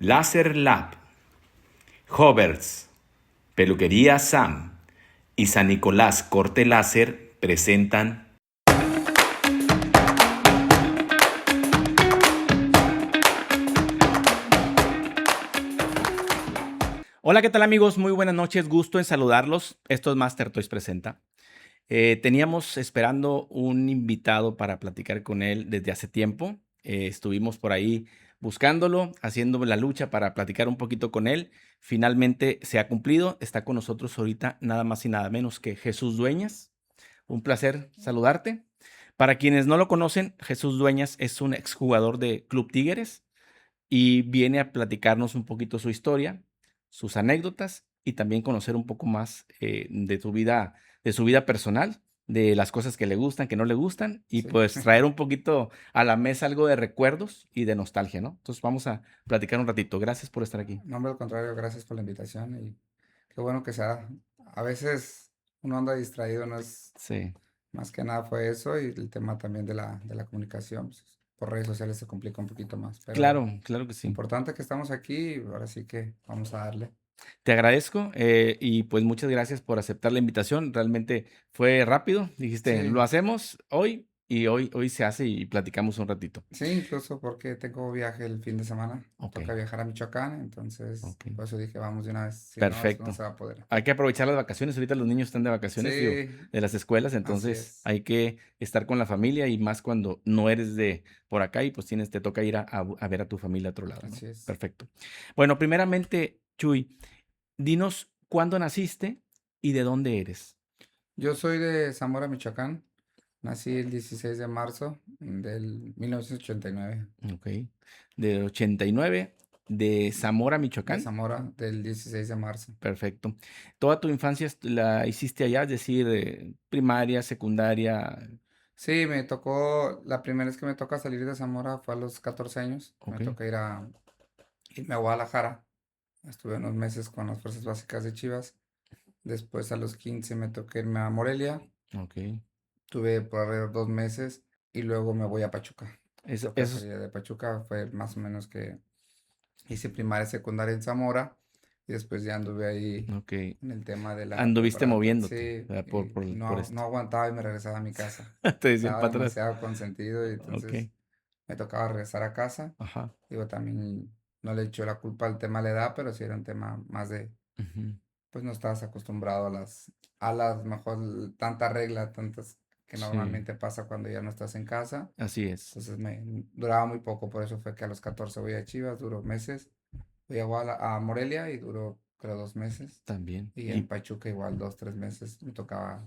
Laser Lab, Hoverts, Peluquería Sam y San Nicolás Corte Láser presentan. Hola, ¿qué tal amigos? Muy buenas noches, gusto en saludarlos. Esto es Master Toys Presenta. Teníamos esperando un invitado para platicar con él desde hace tiempo. Estuvimos por ahí buscándolo, haciendo la lucha para platicar un poquito con él. Finalmente se ha cumplido. Está con nosotros ahorita nada más y nada menos que Jesús Dueñas. Un placer saludarte. Para quienes no lo conocen, Jesús Dueñas es un exjugador de Club Tigres y viene a platicarnos un poquito su historia, sus anécdotas y también conocer un poco más de su vida personal, de las cosas que le gustan, que no le gustan y Sí, pues traer un poquito a la mesa algo de recuerdos y de nostalgia, ¿no? Entonces vamos a platicar un ratito. Gracias por estar aquí. no, hombre, al contrario, gracias por la invitación y qué bueno que sea. A veces uno anda distraído, no es Sí, más que nada fue eso y el tema también de la comunicación. Pues, por redes sociales se complica un poquito más, pero claro, claro que sí. importante que estamos aquí y ahora sí que vamos a darle. Te agradezco y pues muchas gracias por aceptar la invitación. Realmente fue rápido. Dijiste, Sí, lo hacemos hoy y hoy se hace y platicamos un ratito. sí, incluso porque tengo viaje el fin de semana, me Ok, toca viajar a Michoacán, entonces ok. por eso dije, vamos de una vez, si no, esto no Perfecto. se va a poder. Hay que aprovechar las vacaciones. Ahorita los niños están de vacaciones, digo, Sí, de las escuelas, así entonces es, hay que estar con la familia y más cuando no eres de por acá y pues te toca ir a ver a tu familia a otro lado, ¿no? así es. Perfecto. Bueno, primeramente, Chuy, dinos cuándo naciste y de dónde eres. Yo soy de Zamora, Michoacán. Nací el 16 de marzo del 1989. Ok. Del 89, de Zamora, De Michoacán. Zamora, del 16 de marzo. Perfecto. ¿Toda tu infancia la hiciste allá? Es decir, primaria, secundaria. Sí, me tocó, la primera vez que me toca salir de Zamora fue a los 14 años. Me Ok, toca irme a Guadalajara. Estuve unos meses con las fuerzas básicas de Chivas. Después a los 15 me toca irme a Morelia. ok. Tuve por alrededor 2 meses y luego me voy a Pachuca. Me toca Eso salir de Pachuca. Fue más o menos que hice primaria y secundaria en Zamora y después ya anduve ahí ok. en el tema de la Anduviste preparatoria. moviéndote, Sí, ¿verdad? y Por no esto. aguantaba y me regresaba a mi casa. Te decían Estaba para atrás. demasiado consentido y Ok. entonces me tocaba regresar a casa. Ajá. Digo, también no le echo la culpa al tema de la edad, pero sí era un tema más de, Ujú. pues no estabas acostumbrado a las mejor tanta regla, tantas que Sí, normalmente pasa cuando ya no estás en casa. así es. Entonces me duraba muy poco, por eso fue que a los 14 voy a Chivas, duró meses. Fui a Morelia y duró creo 2 meses. También. Y en Y Pachuca igual 2, 3 meses. Me tocaba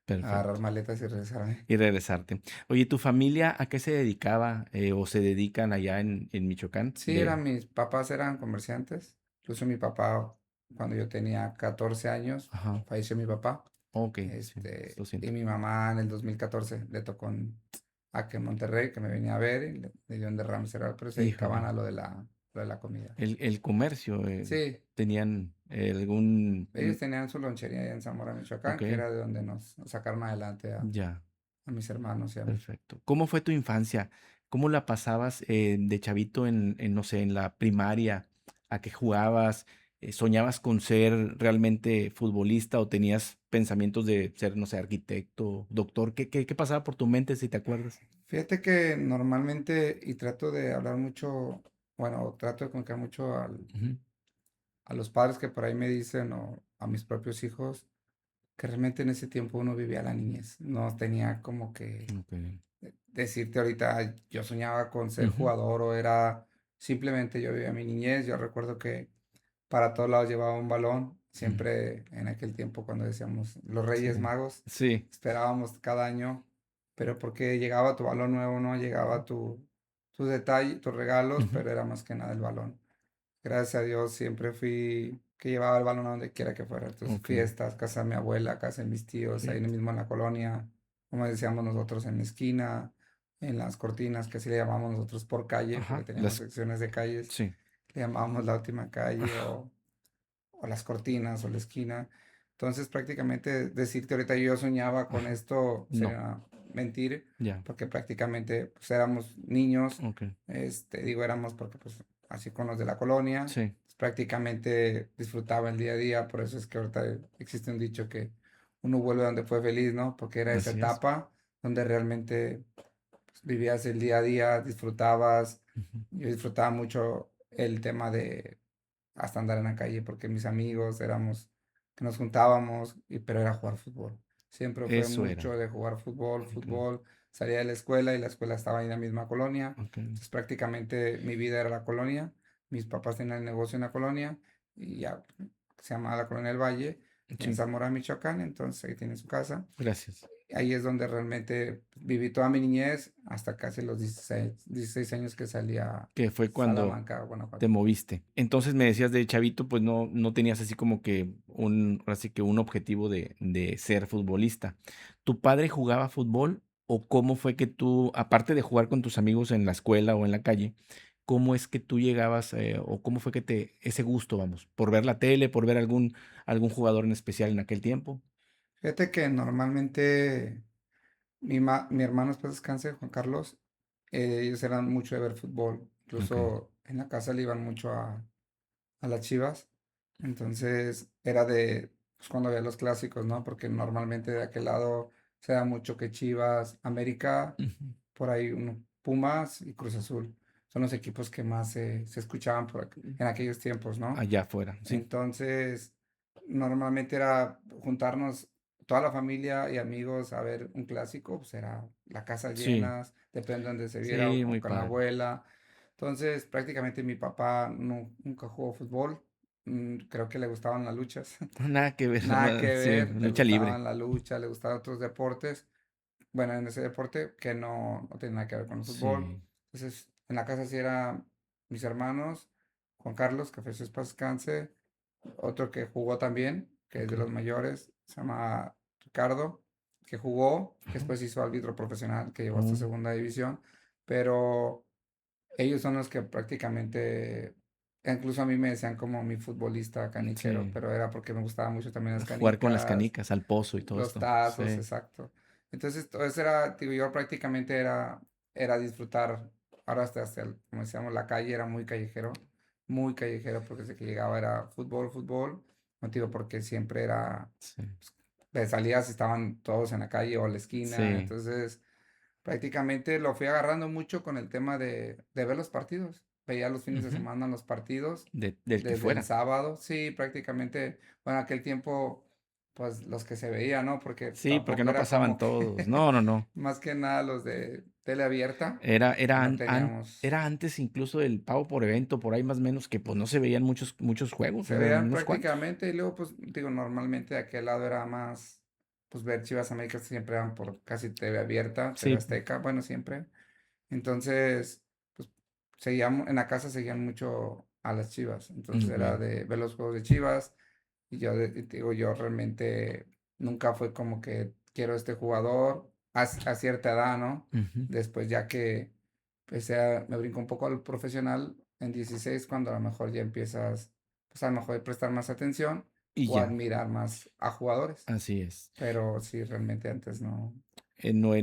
agarrar perfecto. maletas y regresarme. Y regresarte. Oye, ¿tu familia a qué se dedicaba o se dedican allá en Michoacán? Sí, mis papás eran comerciantes. Incluso mi papá, cuando yo tenía 14 años, Ajá. falleció mi papá. Ok, sí, lo Y siento. mi mamá en el 2014 le tocó aquí en Monterrey, que me venía a ver y le dio un derrame cerebral, pero se dedicaban Híjole. a lo de la comida. El comercio, Sí, tenían algún... ellos tenían su lonchería allá en Zamora, Ok, Michoacán, que era de donde nos sacaron adelante a, ya, a mis hermanos y a mí. perfecto. ¿Cómo fue tu infancia? ¿Cómo la pasabas de chavito no sé, en la primaria? ¿A qué jugabas? ¿Soñabas con ser realmente futbolista o tenías pensamientos de ser, no sé, arquitecto, doctor? ¿Qué pasaba por tu mente si te acuerdas? Fíjate que normalmente, y trato de hablar mucho, bueno, trato de comunicar mucho Ujú. a los padres que por ahí me dicen o a mis propios hijos, que realmente en ese tiempo uno vivía la niñez. No tenía como que Ok. decirte ahorita, yo soñaba con ser Ujú, jugador o era simplemente yo vivía mi niñez. Yo recuerdo que para todos lados llevaba un balón. ujú. Siempre en aquel tiempo cuando decíamos los Reyes Sí, Magos, sí, esperábamos cada año, pero porque llegaba tu balón nuevo, no llegaba tu detalle, tus regalos, ujú, pero era más que nada el balón. Gracias a Dios siempre fui que llevaba el balón a donde quiera que fuera. Entonces, ok, fiestas, casa de mi abuela, casa de mis tíos, ahí fíjate. mismo en la colonia, como decíamos nosotros, en la esquina, en las cortinas, que así le llamamos nosotros por calle, porque Ajá, teníamos secciones de calles, sí, le llamábamos la última calle o las cortinas o la esquina. Entonces, prácticamente decirte ahorita yo soñaba con ajá, esto no, sería mentir, ya, porque prácticamente pues, éramos niños, ok, digo éramos porque pues así con los de la colonia. Sí, Prácticamente disfrutaba el día a día, por eso es que ahorita existe un dicho que uno vuelve donde fue feliz, ¿no? Porque era esa así es. etapa donde realmente pues, vivías el día a día, disfrutabas. Ujú. Yo disfrutaba mucho el tema de hasta andar en la calle, porque mis amigos éramos, que nos juntábamos, pero era jugar fútbol. Siempre fue Eso era. mucho de jugar fútbol, Okey, fútbol. Salía de la escuela y la escuela estaba ahí en la misma colonia. okey. Entonces prácticamente mi vida era la colonia. Mis papás tenían el negocio en la colonia y ya se llama la Colonia del Valle, en Sí, Zamora, Michoacán. Entonces ahí tiene su casa. gracias. Ahí es donde realmente viví toda mi niñez hasta casi los 16 años que salí a Que fue cuando Salamanca, te Guanajuato. moviste. Entonces, me decías de chavito, pues, no tenías así como que ahora sí que un objetivo de ser futbolista. ¿Tu padre jugaba fútbol o cómo fue que tú, aparte de jugar con tus amigos en la escuela o en la calle, cómo es que tú llegabas, o cómo fue que te ese gusto, vamos, por ver la tele, por ver algún jugador en especial en aquel tiempo? Fíjate que normalmente mi hermano, después descanse, Juan Carlos, ellos eran mucho de ver fútbol. Okey. Incluso en la casa le iban mucho a las Chivas. Entonces era de pues, cuando había los clásicos, ¿no? Porque normalmente de aquel lado se da mucho que Chivas, América, Ujú. por ahí uno, Pumas y Cruz Azul. Son los equipos que más se escuchaban en aquellos tiempos, ¿no? Allá afuera, sí. Entonces, normalmente era juntarnos toda la familia y amigos a ver un clásico, pues era la casa Sí, llenas, depende de donde se viera, sí, o muy con la padre. abuela. Entonces, prácticamente mi papá nunca jugó fútbol, creo que le gustaban las luchas, Nada que ver, nada que sí, ver, le lucha libre. gustaban la lucha, le gustaban otros deportes, bueno, en ese deporte que no tiene nada que ver con el fútbol. Sí, Entonces, en la casa sí era mis hermanos, Juan Carlos, que fue su paz descanse, otro que jugó también, que es de okey. los mayores, se llama Ricardo, que jugó, que Ajá. después hizo árbitro profesional, que llegó hasta Oh, segunda división, pero ellos son los que prácticamente, incluso a mí me decían como mi futbolista caniquero, sí, pero era porque me gustaban mucho también las jugar con las canicas, canicas, al pozo y todo los esto. tazos, Sí, exacto. Entonces, todo eso era, digo, yo prácticamente era disfrutar, ahora hasta como decíamos, la calle era muy callejero, porque desde que llegaba era fútbol, fútbol, motivo porque siempre era, sí, de salidas estaban todos en la calle o a la esquina, sí, entonces prácticamente lo fui agarrando mucho con el tema de ver los partidos. Veía los fines de ujú, semana los partidos, del que desde el fuera. sábado. Sí, prácticamente, bueno, aquel tiempo, pues los que se veían, ¿no? Porque Sí, porque tampoco no era pasaban como que, todos. No, no, no. más que nada los de tele abierta, Era era no an an teníamos, era antes incluso del pago por evento, por ahí más o menos, que, pues, no se veían muchos juegos, se o sea, veían unos cuantos. prácticamente, y luego, pues, digo, normalmente de aquel lado era más, pues, ver Chivas Américas siempre eran por casi TV abierta, TV Sí, Azteca, bueno, siempre. Entonces, pues seguíamos, en la casa seguían mucho a las Chivas. Entonces era okey. de ver los juegos de Chivas. Y yo y te digo, yo realmente nunca fue como que quiero este jugador a cierta edad, ¿no? Ujú. Después ya que me brinco un poco al profesional en 16 cuando a lo mejor ya empiezas, pues a lo mejor a prestar más atención Y o a ya, admirar más a jugadores. así es. Pero sí, realmente antes no.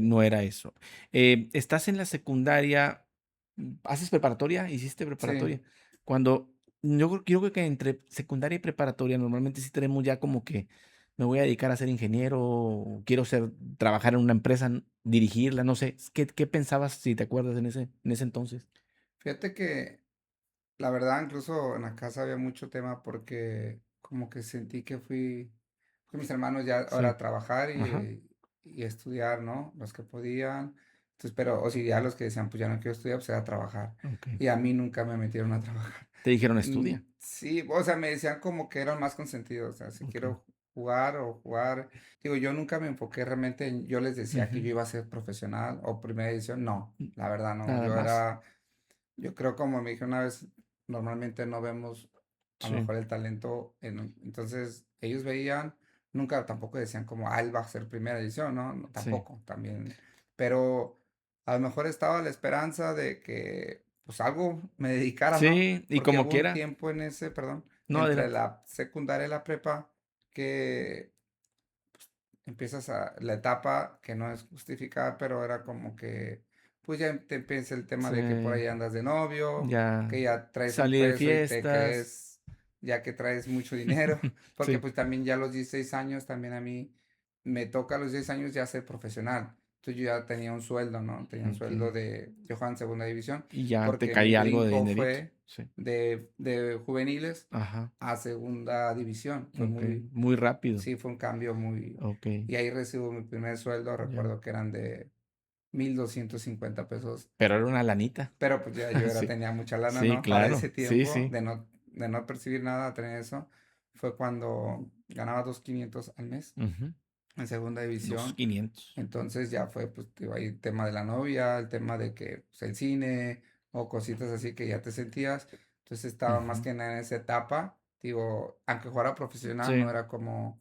No era eso. Estás en la secundaria, ¿haces preparatoria? ¿Hiciste Sí. preparatoria? Cuando yo creo que entre secundaria y preparatoria normalmente sí tenemos ya como que me voy a dedicar a ser ingeniero, o quiero trabajar en una empresa, dirigirla, no sé. ¿Qué pensabas, si te acuerdas en ese entonces? Fíjate que la verdad, incluso en la casa había mucho tema porque como que sentí que fui con mis hermanos ya ahora Sí, a trabajar ajá, y estudiar, ¿no? Los que podían. Entonces, pero, o si ya los que decían, pues ya no quiero estudiar, pues era a trabajar. okey. Y a mí nunca me metieron a trabajar. Te dijeron: "Estudia". Sí, o sea, me decían como que eran más consentidos, o sea, si Okey. quiero jugar o jugar. Digo, yo nunca me enfoqué realmente yo les decía que Ujú. yo iba a ser profesional o primera edición, no, la verdad no, Nada más. yo creo como me dije una vez, normalmente no vemos a lo Sí, mejor el talento, entonces ellos veían, nunca tampoco decían como, ah, él va a ser primera edición, ¿no? No, sí. tampoco, también, pero a lo mejor estaba la esperanza de que pues algo me dedicara, ¿no? Sí, y Porque como hubo un quiera. tiempo en ese, perdón, No, entre adelante. la secundaria y la prepa, que empiezas la etapa que no es justificada, pero era como que pues ya te empieza el tema de que por Sí, ahí andas de novio, ya que ya traes un salí de peso y te fiestas. crees ya que traes mucho dinero, porque Sí. pues también ya a los 16 años, también a mí me toca a los 16 años ya ser profesional. Entonces yo ya tenía un sueldo, ¿no? Tenía un sueldo Okey. de, yo jugaba en segunda división, Y ya te porque mi caía algo de brinco dinerito. fue Sí. de juveniles Ajá. a segunda división. Fue Okey. muy, Muy rápido. sí, fue un cambio muy, Okey, y ahí recibo mi primer sueldo, ya. recuerdo que eran de 1,250 pesos, Pero era una lanita. pero pues ya yo era, Sí. tenía mucha lana, Sí, ¿no? Para ese claro. Sí, tiempo sí. de no percibir nada, tener eso, fue cuando ganaba 2,500 al mes Ujú. en segunda Dos división. quinientos. Entonces ya fue, pues, digo, ahí el tema de la novia, el tema de que, pues, el cine o cositas así que ya te sentías. Entonces estaba más Ujú. que nada en esa etapa. Digo, aunque jugara profesional, no Sí. era como...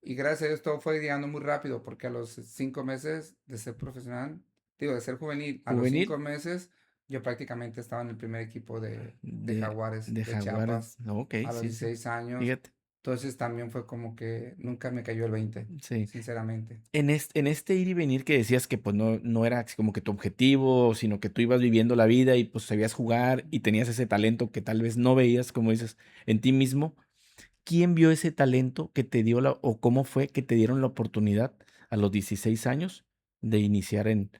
Y gracias a Dios todo fue llegando muy rápido, porque a los 5 meses de ser profesional, digo, de ser juvenil, a los Juvenil 5 meses yo prácticamente estaba en el primer equipo de de Jaguares de de Jaguares. Chiapas Okey, a los sí, sí. 16 años. Fíjate. Entonces también fue como que nunca me cayó el 20, Sí. sinceramente. En este ir y venir que decías que, pues, no era así como que tu objetivo, sino que tú ibas viviendo la vida y, pues, sabías jugar y tenías ese talento que tal vez no veías, como dices, en ti mismo. ¿Quién vio ese talento que te dio la o cómo fue que te dieron la oportunidad a los 16 años de iniciar en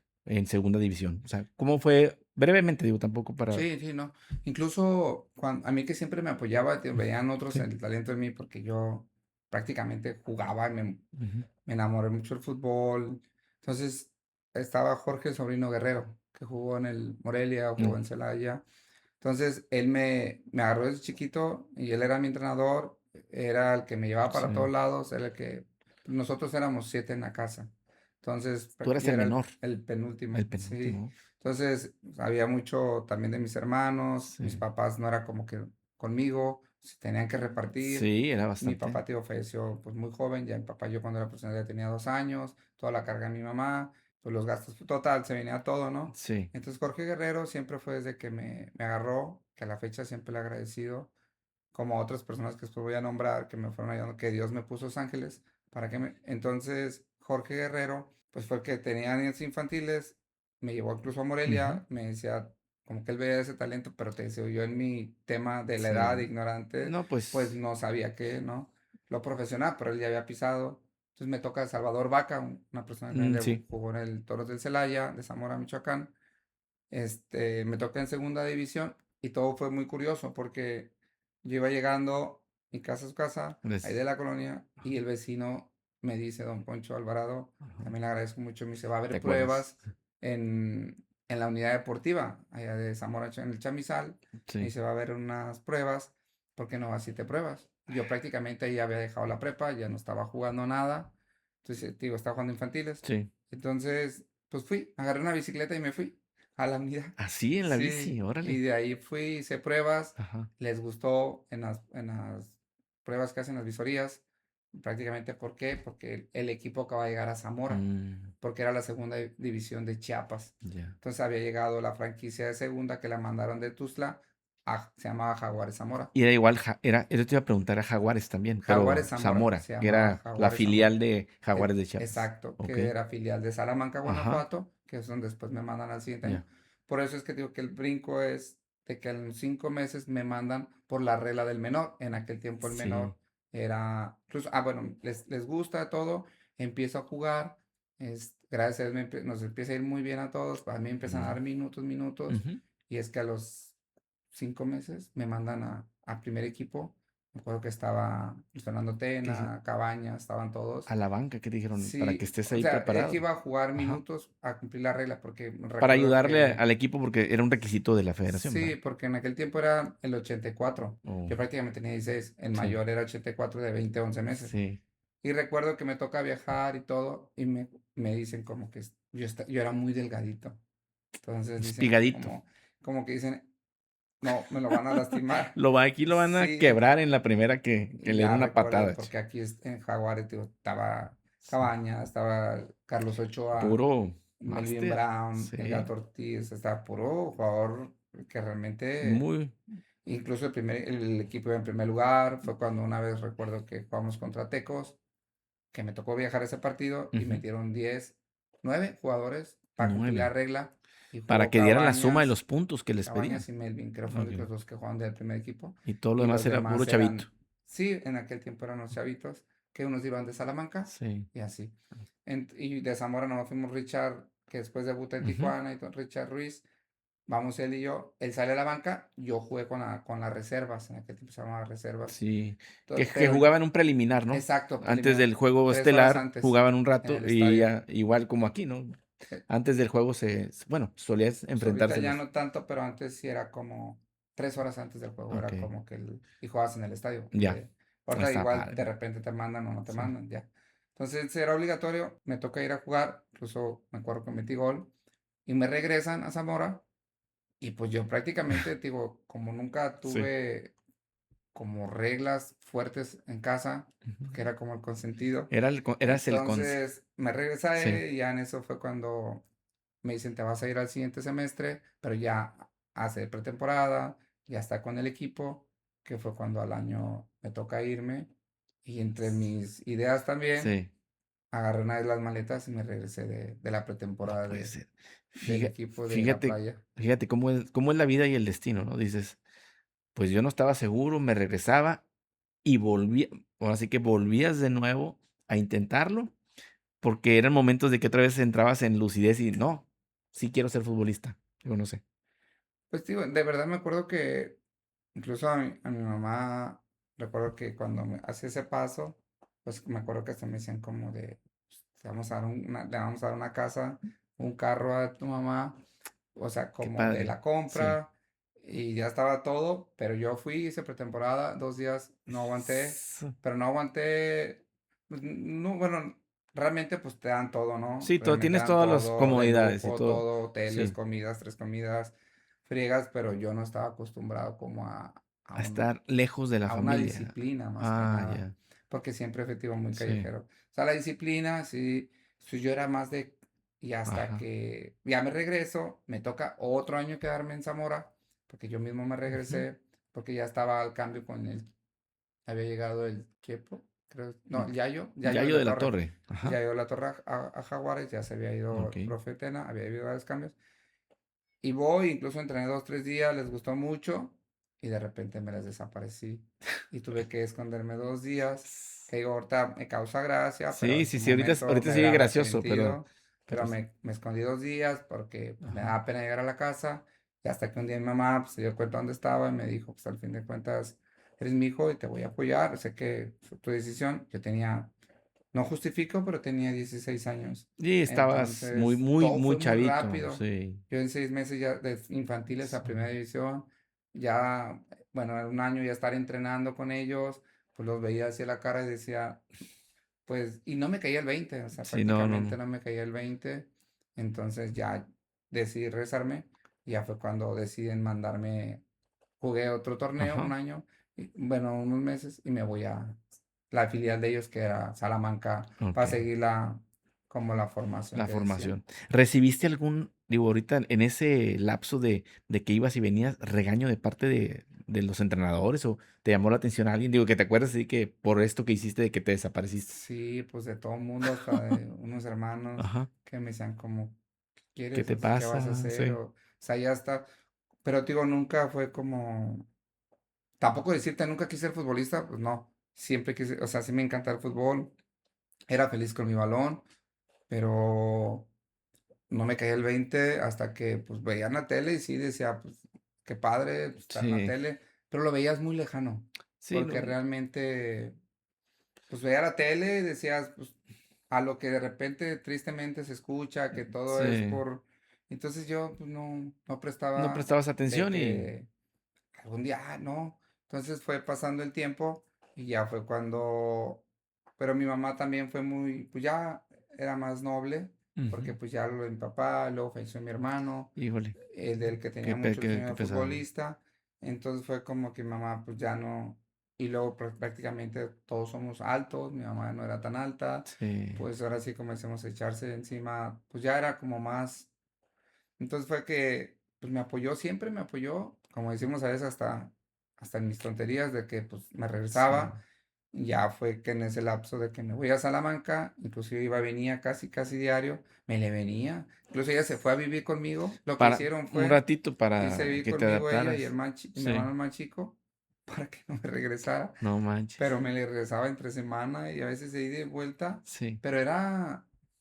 segunda división? O sea, ¿cómo fue? Brevemente, digo, tampoco para Sí, sí, no. Incluso a mí que siempre me apoyaba, veían otros sí, el talento en mí porque yo prácticamente jugaba, ujú, me enamoré mucho del fútbol. Entonces estaba Jorge Sobrino Guerrero, que jugó en el Morelia, mm, jugó en Celaya. Entonces él me agarró desde chiquito y él era mi entrenador, era el que me llevaba para todos sí. lados, era el que... Nosotros éramos 7 en la casa. Entonces Tú eras yo el era menor, el el penúltimo, sí. penúltimo. Entonces había mucho también de mis hermanos, mis Sí, papás no era como que conmigo, se tenían que repartir. sí, era Mi bastante. papá, tío, falleció pues muy joven, ya mi papá yo cuando era profesional ya tenía 2 años, toda la carga de mi mamá, pues los gastos, total, se venía todo, ¿no? Sí, Entonces Jorge Guerrero siempre fue desde que me agarró, que a la fecha siempre le he agradecido, como otras personas que después voy a nombrar, que me fueron ayudando, que Dios me puso los ángeles, para que me... Entonces Jorge Guerrero, pues fue el que tenía niños infantiles, me llevó incluso a ujú, Morelia, me decía, como que él veía ese talento, pero te decía, yo en mi tema de la edad, sí. ignorante, No, pues pues, no sabía qué, ¿no? Lo profesional, pero él ya había pisado. Entonces me toca Salvador Vaca, una persona que también sí, jugó en el Toros del Celaya, de Zamora, Michoacán. Me toca en segunda división y todo fue muy curioso porque yo iba llegando mi casa a su casa, ahí les de la colonia, y ajá, el vecino me dice, don Poncho Alvarado, ajá, también le agradezco mucho, me dice, va a ¿te haber acuerdas? pruebas en la unidad deportiva, allá de Zamora, en el Chamizal, me Sí, dice, va a haber unas pruebas, ¿por qué no vas y te pruebas? Y yo prácticamente ahí había dejado la prepa, ya no estaba jugando nada, entonces, digo, estaba jugando infantiles, sí. entonces, pues fui, agarré una bicicleta y me fui a la unidad. Así en la bici, Sí, y órale. de ahí fui, hice pruebas, Ajá. les gustó en las pruebas que hacen las visorías, prácticamente, ¿por qué? Porque el equipo acaba de llegar a Zamora, Mm, porque era la segunda división de Chiapas. ya. Entonces había llegado la franquicia de segunda que la mandaron de Tuzla, se llamaba Jaguares Zamora. Y era igual, eso te iba a preguntar, era Jaguares también, Jaguares pero Zamora, Zamora, se que llamaba era la Jaguares Zamora. filial de Jaguares de Chiapas. Exacto, que Okey. era filial de Salamanca, Ajá, Guanajuato, que es donde después me mandan al siguiente año. ya. Por eso es que digo que el brinco es de que en los 5 meses me mandan por la regla del menor. En aquel tiempo el Sí. menor era, incluso, bueno, les gusta todo, empiezo a jugar, gracias a Dios nos empieza a ir muy bien a todos, a mí empiezan a Mm, dar minutos, minutos, ujú. y es que a los 5 meses me mandan a primer equipo. Me acuerdo que estaba Luis Fernando Que se Tena, Cabañas, estaban todos. a la banca, ¿qué te dijeron? Para que Sí, estés o ahí sea, es que preparado. iba a jugar Ajá. minutos a cumplir la regla, porque Para recuerdo ayudarle que al equipo, porque era un requisito de la federación, sí, ¿verdad? porque en aquel tiempo era el 84. Oh, Yo prácticamente tenía 16, el sí, mayor era 84 de 20 11 meses. sí. Y recuerdo que me toca viajar y todo, y me dicen como que yo era muy delgadito. Entonces dicen Espigadito. como que dicen, no, me lo van a lastimar. Aquí lo van a Sí, quebrar en la primera que y le den ya una recuerdo, patada, porque aquí en Jaguares, digo, estaba sí. Cabañas, estaba Carlos Ochoa, Puro Melvin máster. Brown, El Sí. Gato Ortiz, estaba puro jugador que realmente, Muy incluso el equipo iba en primer lugar. Fue cuando una vez recuerdo que jugamos contra Tecos, que me tocó viajar a ese partido y ujú, metieron 9 jugadores para cumplir la 9. regla. y Para jugó que dieran la suma de los puntos que les Cabañas pedían. y Melvin, creo fueron Okey. los dos que jugaban del primer equipo. Y todo lo Y demás los era puro demás chavito. eran, sí, en aquel tiempo eran los chavitos, que unos iban de Salamanca Sí. y así. Y de Zamora nos fuimos Richard, que después debuta en Ujú. Tijuana, Richard Ruiz. Vamos él y yo. Él sale a la banca, yo jugué con las reservas, en aquel tiempo se llamaba reservas. Sí, que Pero, jugaban un preliminar, ¿no? exacto, Antes del preliminar, juego 3 horas estelar antes jugaban un en rato el y estadio. ya igual como aquí, ¿no? Eh, Antes del juego bueno, solías Pues ahorita ya enfrentárselos. no tanto, pero antes sí era como 3 horas antes del juego, era Okey, como que y jugabas en el estadio. ya, Ahorita está igual de padre. repente te mandan o no te Sí. mandan, ya. Entonces era obligatorio, me toca ir a jugar, incluso me acuerdo que metí gol y me regresan a Zamora y pues yo prácticamente, digo, como nunca Sí. tuve como reglas fuertes en casa, que Ujú. era como el consentido. Eras el cons. Entonces me Sí. regresé y ya en eso fue cuando me dicen, te vas a ir al siguiente semestre, pero ya hace pretemporada, ya está con el equipo, que fue cuando al año me toca irme. Y entre mis ideas también, Sí. agarré una vez las maletas y me regresé de la No pretemporada puede ser. del Fija equipo de la fíjate playa. fíjate cómo es la vida y el destino, ¿no? Dices, pues yo no estaba seguro, me regresaba y volví, ahora sí que volvías de nuevo a intentarlo, porque eran momentos de que otra vez entrabas en lucidez y no, sí quiero ser futbolista. Yo no sé. Pues digo, de verdad me acuerdo que incluso a mi mamá, recuerdo que cuando me hacía ese paso, pues me acuerdo que hasta me decían como de, pues, le vamos a dar una casa, un carro a tu mamá, o sea, Qué como de padre. la Sí. compra, y ya estaba todo, pero yo fui, hice pretemporada, 2 días, no aguanté, S pero no aguanté, pues, no, bueno, realmente pues te dan todo, ¿no? Sí, todo, Realmente tienes dan todas las todo de comodidades y lujo, todo. todo, hoteles, Sí, comidas, 3 comidas friegas, pero yo no estaba acostumbrado como a a un, estar lejos de la a una familia. disciplina más que Ah, nada, ya. porque siempre fui tipo muy Sí. callejero. O sea, la disciplina, sí, sí, yo era más y hasta Ajá. que ya me regreso, me toca otro año quedarme en Zamora, porque yo mismo me Ujú. regresé, porque ya estaba al cambio había llegado el Chepo, creo, no, el Yayo de Yayo la de la Torre, Torre. Ajá. Yayo de la Torre a Jaguares, ya se había ido el Okey. profe Tena, había habido varios cambios, y voy, incluso entrené 2, 3 días, les gustó mucho y de repente me les desaparecí y tuve que esconderme 2 días, que digo, ahorita me causa gracia, pero Sí, en sí, su sí, momento ahorita me se hubiera oye gracioso, arrepentido, pero pero me escondí 2 días porque pues, me ajá, daba pena llegar a la casa y hasta que un día mi mamá pues, se dio cuenta dónde estaba y me dijo, pues al fin de cuentas eres mi hijo y te voy a apoyar, sé que fue tu decisión, yo tenía, no justifico, pero tenía 16 años. y estabas muy, Entonces, muy, todo muy fue muy chavito, rápido. sí, Yo en 6 meses ya de infantiles a sí, primera división, ya, bueno, en un año ya estar entrenando con ellos, pues los veía hacia la cara y decía, pues, y no me caía el 20, o sea, sí, no, no, prácticamente no, no me caía el 20. Entonces ya decidí rezarme, y ya fue cuando deciden mandarme, jugué otro torneo un ajá, año, bueno, unos meses, y me voy a la filial de ellos que era Salamanca para okey, seguir como la formación la que decían. formación. ¿Recibiste algún, digo, ahorita en ese lapso de que ibas y venías, regaño de parte de los entrenadores o te llamó la atención alguien? Digo, que te acuerdas así que por esto que hiciste de que te desapareciste. Sí, pues de todo el mundo, hasta de unos hermanos Ajá, que me decían como, ¿qué ¿qué quieres? te O sea, ¿qué vas a pasa? hacer? Sí, O sea, ya está. Pero te digo, nunca fue como, tampoco decirte nunca quise ser futbolista, pues no. Siempre quise, o sea, sí me encanta el fútbol. Era feliz con mi balón, pero no me caía el 20 hasta que pues veía en la tele y sí decía, pues qué padre pues, estar en la sí, tele, pero lo veías muy lejano, sí, porque no, realmente pues veía la tele y decías, pues a lo que de repente tristemente se escucha, que todo es sí. entonces yo pues no No prestaba prestabas de atención y que algún día, no. Entonces fue pasando el tiempo y ya fue cuando, pero mi mamá también fue muy, pues ya era más noble, ujú, porque pues ya lo de mi papá, luego falleció mi hermano, híjole, el del que tenía qué pe mucho qué sueño qué de pesado. futbolista, entonces fue como que mi mamá pues ya no, y luego prácticamente todos somos altos, mi mamá no era tan alta, Sí, pues ahora sí comencemos a echarse encima, pues ya era como más, entonces fue que pues me apoyó, siempre me apoyó, como decimos a veces hasta en mis tonterías de que pues me sí, regresaba Ya fue que en ese lapso de que me voy a Salamanca, inclusive iba, venía casi, casi diario, me le venía. Incluso ella se fue a vivir conmigo. Lo que Para hicieron un fue ratito irse a para vivir que te conmigo ella y adaptaras. y mi hermano Sí, el más chico para que no me regresara. no manches. Pero me le regresaba entre semana y a veces de ida y vuelta. Sí. Pero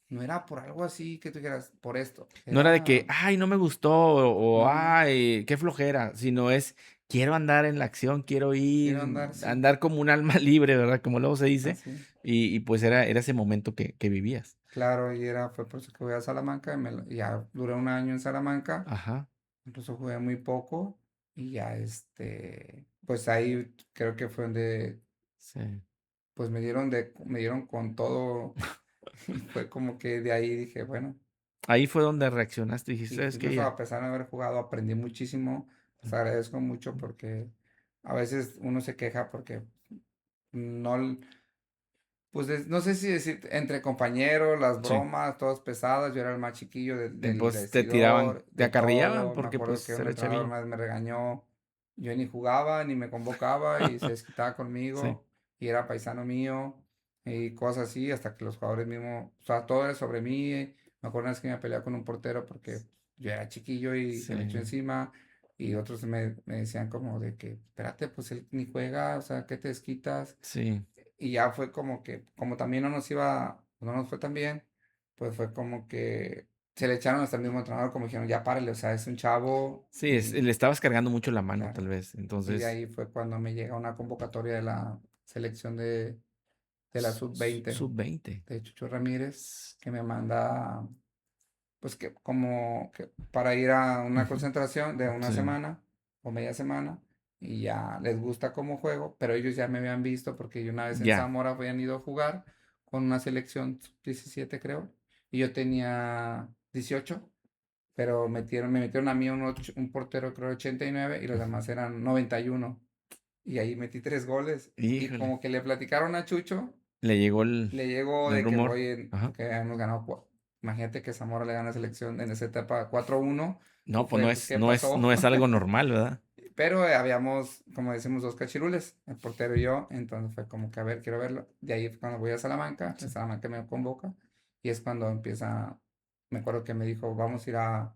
no era por algo así que tú dijeras, por esto. No era de que, Era, ay, no me gustó o, no, ay, qué flojera, sino es, quiero andar en la acción, quiero quiero ir, andar, sí, andar como un alma libre, ¿verdad? Como luego se dice. así. Y pues era ese momento que vivías. Claro, fue por eso que voy a Salamanca, ya duré un año en Salamanca, Ajá, incluso jugué muy poco y ya pues ahí creo que fue donde sí. pues me dieron con todo y fue como que de ahí dije, bueno, Ahí fue donde reaccionaste y dijiste, y ¿sabes qué? incluso Ya. a pesar de haber jugado aprendí muchísimo, les agradezco mucho porque a veces uno se queja porque no, pues no sé si decir, entre compañeros, las Sí. bromas, todas pesadas, yo era el más chiquillo del Pues te tiraban, vestidor, te de acarrillaban todo. Me porque acuerdo que pues un era entrenador chavillo. una vez me regañó, yo ni jugaba, ni me convocaba y se desquitaba Sí, conmigo y era paisano mío y cosas así, hasta que los jugadores mismos, o sea, todo era sobre mí. Me acuerdo una vez que me peleaba con un portero porque yo era chiquillo y se me echó sí, encima. Y otros me decían como de que, espérate, pues él ni juega, o sea, ¿qué te desquitas? sí. Y ya fue como que, como también no nos fue tan bien, pues fue como que se le echaron hasta el mismo entrenador, como dijeron, ya párale, o sea, es un chavo, Sí, le estabas cargando mucho la mano, claro. tal vez. Y de Entonces, ahí fue cuando me llega una convocatoria de la selección de la sub-20 sub-20. de Chucho Ramírez, que me manda, pues que como que para ir a una concentración de una Sí, semana o media semana. Y ya les gusta cómo juego, pero ellos ya me habían visto porque yo una vez en ya. Zamora habían ido a jugar con una selección 17 creo, y yo tenía 18, pero me metieron a mí un portero creo 89 y los demás eran 91 y ahí metí 3 goles y Híjole, como que le platicaron a Chucho, le llegó el, le llegó el de que rumor. voy Ajá. porque habíamos ganado. Imagínate que Zamora le gana a selección en esa etapa 4-1 y No, pues fue, pues, ¿qué no pasó? es algo normal, ¿verdad? Pero habíamos, como decimos, dos cachirules, el portero y yo, entonces fue como que, a ver, quiero verlo. De ahí fue cuando voy a Salamanca, de Sí. Salamanca me convoca, y es cuando empieza, me acuerdo que me dijo, vamos a ir a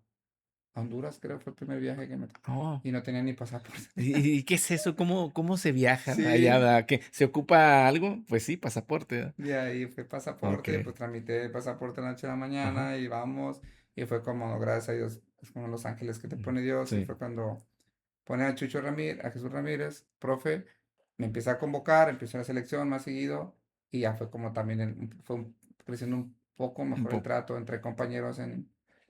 Honduras, creo que fue el primer viaje que me tocó, Oh, y no tenía ni pasaporte. ¿y qué es eso? ¿Cómo se viaja allá, Sí, verdad? ¿Que se ocupa algo? Pues sí, pasaporte, ¿verdad? de ahí fue Ok. pasaporte, pues tramité el pasaporte a la noche de la Ajá. mañana, y vamos, y fue como, gracias a Dios, es como los ángeles que te pone Dios, y Sí. fue cuando pone a Chucho Ramírez, a Jesús Ramírez, profe, me empieza a convocar, empezó la selección más seguido y ya fue como también creciendo un poco Un mejor el poco. trato entre compañeros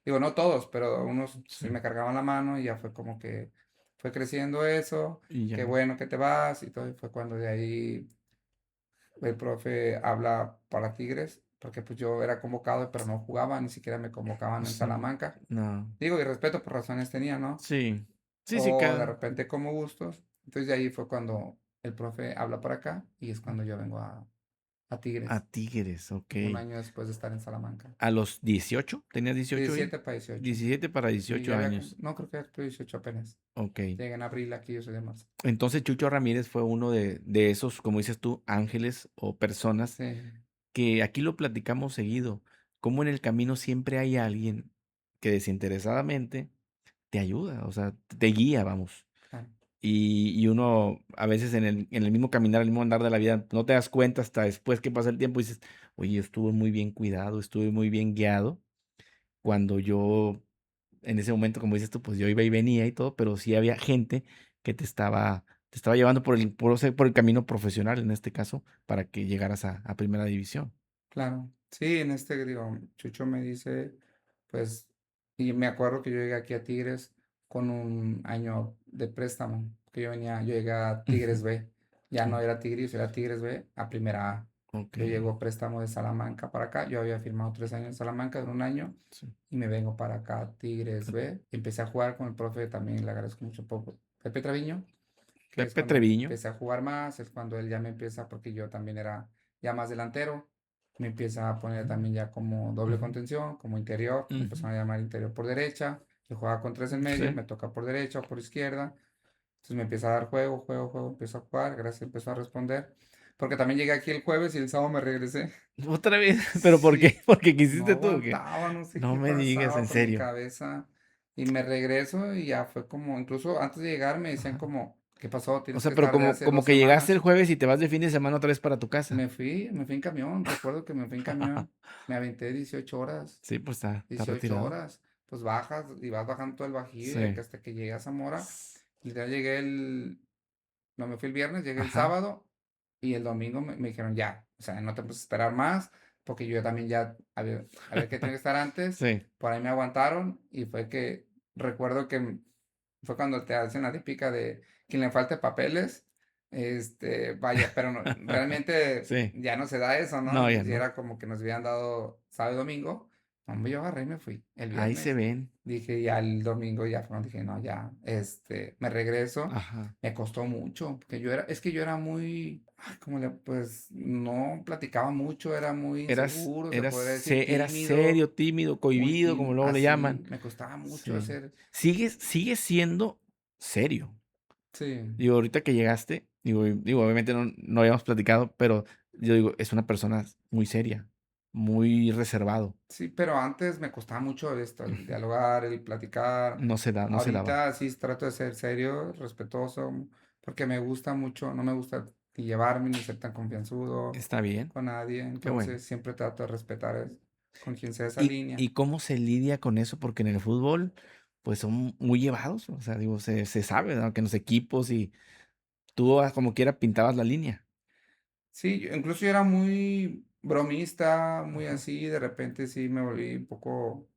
digo, no todos, pero unos Sí. sí me cargaban la mano y ya fue como que fue creciendo eso, Y qué ya. bueno que te vas y todo, y fue cuando de ahí el profe habla para Tigres, porque pues yo era convocado, pero no jugaba, ni siquiera me convocaban en Sí. Salamanca. No. Digo, y respeto por razones tenía, ¿no? Sí. Sí, sí, O de cada. repente como gustos. Entonces de ahí fue cuando el profe habla para acá y es cuando yo vengo a A Tigres, Tigres, ok. un año después de estar en Salamanca. ¿A los 18? ¿Tenías De 18 ahí? 17 para 18. 17 para Sí, 18 ya había, años. no creo que ya cumplí 18 apenas. Ok. Llegué en abril, aquí yo soy de marzo. Entonces Chucho Ramírez fue uno de esos, como dices tú, ángeles o personas Sí, que aquí lo platicamos seguido, como en el camino siempre hay alguien que desinteresadamente te ayuda, o sea, te guía, vamos. claro, Y uno a veces en el mismo caminar, el mismo andar de la vida, no te das cuenta hasta después que pasa el tiempo y dices, oye, estuve muy bien cuidado, estuve muy bien guiado, cuando yo, en ese momento, como dices tú, pues yo iba y venía y todo, pero sí había gente que te estaba llevando por el camino profesional, en este caso, para que llegaras a primera división. claro. Sí, digo, Chucho me dice, pues, y me acuerdo que yo llegué aquí a Tigres con un año de préstamo, que yo llegué a Tigres Ujú. B, ya no era Tigres, era Tigres B a primera A. Ok, Yo llego a préstamo de Salamanca para acá, yo había firmado 3 años en Salamanca, de un año, sí. y me vengo para acá, Tigres B. Empecé a jugar con el profe, también le agradezco mucho, Pepe Treviño, que es Pepe cuando Treviño. empecé a jugar más, es cuando él ya me empieza, porque yo también era ya más delantero, me empieza a poner también ya como doble Ujú, contención, como interior, me ujú. empezaron a llamar interior por derecha, yo jugaba con tres en medio, Sí, me toca por derecha o por izquierda, entonces me empieza a dar juego, empiezo a jugar, gracias, empezó a responder, Porque también llegué aquí el jueves y el sábado me regresé. ¿Otra vez? ¿Pero por Sí, qué? ¿Porque no quisiste tú o qué? aguantaba, no sé No qué me digas, pasaba en por mi serio. cabeza. Y me regreso y ya fue como, incluso antes de llegar me decían Ajá. como, ¿qué pasó? O Tienes que sea, pero estar de como, hace como dos que llegaste el semanas. jueves y te vas de fin de semana otra vez para tu casa. Me fui en camión, recuerdo que me fui en camión. Me aventé 18 horas. Sí, pues está 18 retirado. horas, pues bajas y vas bajando todo el Bajío y Sí. hasta que llegué a Zamora. Literal llegué no me fui el viernes, llegué el Ajá. sábado y el domingo me dijeron ya, o sea, no te puedes esperar más, porque yo también ya había que tener que estar antes, Sí. por ahí me aguantaron y recuerdo que fue cuando te hacen la típica de quien le falte papeles, vaya, pero realmente Sí. ya no se da eso, ¿no? No, ya Y no. era como que nos habían dado sábado y domingo, hombre, yo agarré y me fui el Ahí se viernes. ven. Dije, ya el domingo ya fue cuando dije, no, ya, me regreso. Ajá. Me costó mucho, porque es que yo era muy, ay, pues no platicaba mucho, era muy inseguro, se podría decir, Eras tímido, serio, tímido, muy cohibido, como tímido, luego le llaman. así, me costaba mucho Sí. hacer, Sigues siendo serio. sí, Digo, ahorita que llegaste, digo, obviamente no habíamos platicado, pero yo digo, es una persona muy seria, muy reservado. sí, pero antes me costaba mucho esto, el Ujú. dialogar, el platicar. No se daba. Ahorita sí trato de ser serio, respetuoso, porque me gusta mucho, no me gusta ni llevarme ni ser tan confianzudo Está bien, con nadie, qué bueno. entonces siempre trato de respetar con quien sea esa ¿Y línea. cómo se lidia con eso? Porque en el fútbol, pues son muy llevados, o sea, digo, se sabe, ¿no? Que en los equipos y tú como quiera pintabas la línea. Sí, incluso yo era muy bromista, muy Ajá. así, de repente sí me volví un poco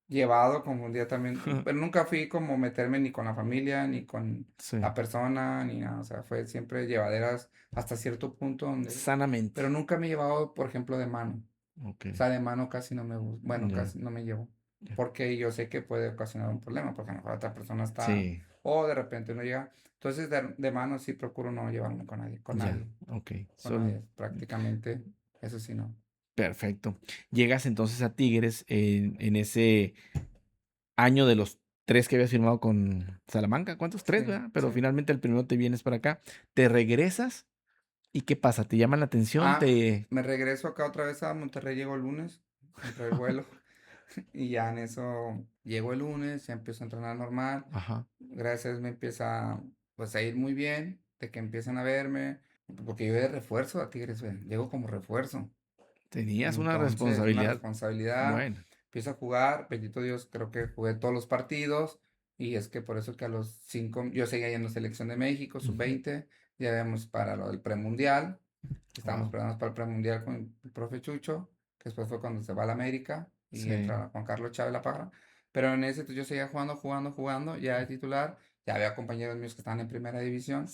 llevado, como un día también, pero nunca fui como meterme ni con la familia, ni con Sí, la persona, ni nada, o sea, fue siempre llevaderas hasta cierto punto sanamente. pero nunca me he llevado, por ejemplo, de mano, Ok, o sea, de mano casi no me gusta, bueno, ya, casi no me llevo, ya. porque yo sé que puede ocasionar un problema, porque a lo mejor otra persona está, Sí, o de repente no llega, entonces de mano sí procuro no llevarme con nadie, ya, ok. con nadie, prácticamente, eso sí no. Perfecto. Llegas entonces a Tigres en ese año de los 3 que habías firmado con Salamanca. ¿Cuántos? 3, Sí, ¿verdad? Pero sí. finalmente el primero te vienes para acá. Te regresas y ¿qué pasa? ¿Te llaman la atención? Ah, me regreso acá otra vez a Monterrey, llego el lunes, compré el vuelo y ya en eso llego el lunes, ya empiezo a entrenar normal, Ajá. gracias a Dios me empieza pues a ir muy bien, de que empiezan a verme, porque yo de refuerzo a Tigres, llego como refuerzo, Tenías una entonces una responsabilidad responsabilidad, buena. empiezo a jugar, bendito Dios, creo que jugué todos los partidos y es que por eso que a los 5, yo seguía yendo a Selección de México, Ujú. sub-20, ya íbamos para lo del premundial. Estábamos Wow. preparados para el premundial con el profe Chucho, que después fue cuando se va a la América y Sí, entra Juan Carlos Chávez La Parra. Pero en ese entonces yo seguía jugando, ya de titular. Ya había compañeros míos que estaban en primera división.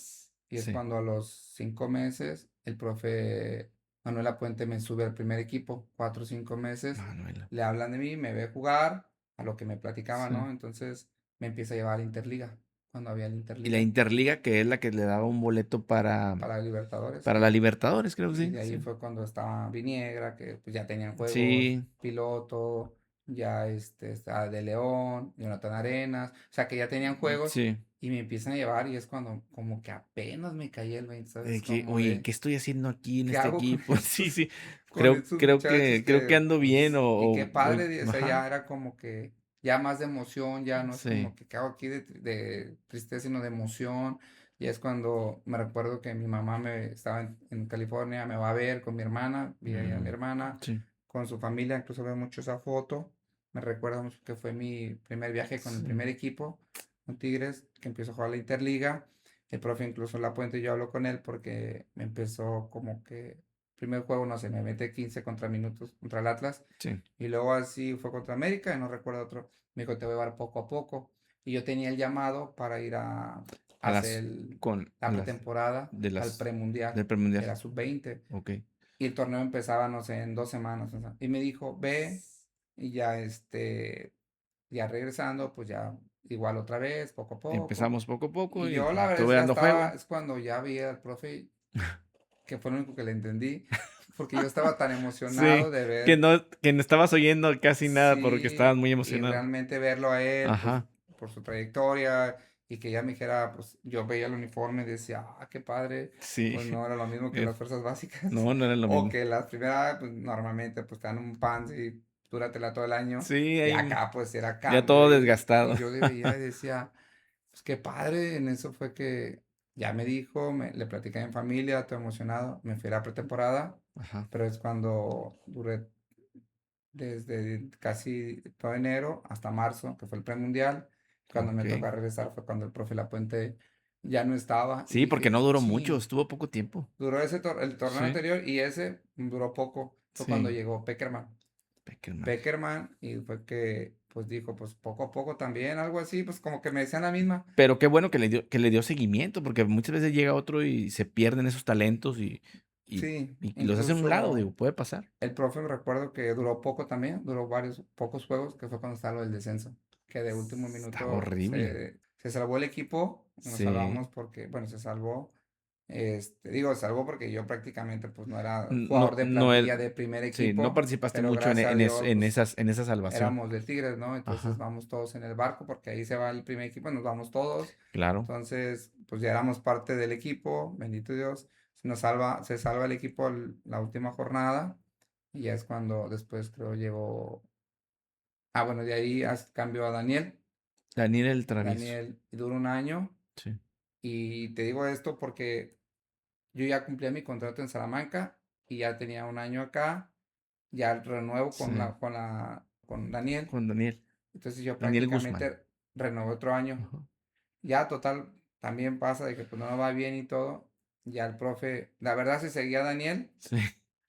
Y es sí. cuando a los 5 meses el profe Manuel Apuente me sube al primer equipo, 4 o 5 meses. Manuela. Le hablan de mí, me ve jugar, a lo que me platicaba, Sí. ¿no? Entonces me empieza a llevar a la Interliga, cuando había la Y la Interliga, Interliga, que es la que le daba un boleto para Libertadores. para la Libertadores, creo que Y sí. de ahí Sí. fue cuando estaba Viniegra, que pues ya tenían juegos, Sí, piloto, ya estaba De León, Jonathan Arenas, o sea que ya tenían juegos sí. y me empiezan a llevar y es cuando como que apenas me caí el 20, De ¿sabes? que, Como oye, de, ¿qué estoy haciendo aquí en ¿qué este hago con equipo? Sí, estos, sí. con estos muchachos Creo que que, ando bien pues, y qué padre, o sea, ajá. ya era como que, ya más de emoción, ya no es Sí. como que, ¿qué hago aquí de tristeza, sino de emoción? Y es cuando me recuerdo que mi mamá estaba en California, me va a ver con mi hermana, vi ahí a mi Mm, hermana, sí, con su familia, incluso veo mucho esa foto. Me recuerda mucho que fue mi primer viaje con el sí. primer equipo, con Tigres, que empezó a jugar la Interliga. El profe incluso en la puente yo hablo con él porque me empezó como que, primer juego, no sé, me mete 15 contra minutos contra el Atlas. Sí. Y luego así fue contra América, y no recuerdo otro. Me dijo, te voy a llevar poco a poco. Y yo tenía el llamado para ir a A hacer las, a la las, pretemporada de para el las, premundial, del que premundial. era sub-20. Ok. Y el torneo empezaba, no sé, en 2 semanas. O sea, y me dijo, ve, y ya ya regresando, pues ya igual otra vez, poco a poco. Empezamos poco a poco Y y yo la verdad estuve ya dando estaba, juego. es cuando ya vi al profe, que fue lo único que le entendí, porque yo estaba tan emocionado Sí, de ver, que no estabas oyendo casi nada porque estabas sí, muy y emocionado. realmente verlo a él, pues Ajá. por su trayectoria, y que ella me dijera, pues yo veía el uniforme y decía, ah, qué padre, Sí, pues no era lo mismo que eh, las fuerzas básicas, no, no era lo o mismo. que las primeras, pues normalmente pues te dan un pants y dúratela todo el año, Sí, y ahí acá pues era ya cambio, todo desgastado. y yo le veía y decía, pues qué padre, en eso fue que ya me dijo, le platicé en familia, todo emocionado, me fui a la pretemporada, Ajá, pero es cuando duré desde casi todo enero hasta marzo, que fue el premundial. Cuando me okey. tocó regresar fue cuando el profe Lapuente ya no estaba y Sí, porque dije, no duró mucho, chin, estuvo poco tiempo. duró el torneo Sí, anterior y ese duró poco. Fue cuando sí, llegó Peckerman. Pekerman. Peckerman y fue que pues dijo, pues poco a poco también, algo así, pues como que me decían la misma. Pero qué bueno que le dio seguimiento, porque muchas veces llega otro y se pierden esos talentos y Sí, y los hacen a un lado, incluso digo, puede pasar. el profe me recuerdo que duró poco también, duró pocos juegos, que fue cuando estaba lo del descenso, que de último Estaba minuto horrible. se salvó el equipo, nos salvamos Sí. porque, bueno, se salvó, digo, se salvó porque yo prácticamente pues no era No jugador de no plantilla el de primer sí, no equipo, participaste pero mucho en gracias a en es Dios en pues esas en esa salvación. éramos de Tigres, ¿no? Entonces Ajá, vamos todos en el barco porque ahí se va el primer equipo, nos vamos todos, claro. entonces pues ya éramos parte del equipo, bendito Dios, se salva el equipo la última jornada y ya es cuando después creo llegó, bueno, de ahí cambió a Daniel. Daniel el Travieso. Daniel duró un año Sí, y te digo esto porque yo ya cumplía mi contrato en Salamanca y ya tenía un año acá, ya renuevo sí, con Daniel. con Daniel. Entonces yo Daniel Guzmán. prácticamente renové otro año. Ajá. Ya total, también pasa de que pues no me va bien y todo. Ya el profe, la verdad si seguía Daniel, Sí.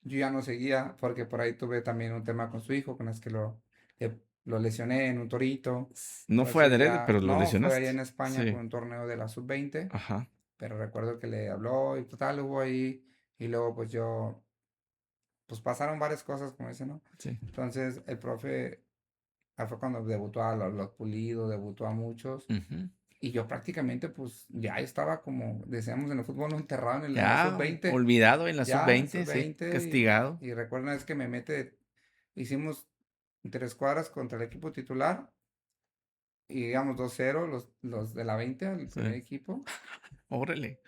yo ya no seguía porque por ahí tuve también un tema con su hijo, con es que lo lesioné en un torito. No fue Entonces adrede, ya, pero lo no, fue allá lesionaste. en España con Sí. un torneo de la sub-20, Ajá. pero recuerdo que le habló y total hubo ahí y luego pues yo, pues pasaron varias cosas como dicen, ¿no? Sí. Entonces el profe, fue cuando debutó a los Pulido, debutó a muchos. Ujú. Y yo prácticamente, pues, ya estaba como, decíamos en el fútbol, ¿no? Enterrado en la Ya, sub-20, olvidado en la ya, sub-20, sí, sub-20, castigado. y recuerdo una vez que me mete, hicimos 3 cuadras contra el equipo titular, y digamos 2-0 los de la 20 al Sí. primer equipo. Órale.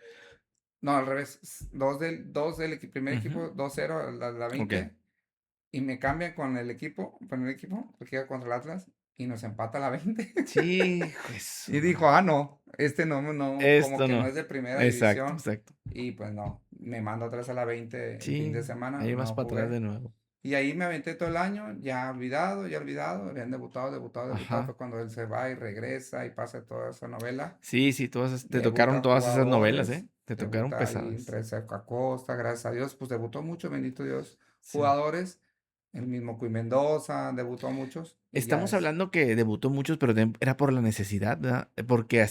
No, al revés, dos del primer Ujú. equipo, 2-0 a la Okey. 20, y me cambian con el equipo, porque iba contra el Atlas, y nos empata a la 20. Sí, hijo de Y su dijo, madre. no, no, como Esto que no no. es de primera Exacto, división. exacto. Y pues no, me mandó otra vez a la 20 el fin Sí, de semana, ahí vas no para atrás jugué. de nuevo. Y ahí me aventé todo el año, ya olvidado, habían debutado, Ajá. fue cuando él se va y regresa y pasa toda esa novela. Sí, sí, te tocaron Debutan todas esas novelas, jugadores, ¿eh? Te tocaron debuta ahí pesadas. entre Sergio Acosta, gracias a Dios, pues debutó mucho, bendito Dios, Sí. jugadores, el mismo Cuy Mendoza, debutó a muchos y ya Estamos es, hablando que debutó muchos, pero era por la necesidad, ¿verdad? Porque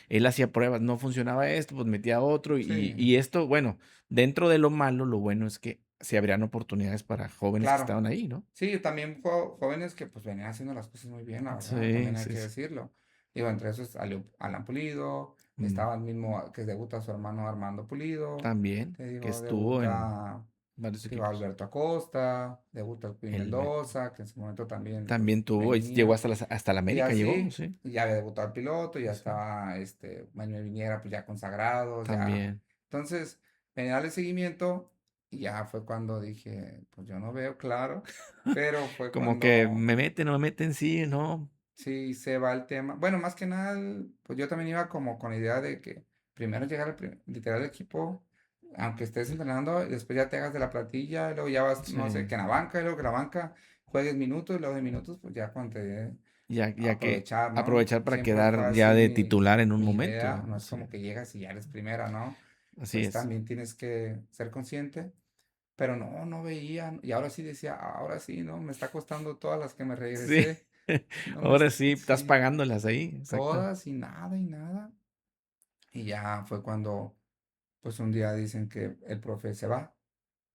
él hacía pruebas, no funcionaba esto, pues metía otro y sí, esto, bueno, dentro de lo malo, lo bueno es que se abrían oportunidades para jóvenes que claro. estaban ahí, ¿no? Sí, también jóvenes que pues venían haciendo las cosas muy bien, la verdad, Sí, también hay sí, que sí. decirlo. Digo, entre esos salió Alan Pulido, Mm, estaba el mismo que debuta su hermano Armando Pulido, también, te que digo, estuvo en debuta, varios digo, equipos. Alberto Acosta, debuta el Cuy El Beto. Mendoza, que en su momento también pues También tuvo, llegó venía, hasta la y América, llegó, así, sí. ya había debutado el piloto, ya Sí, estaba Manuel Viniera pues ya consagrados, ya. también. Entonces, venía darle seguimiento y ya fue cuando dije, pues yo no veo claro, pero fue Como que cuando me meten, no me meten, sí, no. sí se va el tema. Bueno, más que nada, pues yo también iba como con la idea de que primero llegar literal al equipo, aunque estés entrenando, y después ya te hagas de la platilla, y luego ya vas, no sé, Sí. que en la banca, y luego que en la banca juegues minutos, y luego de minutos, pues ya cuando te dé Ya que aprovechar, ¿no? aprovechar para Siempre fue quedar ya así de titular en un mi momento, idea, no es sí, como que llegas y ya eres primera, ¿no? así Pues es. también tienes que ser consciente. Pero no, no veía, y ahora sí decía, ahora sí, ¿no? Me está costando todas las que me Sí, regresé, no me, ahora sí, estás sí, pagándolas ahí, exacto. todas y nada y nada. Y ya fue cuando, pues un día dicen que el profe se va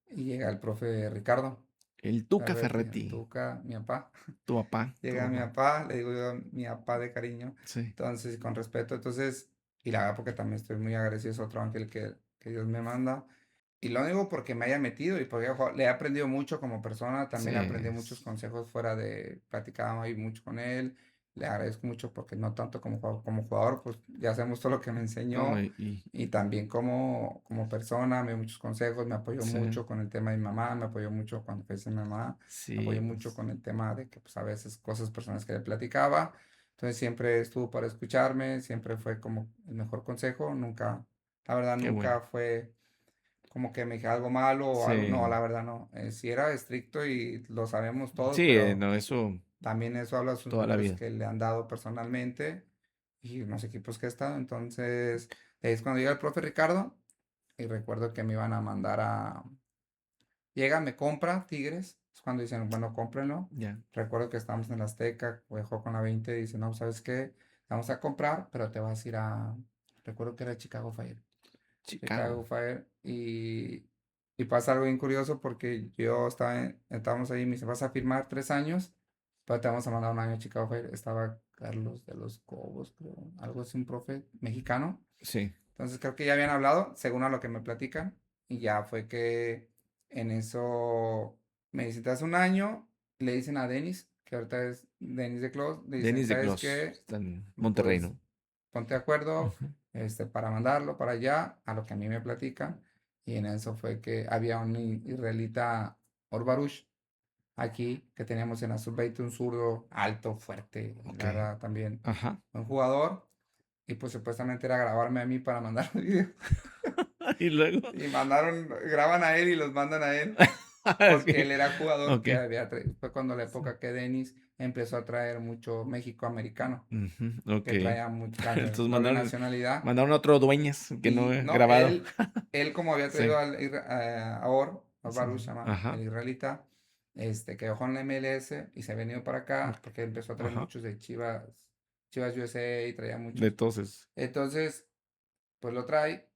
y llega el profe Ricardo El Tuca Ferretti, el Ferretti, Tuca, mi papá. tu Llega mi papá. papá, le digo yo mi papá de cariño, Sí, entonces con respeto, entonces, y la verdad porque también estoy muy agradecido, es otro ángel que Dios me manda. Y lo digo porque me haya metido y porque le he aprendido mucho como persona, sí, también aprendí muchos consejos fuera de, platicaba ahí mucho con él, le agradezco mucho porque no tanto como jugador, pues ya hacemos todo lo que me No, enseñó y y también como persona, me dio muchos consejos, me apoyó sí, mucho con el tema de mi mamá, me apoyó mucho cuando falleció mi mamá, me sí, apoyó mucho pues, con el tema de que pues a veces cosas personales que le platicaba, entonces siempre estuvo para escucharme, siempre fue como el mejor consejo, nunca, la verdad qué bueno. nunca fue como que me dije algo malo o algo, no, Sí, la verdad no, sí era estricto y lo sabemos todos, sí, pero no, eso también eso habla de sus toda la valores vida. que le han dado personalmente y en los equipos que he estado. Entonces, es cuando llega el profe Ricardo y recuerdo que me iban a mandar a... Llega, me compra Tigres. Es cuando dicen, bueno, cómprenlo. Ya, Recuerdo que estábamos en la Azteca, dejó con la 20 y dice, no, ¿sabes qué? Te vamos a comprar, pero te vas a ir a... Recuerdo que era Chicago Fire. Chicago. Chicago Fire y pasa algo bien curioso porque estábamos ahí y me dice, vas a firmar 3 años, pero te vamos a mandar un año a Chicago Fire. Estaba Carlos de los Cobos, creo, algo así, un profe mexicano. Sí, Entonces creo que ya habían hablado, según a lo que me platican, y ya fue que en eso me dicen, te das un año, y le dicen a Denis, que ahorita es Denis de Clos, le dicen, Denis de ¿sabes Clos, qué? está en Monterrey, Pues ¿no? ponte de acuerdo Ujú. para mandarlo para allá, a lo que a mí me platican. Y en eso fue que había un israelita, Orbarush, aquí, que teníamos en la sub-20, un zurdo alto, fuerte, Ok, la verdad también ajá. buen jugador. Y pues supuestamente era grabarme a mí para mandar los videos. Y luego, Y graban a él y los mandan a él. Porque sí, él era jugador ok, que había traído. Fue cuando la sí. época que Denis empezó a traer mucho México americano, Ujú, ok. que traía la Entonces doble nacionalidad. mandaron a otro Dueñas que no Y he no, grabado. él como había traído Sí, a sí, Baruch, se llama el ajá, israelita, que dejó en la MLS y se ha venido para acá ok, porque empezó a traer ajá. muchos de Chivas, Chivas USA y traía De muchos. entonces, Entonces, pues lo trae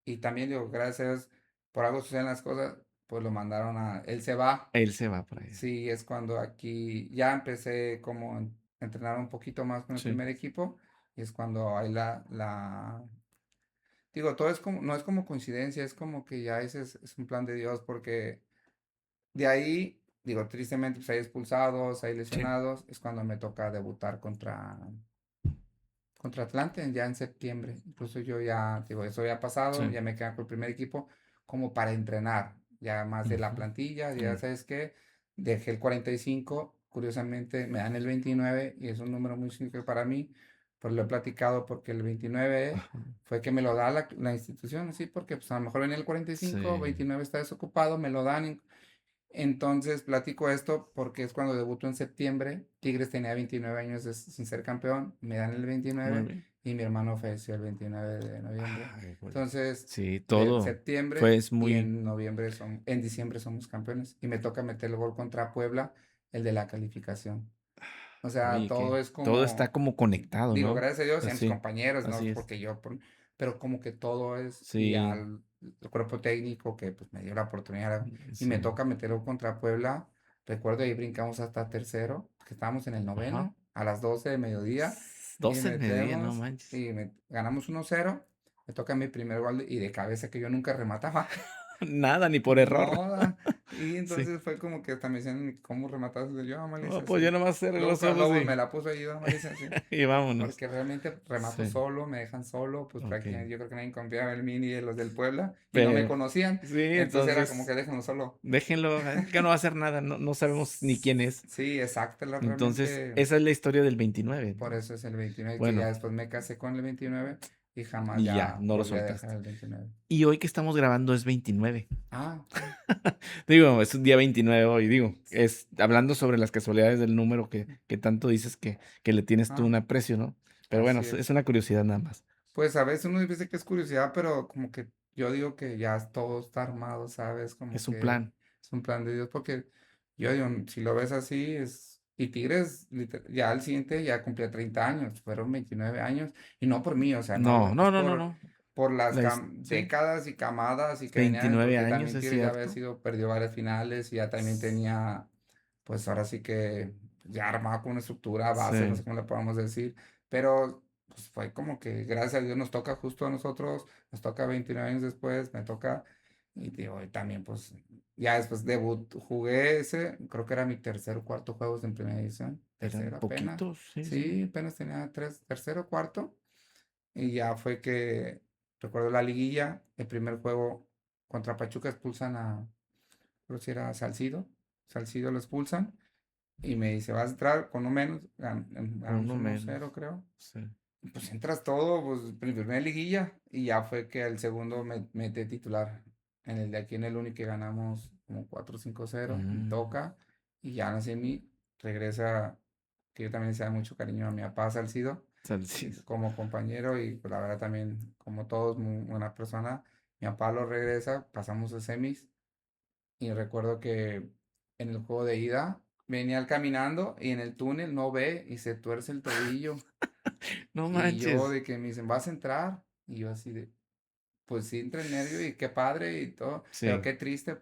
y también digo, gracias a Dios, por algo suceden las cosas, pues lo mandaron él se va. él se va para allá. Sí, es cuando aquí ya empecé como a entrenar un poquito más con el Sí, primer equipo y es cuando hay digo, todo es como, no es como coincidencia, es como que ya ese es un plan de Dios, porque de ahí, digo, tristemente, pues hay expulsados, hay sí, lesionados, es cuando me toca debutar contra Atlante, ya en septiembre. Incluso yo ya, digo, eso ya ha pasado, sí. ya me quedan con el primer equipo, como para entrenar, ya más de la Ujú, plantilla, ya mm, sabes qué, dejé el 45, curiosamente me dan el 29 y es un número muy significativo para mí, pues lo he platicado porque el 29 ajá, fue que me lo da la institución, sí, porque pues a lo mejor venía el 45, sí, 29 está desocupado, me lo dan. Entonces platico esto porque es cuando debuto en septiembre. Tigres tenía 29 años sin ser campeón, me dan el muy 29 bien. y mi hermano falleció el 29 de noviembre. Ay, güey. Entonces, Sí, de todo fue septiembre es y muy, en diciembre somos campeones y me toca meter el gol contra Puebla, el de la calificación. O sea, oye, todo que es todo está como, como conectado, digo, ¿no? gracias a Dios y a mis Así, compañeros, no así es. porque yo, pero como que todo es, y Sí, al el cuerpo técnico que pues me dio la oportunidad y me sí. toca meterlo contra Puebla. Recuerdo ahí brincamos hasta tercero, que estábamos en el Ajá. noveno, a las 12 de mediodía, y 12 del mediodía, no metemos, manches. y ganamos 1-0. Me toca mi primer gol y de cabeza que yo nunca remataba. Nada, ni por error. No, y Sí. entonces fue como que también me decían, ¿cómo remataste? Yo, ah, No, Melissa, pues ya así. nomás cerré Luego los con ojos Lobos me la puso ahí, Melissa, así. y vámonos. Porque realmente remato Sí, solo, me dejan solo, pues ok. prácticamente yo creo que nadie confiaba en mí ni en los del Puebla y no me Pero, conocían. sí, Entonces era como entonces, que déjenlo solo. déjenlo, que no va a hacer nada, no, no sabemos ni quién es. Sí, exacto, Entonces, realmente esa es la historia del 29, por ¿no? eso es el 29 que ya Bueno, después me casé con el 29 y jamás y ya, ya no lo volví a dejar soltaste. el 29. Y hoy que estamos grabando es 29. Ah, sí, Digo, es un día 29 hoy, digo, es hablando sobre las casualidades del número que tanto dices que le tienes tú ah, un aprecio, ¿no? Pero bueno, así es es. una curiosidad nada más. Pues a veces uno dice que es curiosidad, pero como que yo digo que ya todo está armado, ¿sabes? Como Es un que plan. es un plan de Dios, porque yo digo, si lo ves así, es... Y Tigres, ya al siguiente ya cumplía 30 años, fueron 29 años, y no por mí, o sea, No, no, no, es no, no, no. por las Sí, décadas y camadas y que venían, 29 porque años, también es Tigres ya había cierto. sido, perdió varias finales y ya también tenía, pues ahora sí que ya armado con una estructura base, no sé Sí, cómo le podemos decir, pero pues fue como que gracias a Dios nos toca justo a nosotros, nos toca 29 años después, me toca, Y digo, y también pues ya después debut, jugué ese, creo que era mi tercer o cuarto juegos en primera división, Eran tercero apenas, poquitos, sí, sí. sí, apenas tenía tres, tercero o cuarto, y ya fue que recuerdo la liguilla, el primer juego contra Pachuca expulsan a, creo que si era Salcido, Salcido lo expulsan, y me dice, vas a entrar con uno menos, Con ganamos uno uno menos. cero creo, Sí. pues entras todo, pues primera liguilla y ya fue que el segundo me mete titular. En el de aquí en el único que ganamos como 4-5-0 me Mm, toca y ya en la semi regresa, que yo también le da mucho cariño a mi papá Salcido Salsís. como compañero y pues la verdad también como todos muy buena persona. Mi papá lo regresa, pasamos a semis y recuerdo que en el juego de ida venía él caminando y en el túnel no ve y se tuerce el tobillo. No Y yo manches. de que me dicen, ¿vas a entrar? Y yo así de, pues sí, entré en nervio y qué padre y todo, pero Sí. qué triste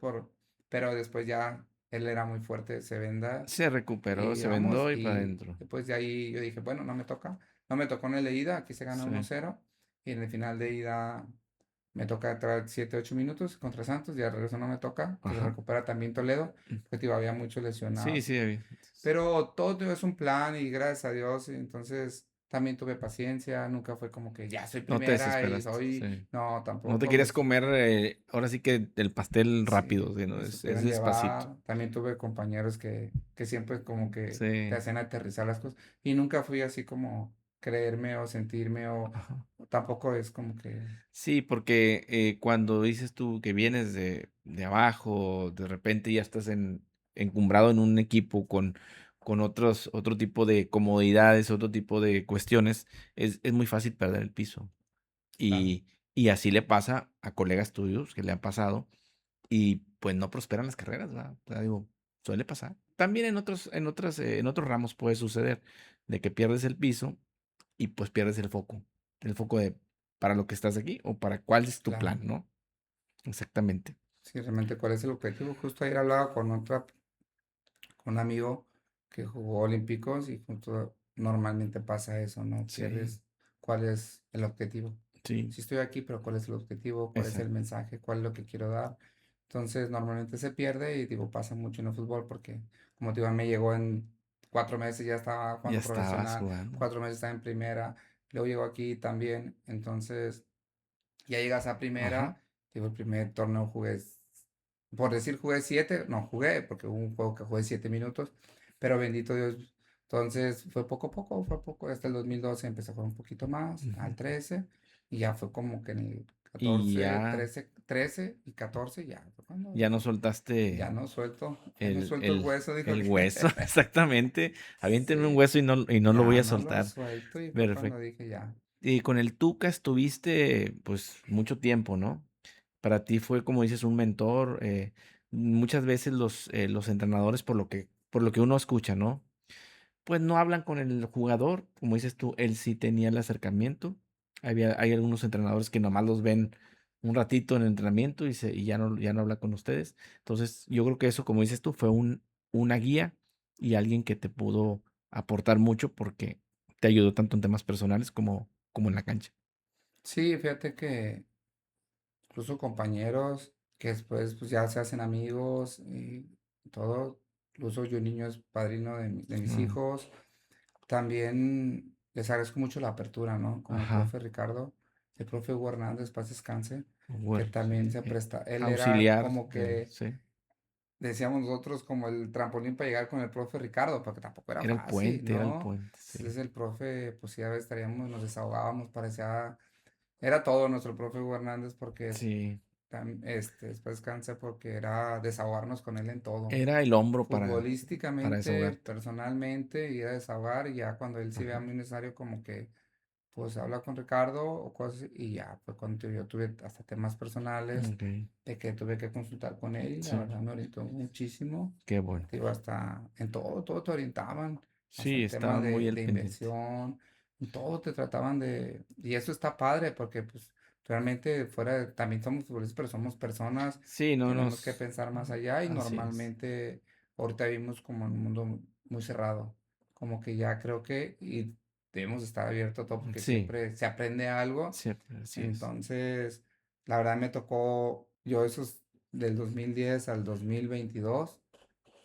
pero después ya él era muy fuerte, se venda Se recuperó, y se vamos vendó y para y adentro. después de ahí yo dije, bueno, no me toca, no me tocó en el de ida, aquí se gana Sí. 1-0 y en el final de ida me toca entrar 7-8 minutos contra Santos, ya de regreso no me toca, que se Ajá. recupera también Toledo, porque tío, había muchos Sí, lesionados. sí, Pero todo es un plan y gracias a Dios, y entonces también tuve paciencia, nunca fue como que ya soy no te primera y desesperaste. soy, Sí. no, No te tampoco, quieres pues comer, ahora sí que el pastel sí, rápido, sino me es supieron despacito. llevar, también tuve compañeros que siempre como que te Sí. hacen aterrizar las cosas y nunca fui así como creerme o sentirme Ajá. o tampoco es como que, Sí, porque cuando dices tú que vienes de abajo, de repente ya estás encumbrado en un equipo con otro tipo de comodidades, otro tipo de cuestiones, es muy fácil perder el piso. claro, Y así le pasa a colegas tuyos que le han pasado y pues no prosperan las carreras, ¿verdad? O sea, digo, suele pasar. También en otros ramos puede suceder de que pierdes el piso y pues pierdes el foco de para lo que estás aquí o para cuál es tu claro, plan, ¿no? Exactamente. sí, realmente cuál es el objetivo. Justo ayer hablaba con un amigo que jugó olímpicos y justo normalmente pasa eso, ¿no? Sí, Pierdes cuál es el objetivo. sí, Si estoy aquí, pero cuál es el objetivo, cuál es el exacto. mensaje, cuál es lo que quiero dar. Entonces, normalmente se pierde y digo, pasa mucho en el fútbol porque, como te digo, me llegó en 4 meses, ya estaba Ya jugando estabas profesional, jugando. 4 meses estaba en primera, luego llegó aquí también, entonces ya llegas a Ajá. primera, digo, el primer torneo jugué, por decir jugué 7, no jugué, porque hubo un juego que jugué 7 minutos, pero bendito Dios, entonces fue poco, hasta el 2012 empecé a jugar un poquito más, Ujú. al 13, y ya fue como que en el Y 14, 13, 13 y 14, ya fue cuando ya no dije, soltaste ya no suelto el hueso, dijo el que, hueso, exactamente. Aviéntenme un sí, hueso y no lo voy ya a no lo soltar. suelto, y fue cuando Perfecto. dije, ya, Y con el Tuca estuviste pues mucho tiempo, ¿no? Para ti fue, como dices, un mentor. Muchas veces los entrenadores, por lo que uno escucha, ¿no? Pues no hablan con el jugador, como dices tú, él sí tenía el acercamiento. Hay algunos entrenadores que nomás los ven un ratito en el entrenamiento y ya no habla con ustedes. Entonces, yo creo que eso, como dices tú, fue una guía y alguien que te pudo aportar mucho porque te ayudó tanto en temas personales como en la cancha. sí, fíjate que incluso compañeros que después pues ya se hacen amigos y todo. Incluso yo niño es padrino de mis Ah, hijos. También les agradezco mucho la apertura, ¿no? Como el ajá. profe Ricardo, el profe Hugo Hernández, paz descanse, que Bueno, sí, también se presta. Él era auxiliar, como que, sí. decíamos nosotros, como el trampolín para llegar con el profe Ricardo, porque tampoco era fácil, Era el ¿no? puente, Entonces sí. el profe, pues sí, a veces estaríamos, nos desahogábamos, parecía, era todo nuestro profe Hugo Hernández porque Sí, después descansa porque era desahogarnos con él en todo. era el hombro para Futbolísticamente, desahogarte. personalmente, ir a desahogar y ya cuando él sí vea Ajá. muy necesario como que pues habla con Ricardo o cosas así, y ya pues cuando yo tuve hasta temas personales Ok, de que tuve que consultar con él, la sí, verdad me orientó muchísimo. qué bueno. Digo, hasta en todo te orientaban, hasta Sí, en temas estaban muy al de pendiente. inversión, en todo te trataban y eso está padre porque pues realmente también somos futbolistas, pero somos personas, Sí, no tenemos que nos... pensar más allá y Así es. normalmente ahorita vivimos como en un mundo muy cerrado, como que ya creo que y debemos estar abiertos a todo porque Sí, siempre se aprende algo, siempre, así es. entonces la verdad me tocó yo esos del 2010 al 2022.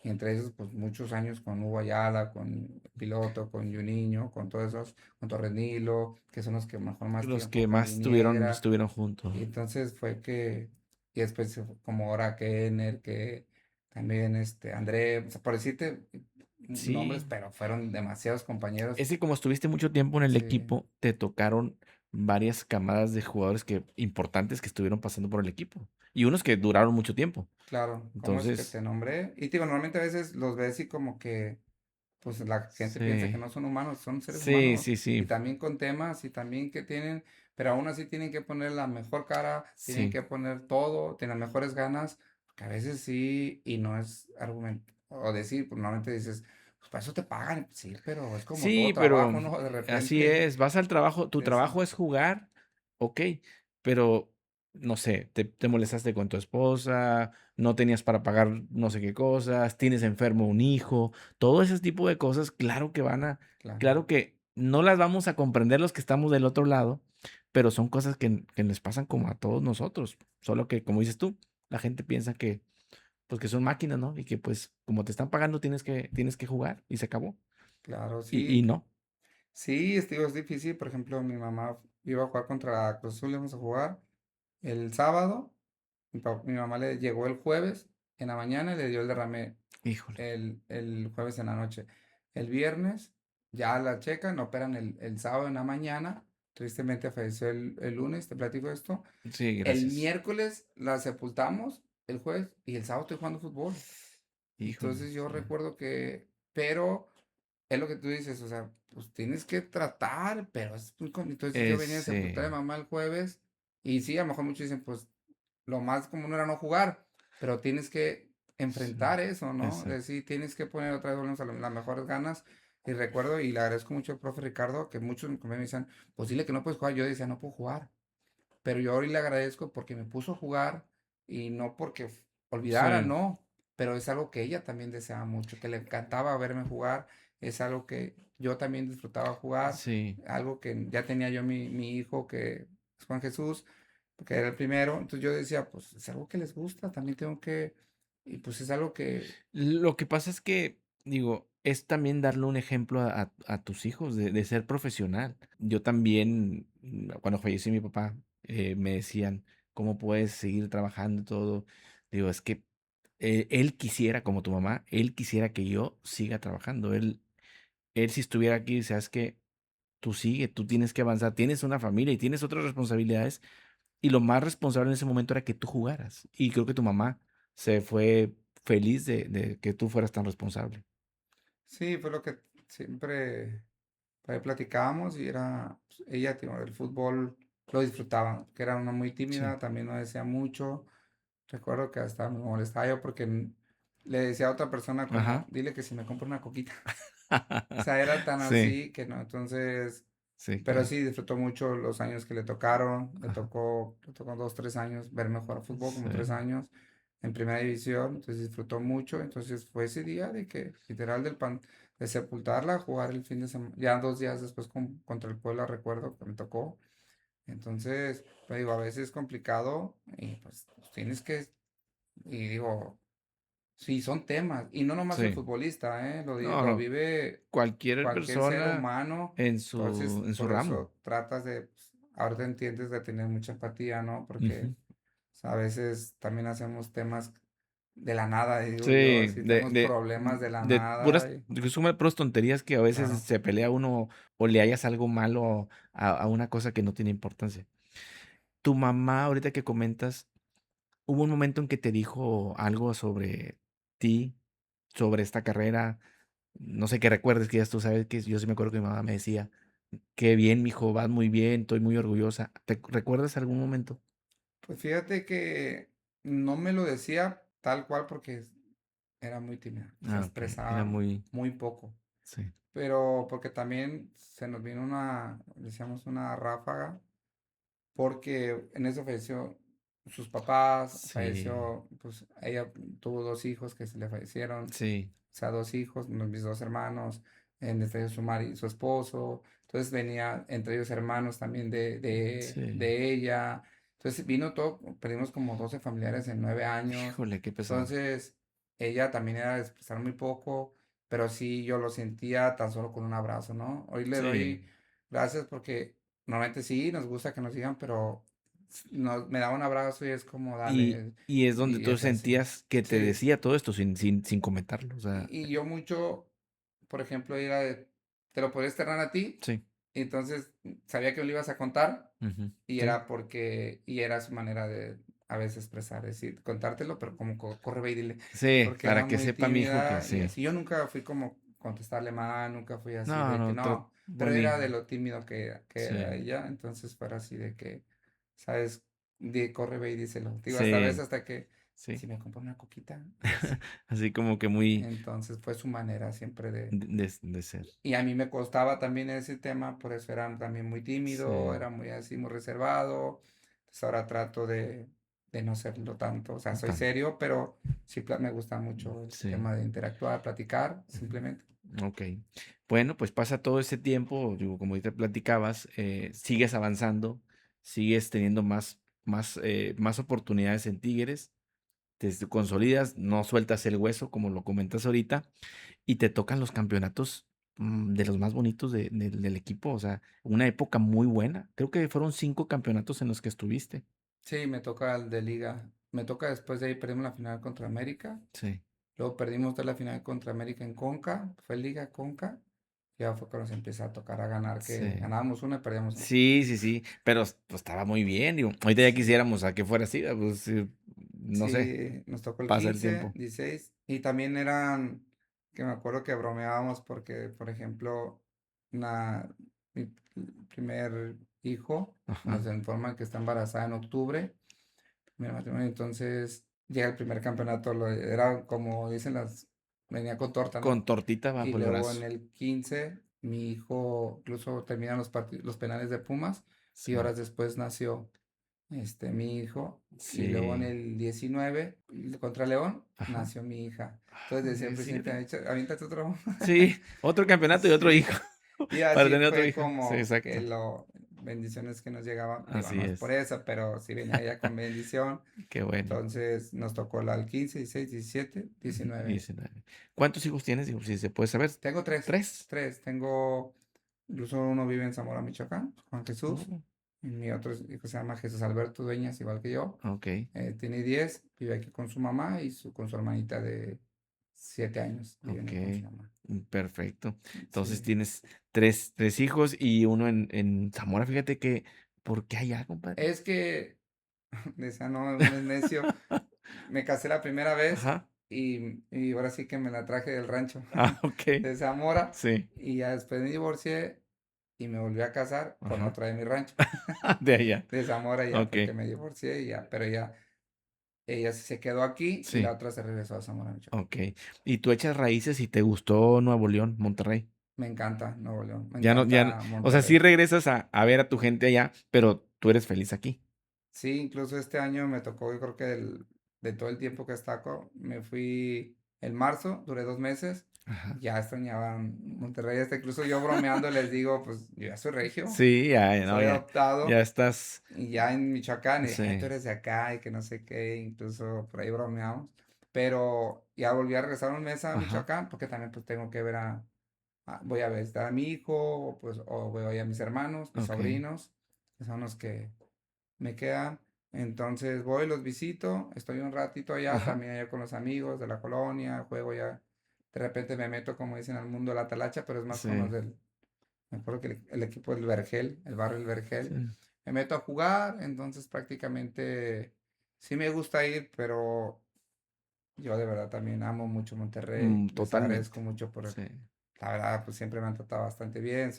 Y entre esos, pues muchos años con Hugo Ayala, con Piloto, con Juninho, con todos esos, con Torres Nilo, que son los que mejor más Los tiempo, que con más Viniegra. estuvieron juntos. Y entonces fue que, y después como ahora Kenner, que también André, o sea, por decirte nombres, Sí, pero fueron demasiados compañeros. es que como estuviste mucho tiempo en el Sí, equipo, te tocaron varias camadas de jugadores importantes que estuvieron pasando por el equipo. Y unos que duraron mucho tiempo. claro, como esos que Entonces, te nombré. Y digo, normalmente a veces los ves y como que pues la gente piensa que sí, no son humanos, son seres sí, humanos sí, y sí, también con temas y también que tienen, pero aún así tienen que poner la mejor cara, tienen sí. que poner todo, tienen las mejores ganas, porque a veces sí y no es argumento o decir, pues normalmente dices, pues para eso te pagan, sí, pero es como todo Sí, pero trabajo, ¿no? De así repente, es, vas al trabajo, tu sí, trabajo es jugar, ok, pero no sé, te molestaste con tu esposa, no tenías para pagar no sé qué cosas, tienes enfermo un hijo, todo ese tipo de cosas, claro, claro que no las vamos a comprender los que estamos del otro lado, pero son cosas que les pasan como a todos nosotros, solo que como dices tú, la gente piensa que pues que son máquinas, ¿no? Y que pues como te están pagando tienes que jugar y se acabó. claro, Y sí, no. sí, digo, es difícil, por ejemplo, mi mamá iba a jugar contra Cruz Azul, íbamos a jugar el sábado. Mi mamá le llegó el jueves en la mañana y le dio el derrame Híjole. el jueves en la noche. El viernes ya la checan, operan el sábado en la mañana. Tristemente falleció el lunes, te platico esto. Sí, El gracias. miércoles la sepultamos, el jueves, y el sábado estoy jugando fútbol. Híjole, Entonces yo sí. recuerdo que, pero es lo que tú dices, o sea, pues tienes que tratar, pero es muy entonces yo venía a sepultar a mi Sí, mamá el jueves y sí, a lo mejor muchos dicen, pues lo más común era no jugar, pero tienes que sí, enfrentar eso, ¿no? Es exacto. decir, tienes que poner otra vez volvemos a las mejores ganas. Y recuerdo, y le agradezco mucho al profe Ricardo, que muchos me dicen, pues dile que no puedes jugar. Yo decía, no puedo jugar. Pero yo hoy le agradezco porque me puso a jugar y no porque olvidara, Sí, no. Pero es algo que ella también deseaba mucho, que le encantaba verme jugar. Es algo que yo también disfrutaba jugar. sí. Algo que ya tenía yo mi hijo, que es Juan Jesús, que era el primero. Entonces yo decía, pues es algo que les gusta, también tengo que, y pues es algo que, Lo que pasa es que, digo, es también darle un ejemplo a tus hijos de ser profesional. Yo también, cuando falleció mi papá, me decían, ¿cómo puedes seguir trabajando y todo? Digo, es que él quisiera, como tu mamá, él quisiera que yo siga trabajando. Él si estuviera aquí, sabes que tú sigue, tú tienes que avanzar, tienes una familia y tienes otras responsabilidades. Y lo más responsable en ese momento era que tú jugaras. Y creo que tu mamá se fue feliz de que tú fueras tan responsable. sí, fue lo que siempre por ahí platicábamos y era, pues, ella, tío, el fútbol lo disfrutaba, que era una muy Sí. tímida, también no decía mucho. Recuerdo que hasta me molestaba yo porque le decía a otra persona como, Ajá. dile que si me compra una coquita. O sea, era tan Sí, así que no, entonces, sí, pero que. sí disfrutó mucho los años que le tocaron. Ajá. Le tocó 2, 3 años verme jugar fútbol, como tres Sí, años en primera división. Entonces disfrutó mucho. Entonces fue ese día de que, literal, de sepultarla, jugar el fin de semana. Ya 2 días después contra el Puebla, recuerdo que me tocó. Entonces, pues digo, a veces es complicado y pues tienes que, y digo, sí, son temas. Y no nomás el sí. futbolista, ¿eh? No, Lo no. vive Cualquier cualquier ser persona humano. en Entonces, en su por ramo. eso tratas de, pues, ahora te entiendes de tener mucha empatía, ¿no? Porque Ujú. o sea, a veces también hacemos temas de la nada, digo yo, Sí, así tenemos problemas de la de nada. puras tonterías que a veces Claro. se pelea uno o le hayas algo malo a una cosa que no tiene importancia. Tu mamá, ahorita que comentas, ¿hubo un momento en que te dijo algo sobre ti, sobre esta carrera? No sé, que recuerdes, que ya tú sabes que yo sí me acuerdo que mi mamá me decía, qué bien, mijo, vas muy bien, estoy muy orgullosa. ¿Te recuerdas algún momento? Pues fíjate que no me lo decía tal cual porque era muy tímida, se Ah, ok, era expresaba muy, muy poco. sí, Pero porque también se nos vino decíamos una ráfaga, porque en eso falleció sus papás, sí, falleció, pues ella tuvo 2 hijos que se le fallecieron, sí, o sea, 2 hijos, mis 2 hermanos, entre ellos su esposo, entonces venía entre ellos hermanos también sí, de ella, Entonces vino todo, perdimos como 12 familiares en 9 años. Híjole, qué pesado. Entonces ella también era de expresar muy poco, pero sí yo lo sentía tan solo con un abrazo, ¿no? Hoy le Sí. doy gracias porque normalmente sí nos gusta que nos digan, pero me da un abrazo y es como dale, Y es donde y tú es así. sentías que te Sí, decía todo esto sin comentarlo, o sea, y yo mucho, por ejemplo, era de, te lo podía externar a ti, sí, y entonces sabía que me lo ibas a contar, ujú, y sí. era porque, y era su manera de a veces expresar, es decir, contártelo, pero como corre ve y dile, Sí, porque era para que muy sepa mi hijo que tímida y sí. así. Yo nunca fui como contestarle mal, nunca fui así No, de que no, no, pero buen era de hijo. lo tímido que era Sí, ella, entonces fuera así de que, ¿sabes? Corre ve y díselo. Digo, hasta a veces sí, hasta que, sí. si me compro una coquita y así. Así como que muy Entonces fue su manera siempre de... de ser. Y a mí me costaba también ese tema, por eso era también muy tímido, Sí, era muy así, muy reservado. Entonces ahora trato de no serlo tanto. O sea, soy tan serio, pero sí me gusta mucho el sí. tema de interactuar, platicar, simplemente. Ujú. Okey. Bueno, pues pasa todo ese tiempo, digo, como ahorita platicabas, sigues avanzando, sigues teniendo más oportunidades en Tigres, te consolidas, no sueltas el hueso, como lo comentas ahorita, y te tocan los campeonatos, de los más bonitos del equipo, o sea, una época muy buena. Creo que fueron 5 campeonatos en los que estuviste. Sí, me toca el de liga. Me toca después de ahí perdimos la final contra América. Sí, Luego perdimos la final contra América en Conca. Fue Liga Conca. Ya fue cuando se empieza a tocar a ganar, que sí. ganábamos una y perdíamos una. Sí, sí, sí, pero pues estaba muy bien, digo, ahorita ya Sí. quisiéramos a que fuera así, pues, no sé, Sí, nos tocó el pasa el 15, tiempo. 16 y también eran, que me acuerdo que bromeábamos porque, por ejemplo, mi primer hijo Ajá. nos informa que está embarazada en octubre, primer matrimonio, entonces llega el primer campeonato, era como dicen venía con torta, Con ¿no? tortita Y bajo el luego brazo. en el 15 mi hijo incluso termina los penales de Pumas y Sí, horas después nació mi hijo, y luego en sí. el 19 contra León, Ajá. nació mi hija. Entonces decía el Ay, sí, presidente, Aviéntate otro". sí, otro campeonato y otro Sí, hijo, y para así tener otro fue hijo. Sí, como que exacto. bendiciones que nos llegaban, digo, Así no es por es. eso, pero sí venía ya con bendición. Qué bueno. Entonces nos tocó la al 15, 16, 17, Ujú, 19. 19. ¿Cuántos hijos tienes? Digo, si se puede saber. Tengo tres, 3. tengo, incluso uno vive en Zamora, Michoacán, Juan Jesús, Oh, y mi otro hijo se llama Jesús Alberto Dueñas, igual que yo. okey, Tiene 10, vive aquí con su mamá y con su hermanita de 7 años, viven ahí con su okey, mamá. perfecto. Entonces Sí. tienes tres hijos y uno en Zamora. Fíjate que, ¿por qué allá, compadre? Es que, decía, no, uno es necio. Me casé la primera vez Ajá. y ahora sí que me la traje del rancho, Ah, okey. de Zamora, Sí. y ya después me divorcié y me volví a casar con Ajá. otra de mi rancho, De allá. de Zamora ya fue que Okey. me divorcié y ya, pero ya, ella sí se quedó aquí y la Sí, otra se regresó a Zamora, Michoacán. okey. Y tú echas raíces y te gustó Nuevo León, Monterrey. Me encanta Nuevo León, me Ya no, encanta o sea, sí Monterrey. regresas a ver a tu gente allá, pero tú eres feliz aquí. Sí, incluso este año me tocó, yo creo que de todo el tiempo que estaco, me fui en marzo, duré 2 meses, Ajá. ya extrañaba Monterrey, hasta incluso yo bromeando les digo, pues yo ya soy regio, Sí, ya, no, soy ya adoptado, estás y ya en Michoacán, tú sí. eres de acá, y que no sé qué, incluso por ahí bromeamos, pero ya volví a regresar un mes a Ajá, Michoacán, porque también pues tengo que ver voy a visitar a mi hijo, o, pues, o voy a mis hermanos, mis okey. sobrinos, que son los que me quedan. Entonces voy, los visito, estoy un ratito allá, Ajá. también allá con los amigos de la colonia, juego ya. De repente me meto, como dicen, al mundo de la talacha, pero es más con los Sí, me acuerdo que el equipo del Vergel, el barrio del sí. Vergel. Me meto a jugar, entonces prácticamente sí me gusta ir, pero yo de verdad también amo mucho Monterrey. Les Totalmente. agradezco mucho por, Sí. la verdad, pues siempre me han tratado bastante bien.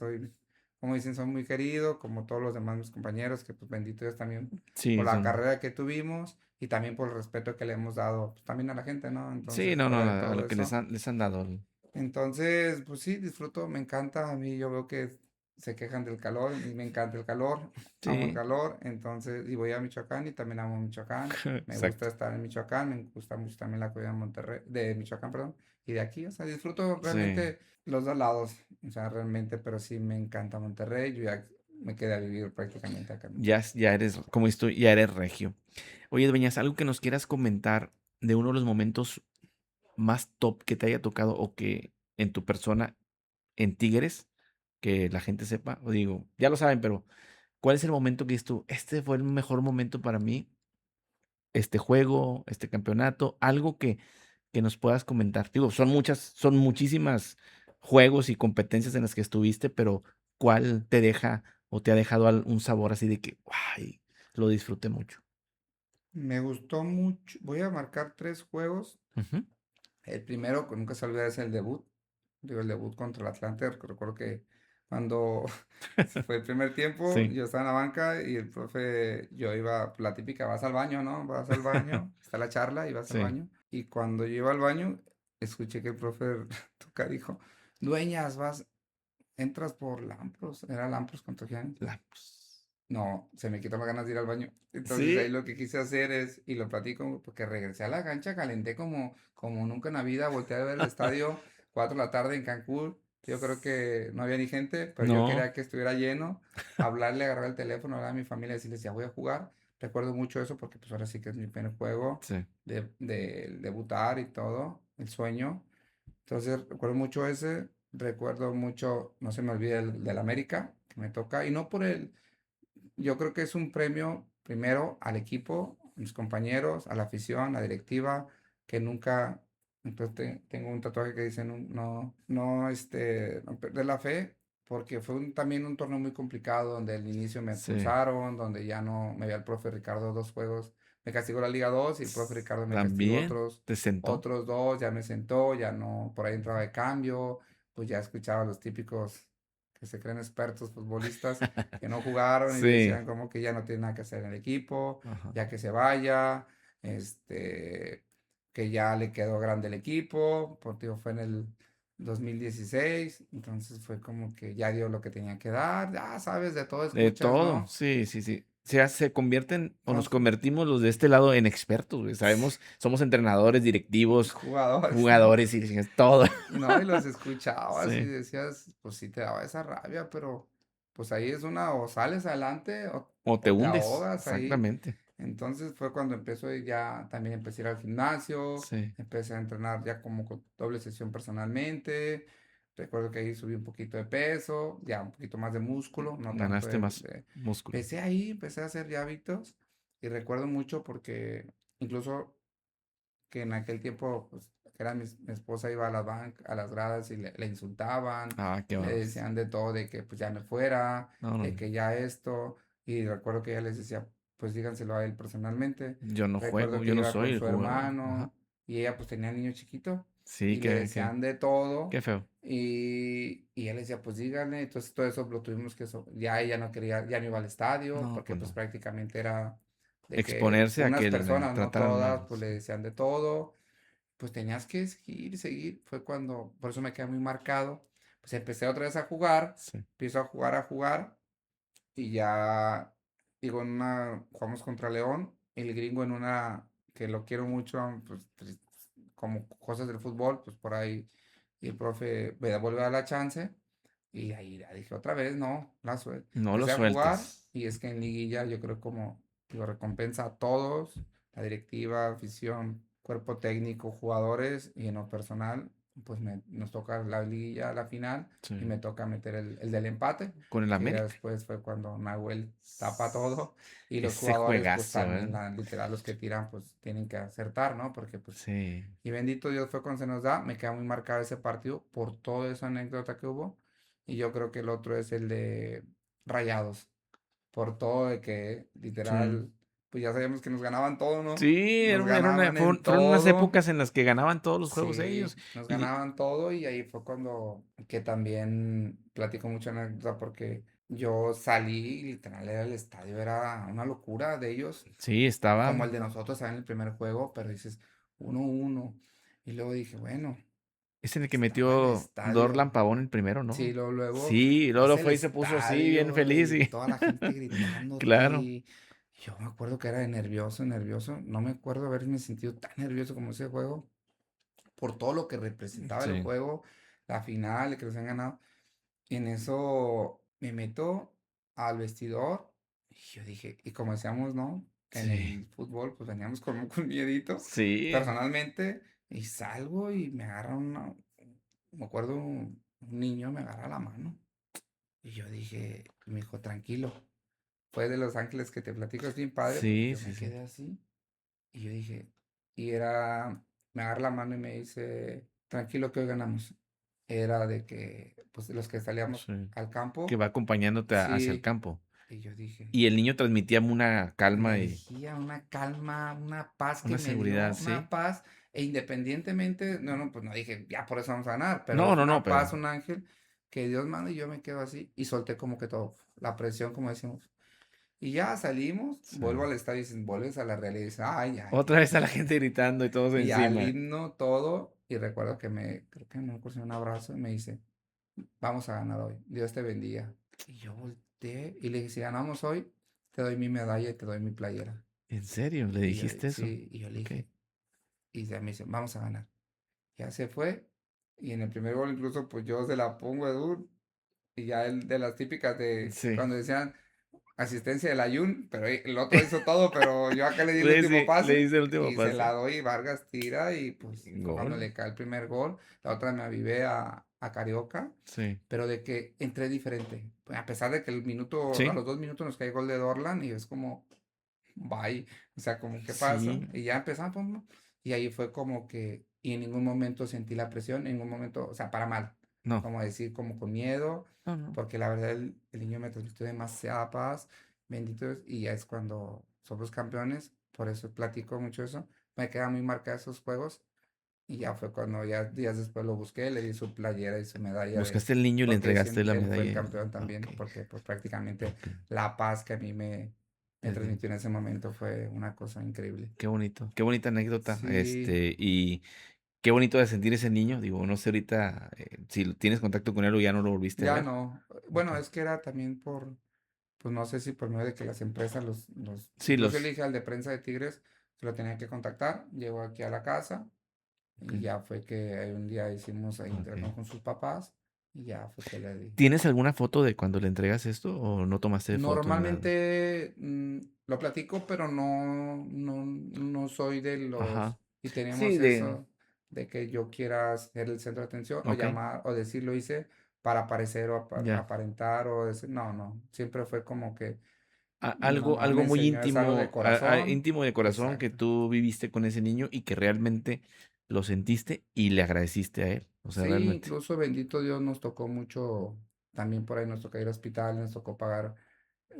Como dicen, soy muy querido, como todos los demás mis compañeros, que pues bendito Dios también por Sí, la son carrera que tuvimos y también por el respeto que le hemos dado pues, también a la gente, ¿no? sí, Entonces, no, no, fuera de a todo lo que eso. les han dado. Entonces, pues sí, disfruto, me encanta. A mí yo veo que se quejan del calor, a mí me encanta el calor, amo el Sí, calor. Entonces, y voy a Michoacán y también amo Michoacán. Me gusta exacto. estar en Michoacán, me gusta mucho también la comida de Monterrey, de Michoacán, perdón, y de aquí. O sea, disfruto Sí, realmente los dos lados, o sea, realmente, pero sí me encanta Monterrey. Yo ya me quedé a vivir prácticamente acá en Ya, México. ya eres, como esto, ya eres regio. Oye, Dueñas, algo que nos quieras comentar de uno de los momentos más top que te haya tocado o que en tu persona, en Tigres, que la gente sepa, o digo, ya lo saben, pero ¿cuál es el momento que dices tú, este fue el mejor momento para mí, este juego, este campeonato, algo que nos puedas comentar? Digo, son muchísimas juegos y competencias en las que estuviste, pero ¿cuál te deja o te ha dejado un sabor así de que, ay, lo disfruté mucho? Me gustó mucho. Voy a marcar 3 juegos. Ujú. El primero, que nunca se olvida, es el debut. Digo, el debut contra el Atlante. Recuerdo que cuando fue el primer tiempo, Sí, yo estaba en la banca y el profe, yo iba, la típica, vas al baño, ¿no? Vas al baño, está la charla y vas al sí. baño. Y cuando yo iba al baño, escuché que el profe Tuca dijo, Dueñas, entras por Lampros. Era Lampros contra Giants. La, pues, No, se me quitó las ganas de ir al baño. Entonces ahí sí. lo que quise hacer es, y lo platico, porque regresé a la cancha, calenté como nunca en la vida, volteé a ver el estadio, 4 de la tarde en Cancún. Yo creo que no había ni gente, pero yo No. quería que estuviera lleno. Hablarle, agarrar el teléfono, hablar a mi familia, decirles, ya voy a jugar. Recuerdo mucho eso porque pues ahora sí que es mi primer juego, Sí. de debutar y todo, el sueño. Entonces recuerdo mucho ese, recuerdo mucho, no se me olvide el del América, que me toca, y no por el yo creo que es un premio primero al equipo, a mis compañeros, a la afición, a la directiva, que nunca, entonces tengo un tatuaje que dice no perder la fe, porque fue también un torneo muy complicado donde al inicio me Sí. expulsaron, donde ya no me veía el profe Ricardo 2 juegos, me castigó la Liga 2 y el profe Ricardo me castigó También te sentó. otros 2, ya me sentó, ya no, por ahí entraba de cambio, pues ya escuchaba a los típicos que se creen expertos futbolistas que no jugaron y Sí. decían como que ya no tiene nada que hacer en el equipo, Ajá. ya que se vaya, este, que ya le quedó grande el equipo, porque digo, fue en el 2016, entonces fue como que ya dio lo que tenía que dar, ya sabes, de todo De escuchas, todo. ¿no? Sí, sí, sí. Se convierten o nos Con convertimos los de este lado en expertos, güey. Sabemos, somos entrenadores, directivos, jugadores, ¿no? jugadores y decimos todo. No, y los escuchabas y Sí. decías, pues sí te daba esa rabia, pero pues ahí es una, o sales adelante O te o te hundes. ahogas ahí. Exactamente. Entonces fue cuando empezó ya, también empecé a ir al gimnasio, Sí. empecé a entrenar ya como con doble sesión personalmente. Recuerdo que ahí subí un poquito de peso, ya un poquito más de músculo, no tanto Ganaste más músculo. Empecé ahí, empecé a hacer ya hábitos y recuerdo mucho porque incluso que en aquel tiempo, pues, que era mi esposa iba a a las gradas y le insultaban, Ah, qué le bárbaro. decían de todo, de que pues ya me fuera, No, no, de no. que ya esto, y recuerdo que ella les decía, pues díganselo a él personalmente. Yo no Recuerdo juego, que yo no iba soy con el su jugador. Ajá. hermano y ella pues tenía niño chiquito Sí, y le decían de todo. qué feo. Y él decía, pues díganle, entonces todo eso lo tuvimos que, ya ella no quería, ya no iba al estadio, No, porque pues pues no. prácticamente era de que Exponerse a unas que le personas, no trataran todas, mal. pues le Sí. decían de todo, pues tenías que seguir, seguir, fue cuando, por eso me quedé muy marcado, pues empecé otra vez a jugar, Sí. empiezo a jugar, y ya, digo, jugamos contra León, el gringo en una, que lo quiero mucho, pues como cosas del fútbol, pues por ahí, y el profe me vuelve a dar la chance, y ahí ya dije otra vez, no, la suerte. No lo Empecé a jugar sueltes. y es que en liguilla yo creo como digo, recompensa a todos, la directiva, afición, cuerpo técnico, jugadores y en lo personal, pues nos toca la liguilla, la final Sí. y me toca meter el del empate, Con el que ya América. después fue cuando Nahuel tapa todo y los Ese jugadores pues juegazo, ¿eh? también, literal, los que tiran pues tienen que acertar, ¿no? Porque pues Sí. y bendito Dios fue cuando se nos da. Me queda muy marcado ese partido por toda esa anécdota que hubo. Y yo creo que el otro es el de Rayados. Por todo de que Sí. literal, pues ya sabíamos que nos ganaban todo, ¿no? Sí, Nos ganaban en fueron unas todo. épocas en las que ganaban todos los juegos ellos. Sí, nos Y ganaban todo y ahí fue cuando que también platico mucha anécdota porque yo salí y literal era el estadio, era una locura de ellos sí, estaba. como el de nosotros en el primer juego, pero dices 1-1. Y luego dije, bueno, Es en el que estaba el metió Dorlan estadio. Pavón el primero, Sí, ¿no? luego Sí, luego ves lo el fue y se puso así, bien estadio feliz y y toda la gente gritándote claro. y yo me acuerdo que era de nervioso, nervioso. No me acuerdo haberme sentido tan nervioso como ese juego por todo lo que representaba el Sí, juego, la final, que los han ganado. Y en eso me meto al vestidor y yo dije, y como decíamos, ¿no? En Sí. el fútbol, pues veníamos como con miedito, Sí. personalmente, y salgo y me agarra me acuerdo, un niño me agarra la mano y yo dije, me dijo, tranquilo, fue de Los Ángeles que te platico, es bien padre, porque Sí, yo sí, me sí. quedé así y yo dije, y era, me agarra la mano y me dice, tranquilo que hoy ganamos. Era de que, pues, los que salíamos Sí. al Que campo, va acompañándote hacia el sí, campo. y yo dije, Y el niño transmitía una calma y energía, una calma, una paz que una me dio, seguridad, una sí. paz, e independientemente, no, pues no dije, ya por eso vamos a ganar, pero No, es no, no, una paz, pero un ángel que Dios manda y yo me quedo así y solté como que todo, la presión, como decimos. Y ya salimos, sí. vuelvo al estadio y dicen, vuelves a la realidad y dices, ay, ay, Otra vez a la gente gritando y todos y al encima. himno todo, y recuerdo que creo que me puse un abrazo y me dice, vamos a ganar hoy, Dios te bendiga. Y yo volteé y le dije, si ganamos hoy, te doy mi medalla y te doy mi playera. ¿En serio? ¿Le Y yo, dijiste eso? sí, y yo le Ok. dije, y ya me dice, vamos a ganar. Ya se fue, y en el primer gol incluso, pues yo se la pongo a Edu, y ya el de las típicas de Sí. cuando decían asistencia del Ayun, pero el otro hizo todo, pero yo acá le di el último Le pase hice el último y se la pase. doy y Vargas tira y pues fue cuando Gol. le cae el primer gol. La otra me avivé a Carioca, Sí. pero de que entré diferente. Pues, a pesar de que a Sí. los 2 minutos nos cae gol de Dorlan y es como, bye, o sea, como, ¿qué pasa? Sí. Y ya empezamos, pum, pum, y ahí fue como que, y en ningún momento sentí la presión, en ningún momento, o sea, para mal, No. como decir, como con miedo, No, no. porque la verdad el niño me transmitió demasiada paz, bendito Dios, y ya es cuando somos campeones, por eso platico mucho eso, me queda muy marcada esos juegos, y ya fue cuando ya días después lo busqué, le di su playera y su medalla de, Buscaste al niño y le porque entregaste la él fue el medalla. campeón también, Ok. porque pues prácticamente Ok. la paz que a mí me Te dio. transmitió en ese momento fue una cosa increíble. Qué bonito. Qué bonita anécdota. Sí, Y qué bonito de sentir ese niño. Digo, no sé ahorita si tienes contacto con él o ya no lo volviste a ya ver. no. Ok. Bueno, es que era también pues no sé si por medio de que las empresas, Sí, incluso le los. dije al de prensa de Tigres que lo tenía que contactar, llegó aquí a la casa Ok. y ya fue que un día hicimos ahí Ok. intercambio con sus papás y ya fue que le di. ¿Tienes alguna foto de cuando le entregas esto o no tomaste foto ni nada? Normalmente lo platico, pero no soy de Ajá. y Sí, tenemos de. eso de que yo quiera ser el centro de atención o Ok. llamar o decir lo hice para aparecer o Ya. aparentar o decir, no, siempre fue como que mi Algo, mamá me algo muy enseñó, es algo de íntimo, corazón, íntimo de corazón que exacto. tú viviste con ese niño y que realmente lo sentiste y le agradeciste a él. O sea, Sí, realmente. incluso bendito Dios nos tocó mucho, también por ahí nos tocó ir al hospital, nos tocó pagar.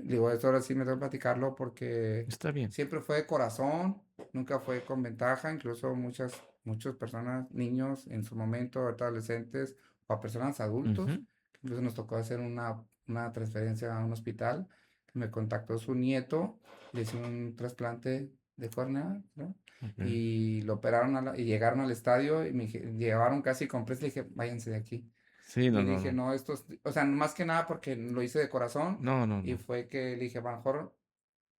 Digo, esto ahora sí me tengo que platicarlo porque Está bien. siempre fue de corazón, nunca fue con ventaja, incluso muchas personas, niños en su momento, ahorita adolescentes o a personas adultos, Ujú. incluso nos tocó hacer una transferencia a un hospital, me contactó su nieto, le hicieron un trasplante de córnea, ¿no? Ok. Y lo operaron y llegaron al estadio y llevaron casi con presa, le dije, váyanse de aquí. Sí, Y no, le no, dije, no. no, o sea, más que nada porque lo hice de corazón No, no, y no. fue que le dije, mejor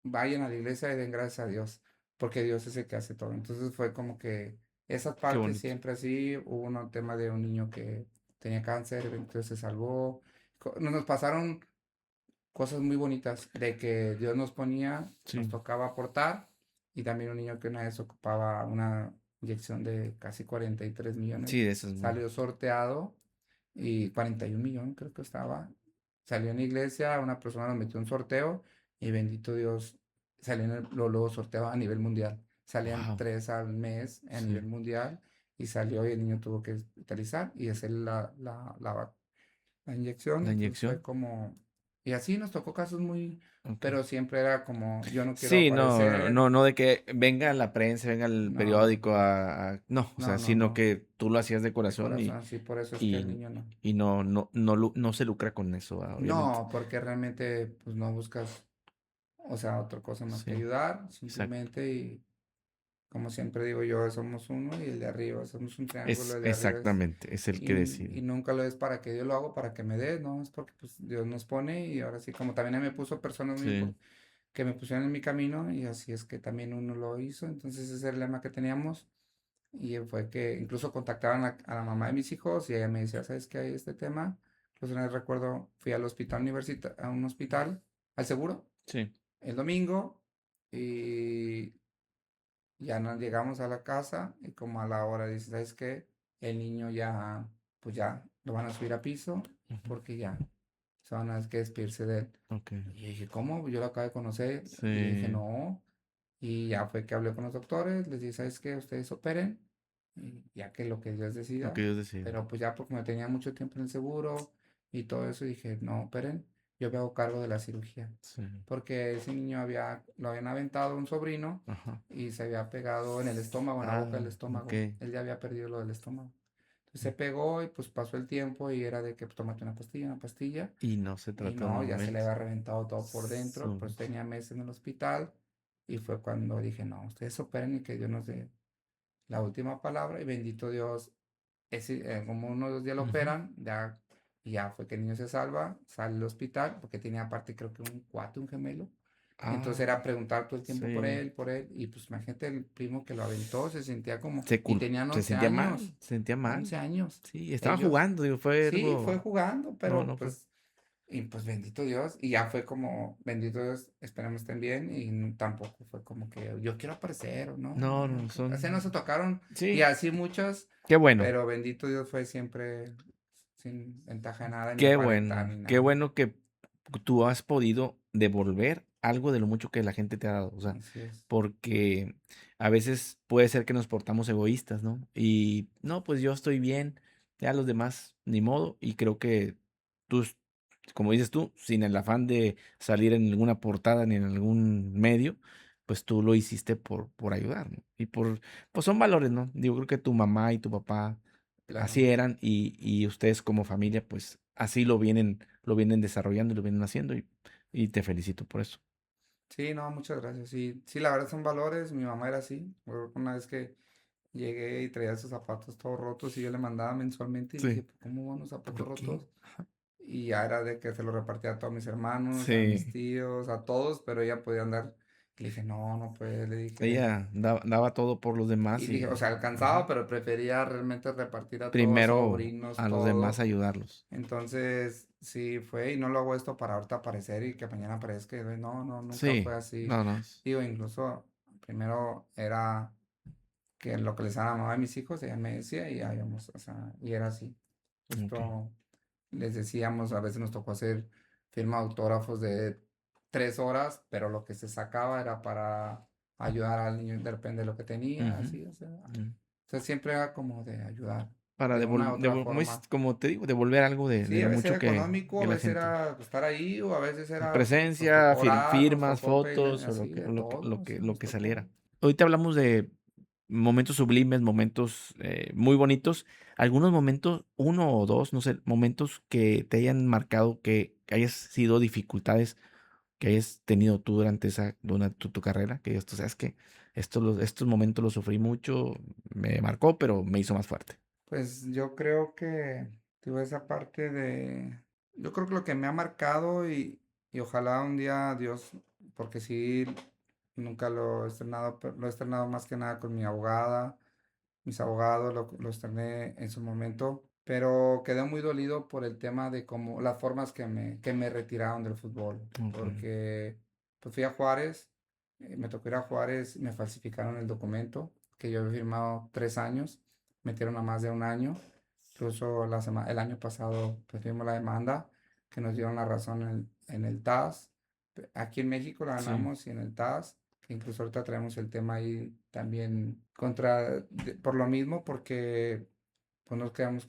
vayan a la iglesia y den gracias a Dios, porque Dios es el que hace todo. Entonces fue como que esa Qué parte bonito. siempre así, hubo un tema de un niño que tenía cáncer, entonces se salvó. Nos pasaron cosas muy bonitas de que Dios nos ponía, nos Sí. tocaba aportar y también un niño que una vez ocupaba una inyección de casi 43 millones, Sí, de eso es muy. salió sorteado y 41 millones creo que estaba. Salió en la iglesia, una persona lo metió en un sorteo y bendito Dios, salió luego sorteado a nivel mundial. Salían Wow. 3 al mes a nivel Sí. mundial y salió y el niño tuvo que hospitalizar y hacer la inyección. La Entonces fue inyección. como, y así nos tocó casos muy, Ok. pero siempre era como, yo no quiero Sí, no, aparecer, no, no de que venga la prensa, venga el no, periódico no, o sea, sino no, que tú lo hacías de de corazón corazón, sí, por eso es que el y, niño no. y no, no, no, no se lucra con eso, obviamente. No, porque realmente pues no buscas, o sea, otra cosa más que Sí, ayudar, exacto. simplemente y como siempre digo yo, somos uno y el de arriba, somos un triángulo, Es el de arriba exactamente, es el que y decide. nunca lo es para que yo lo hago, para que me dé, no, es porque pues Dios nos pone y ahora sí, como también Él me puso personas muy Sí, que me pusieron en mi camino y así es que también uno lo hizo, entonces ese es el lema que teníamos y fue que incluso contactaban a la mamá de mis hijos y ella me decía, ¿sabes qué hay este tema? Pues una vez recuerdo, fui al hospital a un hospital al seguro Sí. el domingo y ya nos llegamos a la casa y como a la hora dice, ¿sabes qué? El niño ya, pues ya lo van a subir a piso Ujú. porque ya se van a que despedirse de él. Okey. Y yo dije, ¿cómo? Yo lo acabo de conocer. Y le dije, Sí, no. Y ya fue que hablé con los doctores, les dije, ¿sabes qué? Ustedes operen, y ya que lo que Dios lo que decida. Dios decida. Pero pues ya porque me tenía mucho tiempo en el seguro y todo eso, dije, no operen, yo me hago cargo de la cirugía. Sí. Porque ese niño lo habían aventado un sobrino Ajá. y se había pegado en el estómago, en la boca del estómago. Okey. Él ya había perdido lo del estómago. Entonces se pegó y pues pasó el tiempo y era de que pues, tómate una pastilla, una pastilla. Y no se Y trató en el no, ya se le momento. había reventado todo por dentro, Su pues tenía meses en el hospital y fue cuando dije, no, ustedes operen y que Dios nos dé la última palabra y bendito Dios, como uno o dos días lo Ujú. operan, ya, y ya fue que el niño se salva, sale del hospital porque tenía aparte creo que un cuate, un gemelo. Entonces Ah, era preguntar todo el tiempo sí. por él, y pues imagínate el primo que lo aventó, se sentía como, Se y cul tenían se 11 sentía mal, años, se sentía mal. 11 años. Sí, estaba Ellos, jugando, digo, fue sí, fue algo jugando, no, pero no fue pues y pues bendito Dios, y ya fue como, bendito Dios, esperemos estén bien, y tampoco fue como que yo quiero aparecer o no, no, no, no, no, así no se son tocaron, y sí, así muchos, qué bueno, pero bendito Dios fue siempre sin ventaja de nada, ni qué aparentar, bueno, ni qué nada. bueno que tú has podido devolver algo de lo mucho que la gente te ha dado, o sea, Así es, porque a veces puede ser que nos portamos egoístas, ¿no? Y no, pues yo estoy bien, ya los demás ni modo, y creo que tú, como dices tú, sin el afán de salir en ninguna portada ni en algún medio, pues tú lo hiciste por ayudar, ¿no? Y pues son valores, ¿no? Digo, creo que tu mamá y tu papá así claro. eran y ustedes como familia, pues así lo vienen desarrollando y lo vienen haciendo y te felicito por eso. Sí, no, muchas gracias. Sí, sí, la verdad son valores. Mi mamá era así. Una vez que llegué y traía sus zapatos todos rotos y yo le mandaba mensualmente y dije, Sí. "¿Pues ¿cómo van los zapatos ¿Por qué? rotos?" Y ya era de que se lo repartía a todos mis hermanos, a mis Sí, tíos, a todos, pero ella podía andar. Le dije, no, no puede, le dije. ella daba todo por los Y demás dije, o sea, ajá, alcanzaba, pero prefería realmente repartir a todos, primero sobrinos, a los demás todo. ayudarlos. Entonces, sí fue, y no lo hago esto para ahorita aparecer y que mañana aparezca. No, no, nunca Sí, fue así. no, no, Digo, incluso primero era que lo que les daba a la mamá de mis hijos, ella me decía y ya íbamos, o sea, y era así. okey. Justo les decíamos, a veces nos tocó hacer firma de autógrafos de 3 horas, pero lo que se sacaba era para ayudar al niño, depende de lo que tenía, Ujú, así, o mm. sea, siempre era como de ayudar, Para de una u otra como dices, forma. como te digo, devolver algo de Sí, a lo veces era mucho económico, que a la veces gente era estar ahí, o a veces era, nos presencia, tocó orar, nos firmas, tocó pedirle fotos o así, de todo, así lo nos que tocó. saliera. Ahorita hablamos de momentos sublimes, momentos, muy bonitos. Algunos momentos, uno o 2 no sé, momentos que te hayan marcado, que hayas sido dificultades que hayas tenido tú durante durante tu carrera, que digas tú: "¿Sabes qué? Estos momentos los sufrí mucho, me marcó, pero me hizo más fuerte". Pues yo creo que tuve esa parte yo creo que lo que me ha marcado y ojalá un día Dios, porque sí, nunca lo he estrenado, pero lo he estrenado más que nada con mi abogada, mis abogados, lo estrené en su momento, pero quedé muy dolido por el tema de cómo, las formas que me retiraron del fútbol, Okey. porque pues fui a Juárez, me tocó ir a Juárez, me falsificaron el documento que yo había firmado 3 años, metieron a más de un año, incluso el año pasado pues tuvimos la demanda que nos dieron la razón en el TAS, aquí en México la Sí, ganamos y en el TAS, que incluso ahorita traemos el tema ahí también por lo mismo, porque pues nos quedamos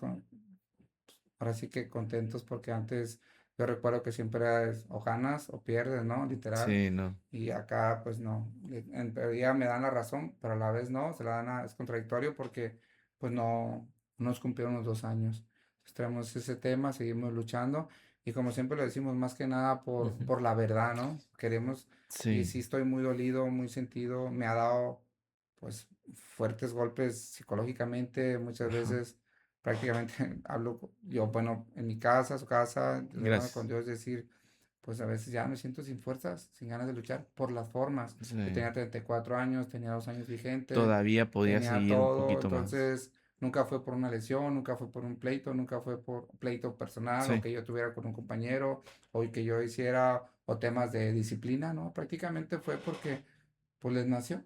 ahora sí que contentos porque antes yo recuerdo que siempre era o ganas o pierdes, ¿no? Literal. sí, no. Y acá pues no, en teoría me dan la razón, pero a la vez no, se la dan es contradictorio porque pues no nos cumplieron los 2 años. Entonces traemos ese tema, seguimos luchando y como siempre lo decimos, más que nada Ujú. por la verdad, ¿no? Queremos, y Sí, sí estoy muy dolido, muy sentido, me ha dado pues fuertes golpes psicológicamente, muchas ajá. veces prácticamente hablo yo, bueno, en mi casa, su casa, tratando con Gracias. Dios decir, pues a veces ya me siento sin fuerzas, sin ganas de luchar por las formas. Sí. Yo tenía 34 años, tenía 2 años vigente, Todavía podía tenía seguir un todo, poquito más. entonces nunca fue por una lesión, nunca fue por un pleito, nunca fue por pleito personal o Sí, que yo tuviera con un compañero o que yo hiciera o temas de disciplina, ¿no? Prácticamente fue porque pues les nació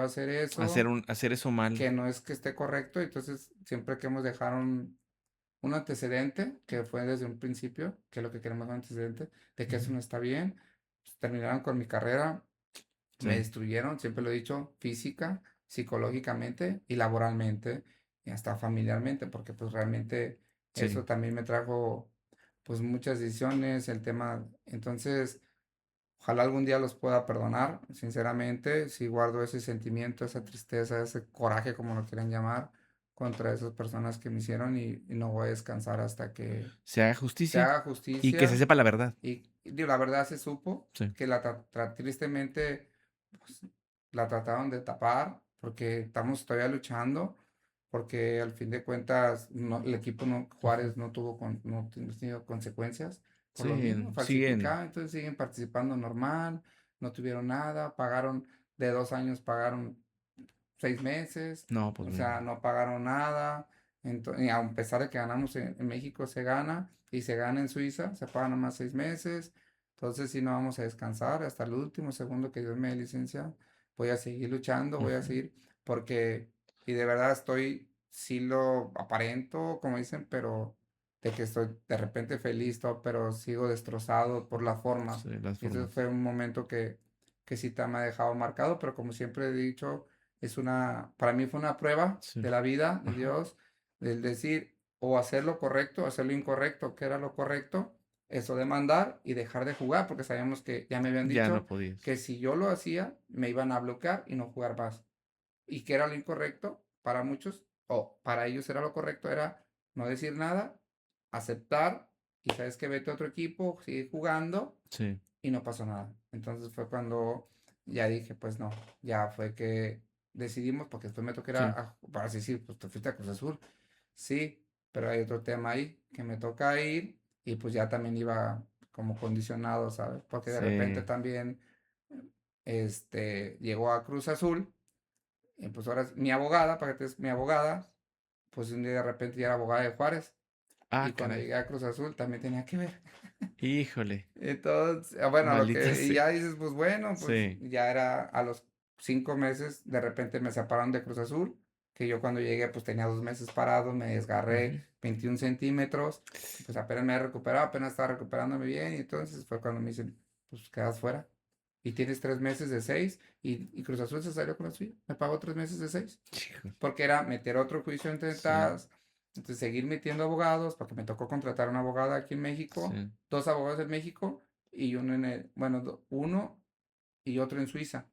hacer eso, Hacer eso mal. que no es que esté correcto, entonces siempre que hemos dejado un antecedente, que fue desde un principio, que es lo que queremos un antecedente, de que eso Ujú. no está bien, pues, terminaron con mi carrera, me Sí, destruyeron, siempre lo he dicho, física, psicológicamente y laboralmente, y hasta familiarmente, porque pues realmente eso sí, también me trajo pues muchas decisiones, el tema, entonces ojalá algún día los pueda perdonar, sinceramente, si guardo ese sentimiento, esa tristeza, ese coraje, como lo quieran llamar, contra esas personas que me hicieron y no voy a descansar hasta que se haga se justicia haga y que se justicia sepa la verdad. y digo, la verdad se supo Sí, que tristemente pues, la trataron de tapar porque estamos todavía luchando, porque al fin de cuentas el equipo ujú. Juárez no tuvo no ha tenido consecuencias por lo Sí, mismo, siguen, falsificado, entonces siguen participando normal, no tuvieron nada, pagaron de 2 años, pagaron 6 meses, no, pues o no. sea, no pagaron nada. Y a pesar de que ganamos en México, se gana y se gana en Suiza, se pagan nomás 6 meses. Entonces, si no vamos a descansar hasta el último segundo que Dios me dé licencia, voy a seguir luchando, voy a Ujú. seguir, porque, y de verdad estoy, sí lo aparento, como dicen, pero de que estoy de repente feliz, todo, pero sigo destrozado por la forma. Sí, las Y ese formas. fue un momento que sí me ha dejado marcado, pero como siempre he dicho, para mí fue una prueba Sí, de la vida, de ajá. Dios, del decir o hacer lo correcto, o hacer lo incorrecto, que era lo correcto, eso demandar y dejar de jugar, porque sabíamos que ya me habían Ya no dicho podías. que si yo lo hacía, me iban a bloquear y no jugar más. Y que era lo incorrecto para muchos, o para ellos era lo correcto, era no decir nada, aceptar, y sabes que vete a otro equipo, sigue jugando, Sí, y no pasó nada. Entonces fue cuando ya dije, pues no, ya fue que decidimos, porque después me tocó ir sí, para así decir, pues te fuiste a Cruz Azul. Sí, pero hay otro tema ahí que me toca ir y pues ya también iba como condicionado, ¿sabes? Porque de repente sí. también llegó a Cruz Azul y pues ahora mi abogada, para que te des mi abogada, pues un día de repente ya era abogada de Juárez Ah, y cuando caray. llegué a Cruz Azul también tenía que ver. Híjole, Entonces, bueno, maldita y sea. ya dices, pues bueno, pues Sí. ya era a los 5 meses, de repente me separaron de Cruz Azul, que yo cuando llegué pues tenía 2 meses parado, me desgarré Ujú. 21 centímetros, pues apenas me he recuperado, apenas estaba recuperándome bien, y entonces fue cuando me dicen, pues quedas fuera, y tienes 3 meses de 6, y Cruz Azul se salió con la suya, me pagó 3 meses de 6 Hijo, porque era meter otro juicio entre sí, tas, entonces seguir metiendo abogados, porque me tocó contratar una abogada aquí en México, sí. 2 abogados en México y uno bueno, uno y otro en Suiza.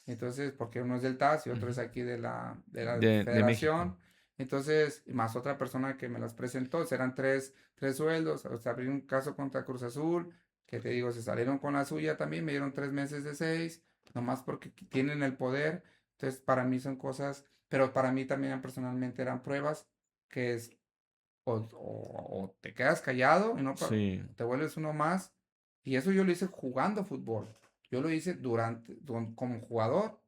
Entonces, porque uno es del TAS y otro es Ujú. aquí de la De México. federación. Entonces, más otra persona que me las presentó, serán tres sueldos. O sea, abrí un caso contra Cruz Azul, que te digo, se salieron con la suya también, me dieron 3 meses de 6, nomás porque tienen el poder. Entonces, para mí son cosas, pero para mí también personalmente eran pruebas que es, o te quedas callado y no Sí, te vuelves uno más. Y eso yo lo hice jugando fútbol. Yo lo hice como jugador,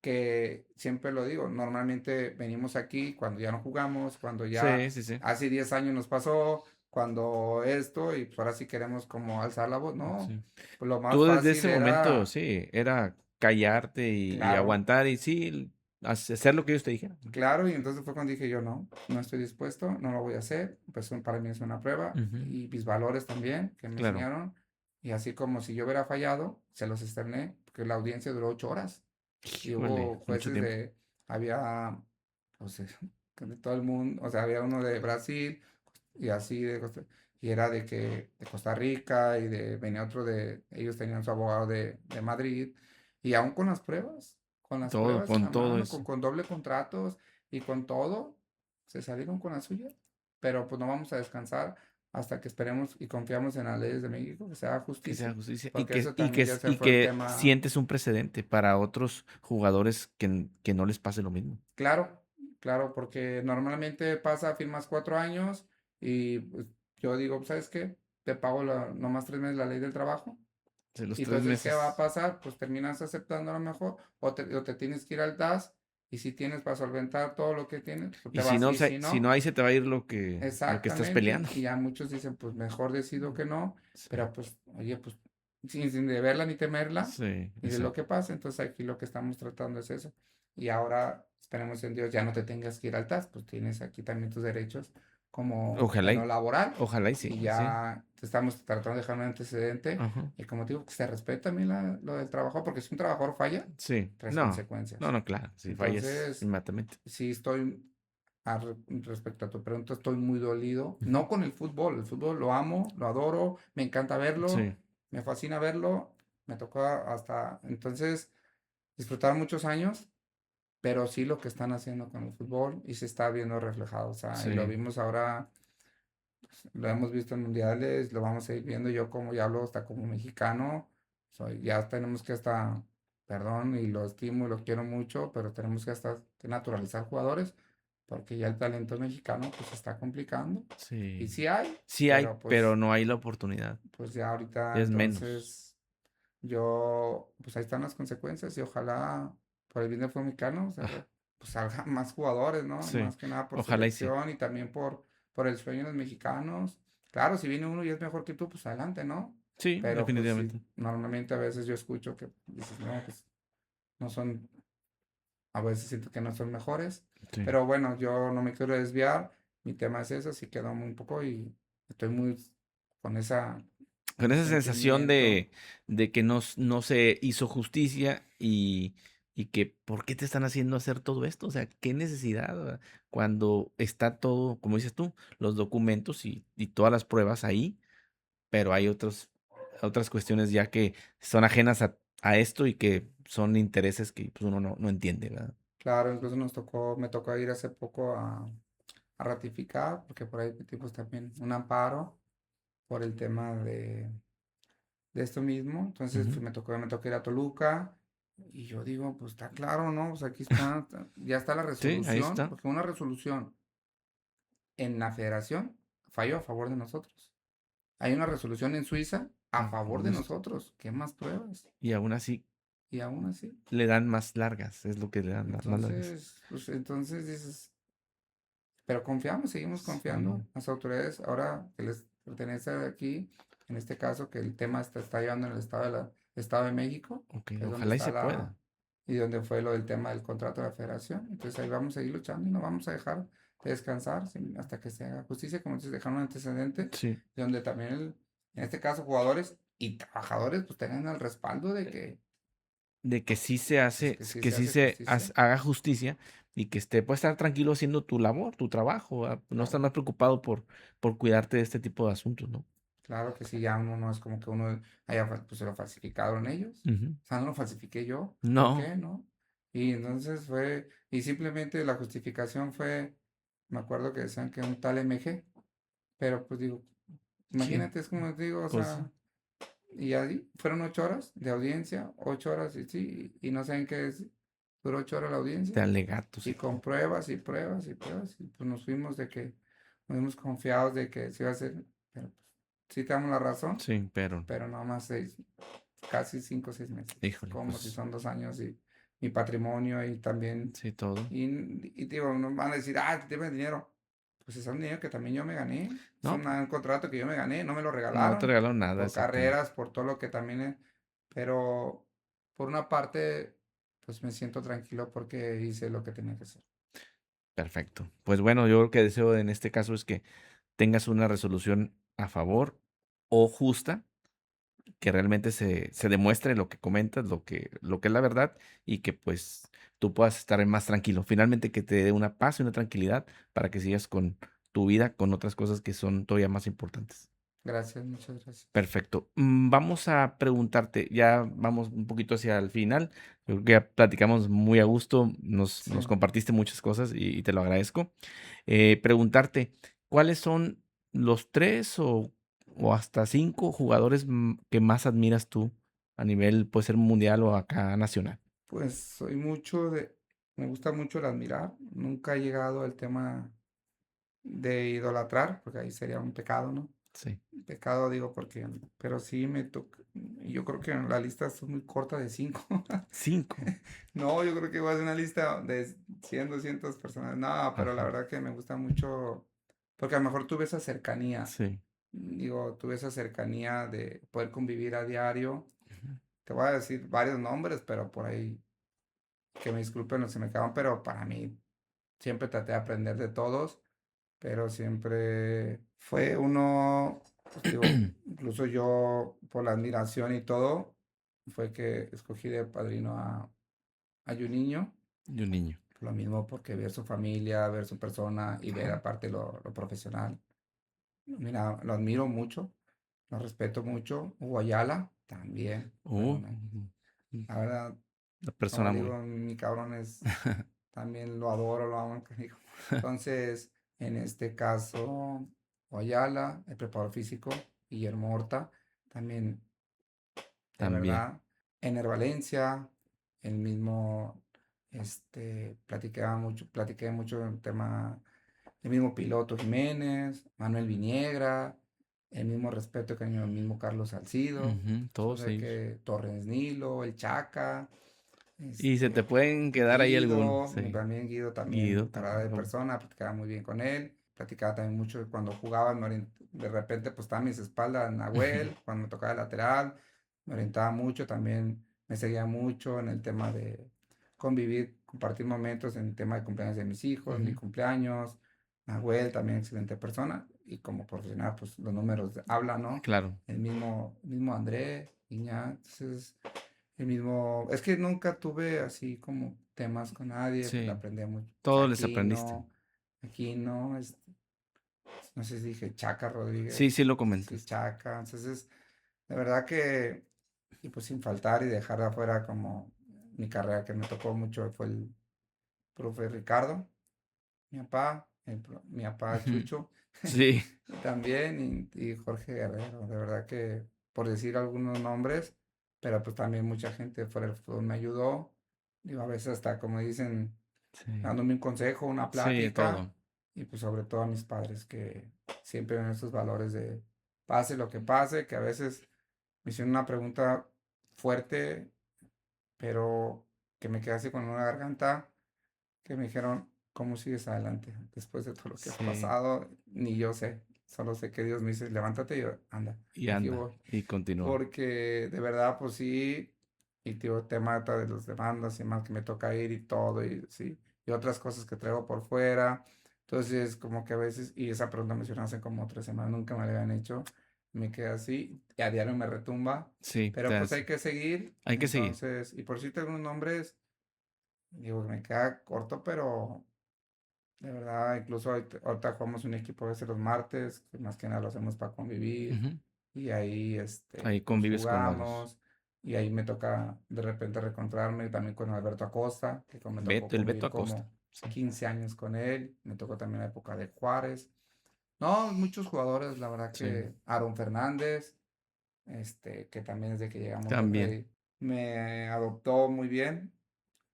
que siempre lo digo, normalmente venimos aquí cuando ya no jugamos, cuando sí, ya sí, sí. hace 10 años nos pasó, cuando esto, y pues ahora sí queremos como alzar la voz, no, Sí. pues lo más Tú desde fácil ese momento, era, sí, era callarte y claro, aguantar y sí, hacer lo que ellos te dijeran. claro, y entonces fue cuando dije yo, no, no estoy dispuesto, no lo voy a hacer, pues para mí es una prueba, Ujú. y mis valores también, que me Claro. enseñaron, y así como si yo hubiera fallado, se los externé, porque la audiencia duró 8 horas. Y Híjole, hubo mucho jueces tiempo. había, o sea, de todo el mundo, o sea, había uno de Brasil y así y era de Costa Rica venía otro ellos tenían su abogado de Madrid, y aún con las Todo, pruebas en con la todo mano, eso. con doble contratos y con todo, se salieron con la suya. Pero pues no vamos a descansar hasta que esperemos y confiamos en las leyes de México, que se haga Que sea justicia, justicia porque eso también ya se y fue el que tema. sientes un precedente para otros jugadores que no les pase lo mismo. Claro, claro, porque normalmente pasa, firmas 4 años y pues, yo digo, ¿sabes qué? Te pago nomás 3 meses la ley del trabajo. De los Y tres entonces, ¿qué va a meses. pasar? Pues terminas aceptando a lo mejor o te tienes que ir al TAS y si tienes para solventar todo lo que tienes, pues Y te si vas. no, Y si si no, no, ahí se te va a ir lo que estás exactamente. peleando. Y ya muchos dicen, pues mejor decido que no, Sí, pero pues, oye, pues sin de verla ni temerla, Sí, y de lo exacto. que pasa. Entonces aquí lo que estamos tratando es eso. Y ahora, esperemos en Dios, ya no te tengas que ir al TAS, pues tienes aquí también tus derechos como Ojalá en lo y, laboral, ojalá y y sí, sí. ya te estamos tratando de dejar un antecedente. Ajá. Y como te digo, que se respeta también lo del trabajo, porque si un trabajador falla, Sí, traes no, no, consecuencias. no, claro, si fallas Entonces, inmediatamente. sí estoy, respecto a tu pregunta, estoy muy dolido. Ujú. No con el fútbol lo amo, lo adoro, me encanta verlo, Sí, me fascina verlo, me tocó hasta entonces disfrutar muchos años, pero sí lo que están haciendo con el fútbol y se está viendo reflejado, o sea, y lo sí, vimos ahora, lo hemos visto en mundiales, lo vamos a ir viendo yo como ya hablo hasta como mexicano, soy, ya tenemos que hasta, perdón, y lo estimo y lo quiero mucho, pero tenemos que hasta que naturalizar jugadores, porque ya el talento mexicano pues se está complicando. Y sí. sí hay, Sí hay, pero pero pues, no hay la oportunidad. pues ya ahorita Es menos. entonces yo, pues ahí están las consecuencias y ojalá por el bien del fútbol mexicano, o sea, Ah, pues salgan más jugadores, ¿no? sí, Más que nada por ojalá y sí. selección y también por el sueño de los mexicanos. Claro, si viene uno y es mejor que tú, pues adelante, ¿no? Sí, Pero pues sí, definitivamente. normalmente a veces yo escucho que dices, no, pues no son, a veces siento que no son mejores. Sí. Pero bueno, yo no me quiero desviar, mi tema es eso, así quedó un poco y estoy muy con esa, con Con ese esa sensación sentimiento. de que no, no se hizo justicia y que ¿por qué te están haciendo hacer todo esto? O sea, ¿qué necesidad? ¿Verdad? Cuando está todo, como dices tú, los documentos y todas las pruebas ahí, pero hay otras cuestiones ya que son ajenas a esto y que son intereses que pues, uno no entiende, ¿verdad? Claro, incluso me tocó ir hace poco a ratificar, porque por ahí metimos también un amparo por el tema de esto mismo. Entonces Ujú. me tocó ir a Toluca y yo digo, pues está claro, ¿no? Pues aquí está, ya está la Sí, ahí resolución, está. porque una resolución en la federación falló a favor de nosotros. Hay una resolución en Suiza a A favor favor de de esto. nosotros. ¿Qué más pruebas? Y aún así Y aún así. le dan más largas, es lo que le dan más largas. Entonces, pues entonces dices, pero confiamos, seguimos Sí, confiando. Las autoridades, ahora que les pertenece aquí, en este caso, que el tema está llevando en el Estado de México, ok, que es donde ojalá y está se pueda. y donde fue lo del tema del contrato de la federación. Entonces ahí vamos a seguir luchando y no vamos a dejar de descansar hasta que se haga justicia, como dices, dejar un antecedente, Sí. donde también, en este caso, jugadores y trabajadores, pues tengan el respaldo de que, De que sí se pues, hace, que sí que se sí hace se justicia. haga justicia y que puedes estar tranquilo haciendo tu labor, tu trabajo, no estar Claro. más preocupado por cuidarte de este tipo de asuntos, ¿no? Claro que sí, ya uno no es como que uno haya pues, se lo falsificaron ellos. Ujú. O sea, no lo falsifiqué yo. ¿Por No, qué? ¿No? Y entonces fue, y simplemente la justificación fue, me acuerdo que decían que un tal MG, pero pues digo, sí, imagínate, es como te digo, o pues sí, sea, y ahí fueron 8 horas de audiencia, 8 horas y sí, y no saben qué es, duró 8 horas la de audiencia, alegatos y y con todo. pruebas y pruebas y pruebas, y pues nos fuimos confiados de que se iba a hacer, pero pues sí te damos la razón, Sí, pero, pero no más casi 5 o 6 meses, híjole, como si pues son 2 años y mi patrimonio y también, sí, todo. y digo, no van a decir, ah, te deben dinero, pues es un dinero que también yo me gané, es No, un contrato que yo me gané, no me lo no te regalaron, regalaron nada, por exactamente. carreras, por todo lo que también, pero por una parte, pues me siento tranquilo porque hice lo que tenía que hacer. Perfecto. Pues bueno, yo lo que deseo en este caso es que tengas una resolución a favor o justa que realmente se demuestre lo que comentas, lo que es la verdad y que pues tú puedas estar más tranquilo. Finalmente que te dé una paz y una tranquilidad para que sigas con tu vida, con otras cosas que son todavía más importantes. Gracias, muchas gracias. Perfecto. Vamos a preguntarte, ya vamos un poquito hacia el final. Yo creo que ya platicamos muy a gusto, nos Sí, compartiste muchas cosas y te lo agradezco. Preguntarte, ¿cuáles son los tres o hasta cinco jugadores que más admiras tú a nivel, puede ser mundial o acá nacional? pues me gusta mucho el admirar, nunca he llegado al tema de idolatrar, porque ahí sería un pecado, ¿no? Sí. Pecado digo porque, pero sí me toca, yo creo que la lista es muy corta de 5. Cinco. No, yo creo que voy a hacer una lista de 100, 200 personas. No, pero la Ajá. verdad que me gusta mucho, porque a lo mejor tuve esa cercanía Sí. digo, tuve esa cercanía de poder convivir a diario. Ujú. Te voy a decir varios nombres, pero por ahí que me disculpen los que me quedan, pero para mí siempre traté de aprender de todos, pero siempre fue uno, pues digo, incluso yo por la admiración y todo, fue que escogí de padrino a Juninho. De un niño. Lo mismo porque ver su familia, ver su persona y ver Ajá. aparte lo profesional. Mira, lo admiro mucho, lo respeto mucho. Hugo Ayala también. Uh, La verdad, una como persona muy. digo, mi cabrón es, también lo adoro, lo amo, canijo. Entonces, en este caso, Ayala, el preparador físico, Guillermo Horta, también, de También. verdad, Ener Valencia, el mismo, platiqué mucho el tema, el mismo piloto Jiménez, Manuel Viniegra, el mismo respeto que el mismo Carlos Salcido, Ujú, o todos sea ellos. que Torres Nilo, el Chaca, Y se te pueden quedar ahí algunos. Guido, Sí. también Guido Guido también, parada también. de persona, platicaba muy bien con él, platicaba también mucho cuando jugaba, de repente pues estaba a mis espaldas Ujú, Nahuel, cuando me tocaba el lateral, me orientaba mucho, también me seguía mucho en el tema de convivir, compartir momentos en el tema de cumpleaños de mis hijos, mi ujú. cumpleaños, Nahuel también excelente persona, y como profesional pues los números hablan, ¿no? Claro. El mismo André, Iñak, entonces el mismo, es que nunca tuve así como temas con nadie, pues le Sí. aprendí mucho. Todos les aprendiste. Aquí no, no sé si dije Chaca Sí, Rodríguez, sí lo sí, comentas. Chaca, entonces, de verdad que, y pues sin faltar y dejar de afuera como mi carrera que me tocó mucho fue el profe Ricardo, mi papá Ujú. Chucho, Sí. también, y Jorge Guerrero, de verdad que, por decir algunos nombres, pero pues también mucha gente fuera del fútbol me ayudó, digo, a veces hasta como dicen, Sí. dándome un consejo, una Sí, plática, todo. y pues sobre todo a mis padres que siempre ven estos valores de pase lo que pase, que a veces me hicieron una pregunta fuerte, pero que me quedé así con una garganta, que me dijeron, ¿cómo sigues adelante después de todo lo que has Sí. pasado? Ni yo sé, solo sé que Dios me dice, levántate y yo, anda, Y aquí anda. voy. Y continúa. Porque de verdad, pues sí, y tío, te mata de las demandas y más que me toca ir y todo, y sí, y otras cosas que traigo por fuera. Entonces, como que a veces, y esa pregunta me hicieron hace como 3 semanas, nunca me la habían hecho, me quedé así, y a diario me retumba, Sí, pero pues hay que seguir, hay que seguir. entonces, y por cierto, algunos nombres, digo, me queda corto, pero de verdad, incluso ahorita jugamos un equipo a veces los martes, que más que nada lo hacemos para convivir, Ujú. y ahí Ahí pues convives con varios. jugamos, y ahí me toca de repente reencontrarme también con Alberto Acosta, que me tocó El Beto convivir Acosta. como Sí. 15 años con él, me tocó también la época de Juárez. No, muchos jugadores, la verdad Sí. que Aaron Fernández, que también desde que llegué a También. Monterrey me adoptó muy bien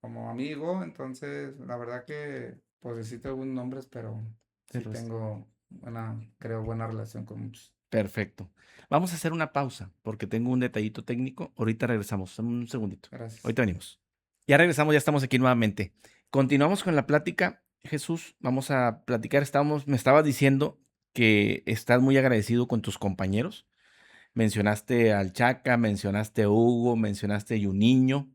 como amigo, entonces la verdad que pues necesito algunos nombres, pero sí Pero es tengo creo buena relación con muchos. perfecto. Vamos a hacer una pausa porque tengo un detallito técnico. Ahorita regresamos. Dame un segundito. Gracias. Ahorita venimos. Ya regresamos, ya estamos aquí nuevamente. Continuamos con la plática. Jesús, vamos a platicar. Me estabas diciendo que estás muy agradecido con tus compañeros. Mencionaste al Chaca, mencionaste a Hugo, mencionaste a Juninho,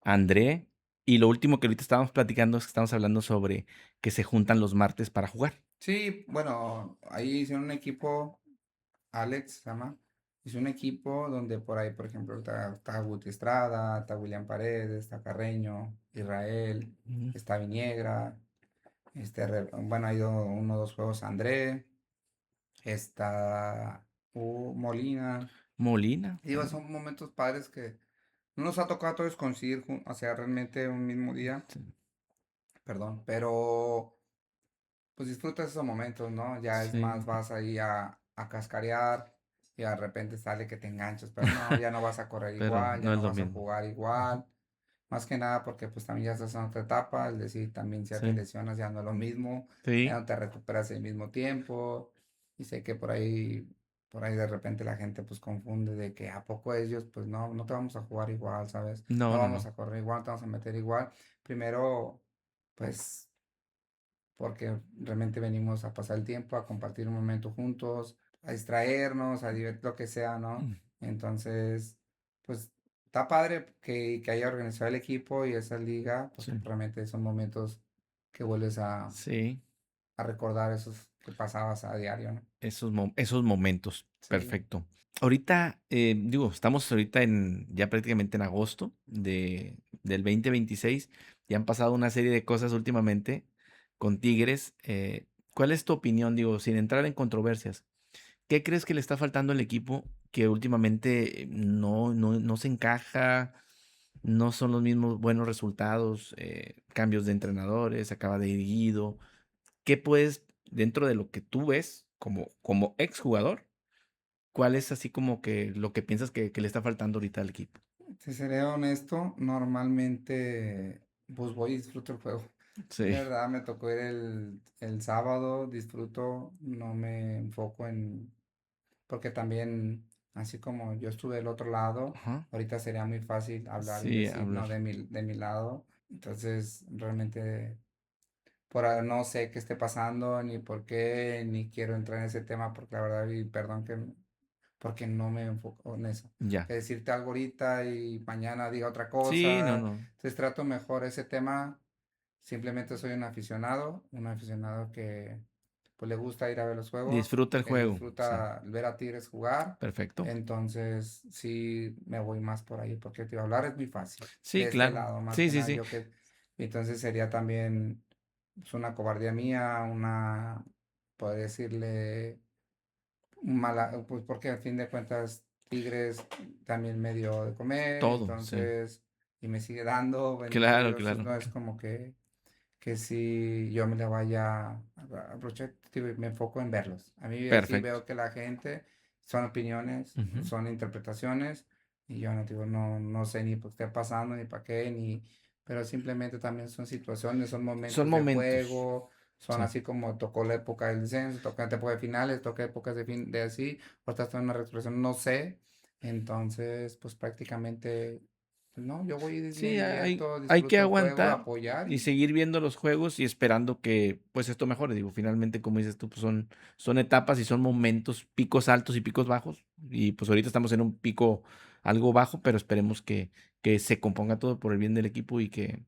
a André. Y lo último que ahorita estábamos platicando es que estamos hablando sobre que se juntan los martes para jugar. Sí, bueno, ahí hicieron un equipo, Alex se llama, hizo un equipo donde por ahí, por ejemplo, está Guti Estrada, está William Paredes, está Carreño, Israel, Ujú. está Viniegra, bueno, ha ido uno o dos juegos André, está Molina. Molina. Digo, son momentos padres que no nos ha tocado a todos coincidir, o sea, realmente un mismo día, Sí. perdón, pero pues disfrutas esos momentos, ¿no? Ya es Sí. más, vas ahí a cascarear y de repente sale que te enganchas, pero no, ya no vas a correr Pero igual, ya no es no lo vas a mismo. jugar Ujú. igual, más que nada porque pues también ya estás en otra etapa, es decir, también si ya te Sí. lesionas ya no es lo mismo, ya Sí. no te recuperas el mismo tiempo, y sé que por ahí de repente la gente pues confunde de que a poco ellos, pues no, no te vamos a jugar igual, ¿sabes? No, No no, vamos no. a correr igual, te vamos a meter igual. Primero, pues porque realmente venimos a pasar el tiempo, a compartir un momento juntos, a distraernos, a lo que sea, ¿no? Mm, Entonces, pues está padre que haya organizado el equipo y esa liga, sí, porque realmente son momentos que vuelves sí, a recordar esos que pasabas a diario, ¿no? esos momentos, Sí. perfecto. Ahorita, digo, estamos ahorita ya prácticamente en agosto del 2026 y han pasado una serie de cosas últimamente con Tigres. ¿Cuál es tu opinión, digo, sin entrar en controversias? ¿Qué crees que le está faltando al equipo que últimamente no se encaja, no son los mismos buenos resultados, cambios de entrenadores, acaba de ir Guido? ¿Qué puedes, dentro de lo que tú ves como exjugador, cuál es así como que lo que piensas que le está faltando ahorita al equipo? Si seré honesto, normalmente pues voy y disfruto el juego. De Sí. verdad, me tocó ir el sábado, disfruto, no me enfoco porque también, así como yo estuve del otro lado, Ajá. ahorita sería muy fácil hablar y Sí, decir, hablar. no, de mi lado. Entonces, realmente, no sé qué esté pasando, ni por qué, ni quiero entrar en ese tema, porque la verdad, y perdón porque no me enfoco en eso. Ya. Que decirte algo ahorita y mañana diga otra Sí, no, cosa. no. Entonces trato mejor ese tema. Simplemente soy un aficionado que pues le gusta ir a ver los juegos, Disfruta el que juego. Sí. disfruta ver a Tigres jugar. Perfecto. Entonces sí me voy más por ahí, porque te digo, hablar es muy fácil. Sí, De este claro. lado, más Sí, que sí, nada, sí. entonces sería también pues, una cobardía mía, poder decirle pues porque al fin de cuentas Tigres también me dio de comer, Todo, sí. entonces, y me sigue dando, bendito Claro, Dios, claro. no es como que si yo me le vaya a aprovechar, digo, me enfoco en verlos. A mí sí Perfecto. veo que la gente son opiniones, Ujú. son interpretaciones, y yo no digo, no sé ni por qué está pasando, ni para qué, pero simplemente también son situaciones, son Son momentos de momentos. juego, son Sí. así como tocó la época del descenso, tocó la época de finales, tocó épocas de así, ahorita está en una recuperación, no sé, entonces, pues prácticamente, pues, no, yo voy y me Sí, divierto, hay que disfruto el juego, aguantar apoyar y y seguir viendo los juegos y esperando que pues esto mejore. Digo, finalmente, como dices tú, pues son etapas y son momentos, picos altos y picos bajos. Y pues ahorita estamos en un pico algo bajo, pero esperemos que se componga todo por el bien del equipo y que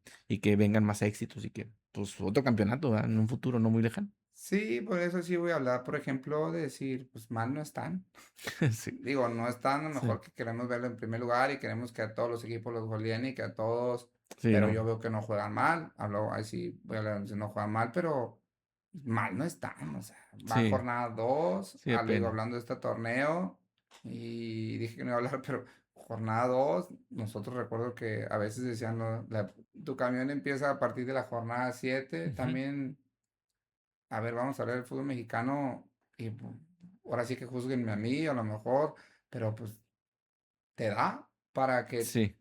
vengan más éxitos y que pues otro campeonato, ¿verdad? En un futuro no muy lejano. sí, por eso sí voy a hablar, por ejemplo, de decir, pues mal no están. Sí, Digo, no están, a lo sí, mejor que queremos verlo en primer lugar y queremos que a todos los equipos los goleen y que a todos, sí, pero no. yo veo que no juegan mal. Hablo, ahí sí, voy a hablar, si no juegan mal, pero mal no están. O sea, va Sí, jornada 2, sí, digo, apenas. hablando de este torneo, y dije que no iba a hablar, pero jornada 2 nosotros recuerdo que a veces decían, no, tu camión empieza a partir de la jornada 7 Ujú. también. A ver, vamos a ver el fútbol mexicano y ahora sí que juzguenme a mí, a lo mejor, pero pues te da para que Sí,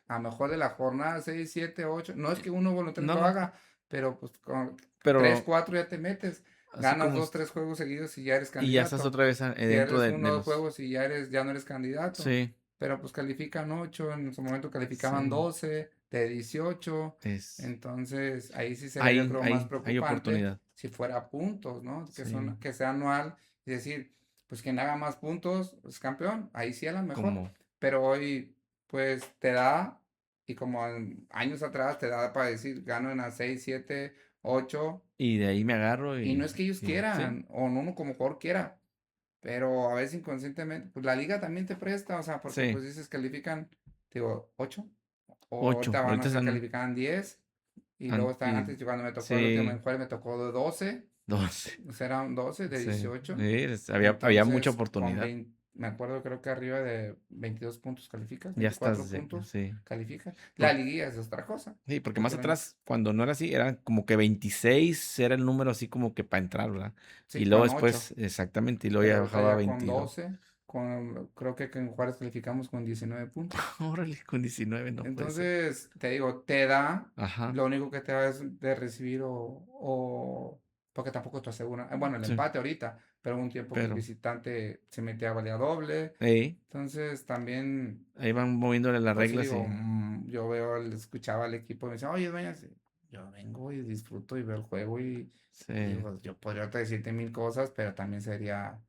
a lo mejor de la jornada 6 7 8 no es que uno voluntariamente no, lo no, haga, pero pues con 3 pero 4 ya te metes, así ganas como 2 3 juegos seguidos y ya eres y ya estás candidato, otra vez dentro pierdes de uno o dos los... juegos y ya no eres candidato, Sí, pero pues califican 8 en su momento calificaban sí, 12 de 18 es... entonces ahí sí sería yo Hay, creo más hay, hay preocupante oportunidad. si fuera puntos, ¿no? Sí, Que sea anual, y decir, pues quien haga más puntos es campeón, ahí sí a lo mejor, como... pero hoy pues te da, y como en años atrás te da para decir, gano en las 6 7 8 Y de ahí me agarro y no es que ellos sí, quieran, o no uno como jugador quiera, pero a veces inconscientemente, pues la liga también te presta, o sea, porque sí. pues dices califican, digo, 8 o 8. ahorita van a Ahorita ser están... calificaban 10 y luego están, antes cuando me tocó el último Sí, jueves me tocó de 12, 12. o sea, eran 12 de Sí, 18, sí, había mucha entonces con oportunidad. 20, me acuerdo creo que arriba de 22 puntos calificas, Ya 24 estás, puntos sí. calificas, la Por- liguilla es otra cosa, sí, porque más porque atrás, cuando no era así, eran como que 26 era el número así como que para entrar, ¿verdad? Y sí, luego con 8. después, exactamente, y luego Pero ya ahorita bajaba a ya con 22. 12 creo que en Juárez calificamos con 19 puntos. Órale, con 19 no puede ser. Entonces, te digo, te da, Ajá, lo único que te da es de recibir porque tampoco te asegura, bueno, el sí, empate ahorita, pero hubo un tiempo que el pero, visitante se metía a valía doble. ey, Entonces, también, ahí van moviéndole las por eso reglas digo, y yo escuchaba al equipo y me decía, oye, dueñas, yo vengo y disfruto y veo el juego y sí, digo, yo podría decirte mil cosas, pero también sería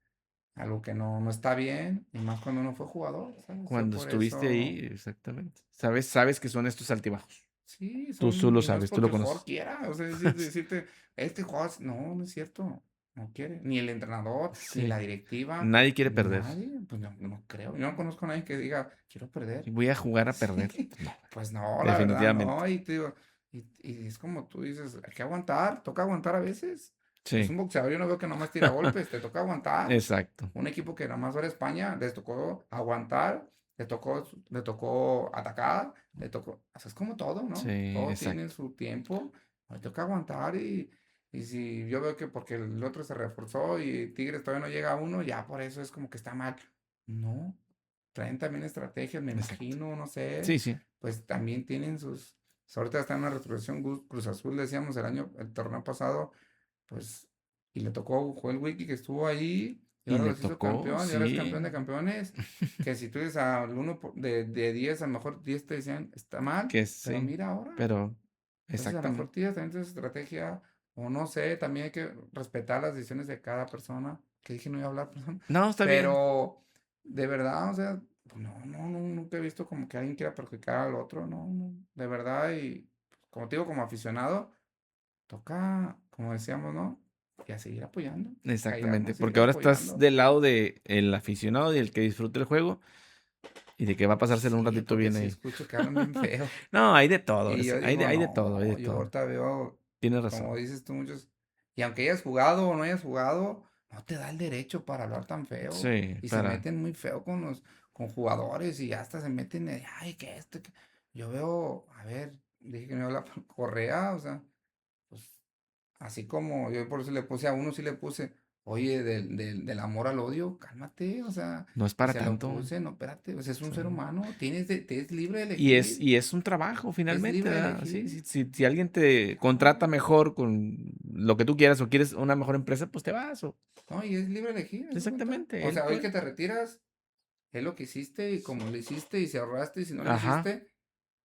algo que no está bien, y más cuando uno fue jugador, ¿sabes? Yo Cuando por estuviste eso, ahí, exactamente. Sabes que son estos altibajos. sí, Tú lo y no es sabes, tú porque lo el jugador conoces. quiera, o sea, decirte, este jugador, no es cierto, no quiere, ni el entrenador, ni Sí. la directiva, Nadie quiere ni perder. nadie, pues no creo, yo no conozco a nadie que diga, quiero perder. Voy a jugar a perder. Sí, No, pues no, la verdad definitivamente. no, y te digo, y es como tú dices, hay que aguantar, toca aguantar a veces. Pues Sí, un boxeador yo no veo que nomás tira golpes, te toca aguantar. exacto. Un equipo que nada más va a España, les tocó aguantar, le tocó atacar, le tocó, o sea, es como todo, Sí, ¿no? Todo tiene exacto. su tiempo, le toca aguantar y si yo veo que porque el otro se reforzó y Tigres todavía no llega a uno, ya por eso es como que está mal. No, traen también estrategias, me Exacto. imagino, no sé, Sí, sí. pues también tienen ahorita está en una reestructuración Cruz Azul, decíamos el torneo pasado, pues, y le tocó, jugó el Wiki que estuvo ahí, y Y ahora le los hizo tocó, campeón, y ahora es campeón sí. de campeones, que si tú dices al uno de 10, a lo mejor 10 te decían, está mal, Que pero sí. mira ahora, Pero, entonces a lo mejor exactamente. tienes también tu estrategia, o no sé, también hay que respetar las decisiones de cada persona, que dije no iba a hablar, perdón, No, está bien. pero de verdad, o sea, pues no, nunca he visto como que alguien quiera perjudicar al otro, no, de verdad, y como te digo, como aficionado, toca, como decíamos, ¿no? Y a seguir apoyando, Exactamente. callarnos, seguir Porque ahora estás apoyando. del lado de el aficionado y el que disfrute el juego y de que va a pasárselo un Sí, ratito porque bien sí ahí. escucho que hablan bien feo. No, hay de todo. Y yo Hay digo, hay de todo, hay de no, yo todo. ahorita veo, Tienes razón. como dices tú, muchos, y aunque hayas jugado o no hayas jugado, no te da el derecho para hablar tan feo. Sí, Y se para. meten muy feo con jugadores y hasta se meten de, ay, que esto, que... Yo veo, a ver, dije que me habla Correa, o sea, pues así como yo por eso le puse a uno, sí le puse, oye, del amor al odio, cálmate, o sea, No es y para se lo tanto. puse, no, espérate, o sea, es un Sí. ser humano, es libre de Y es, elegir, y es un trabajo es finalmente, libre de ¿verdad? Sí, elegir, sí, si alguien te contrata claro, mejor con lo que tú quieras o quieres una mejor empresa, pues te vas. no, y es libre de elegir, haz de cuenta. Exactamente, O él sea, hoy puede. que te retiras, es lo que hiciste y como lo hiciste y si ahorraste y si no lo Ajá, hiciste,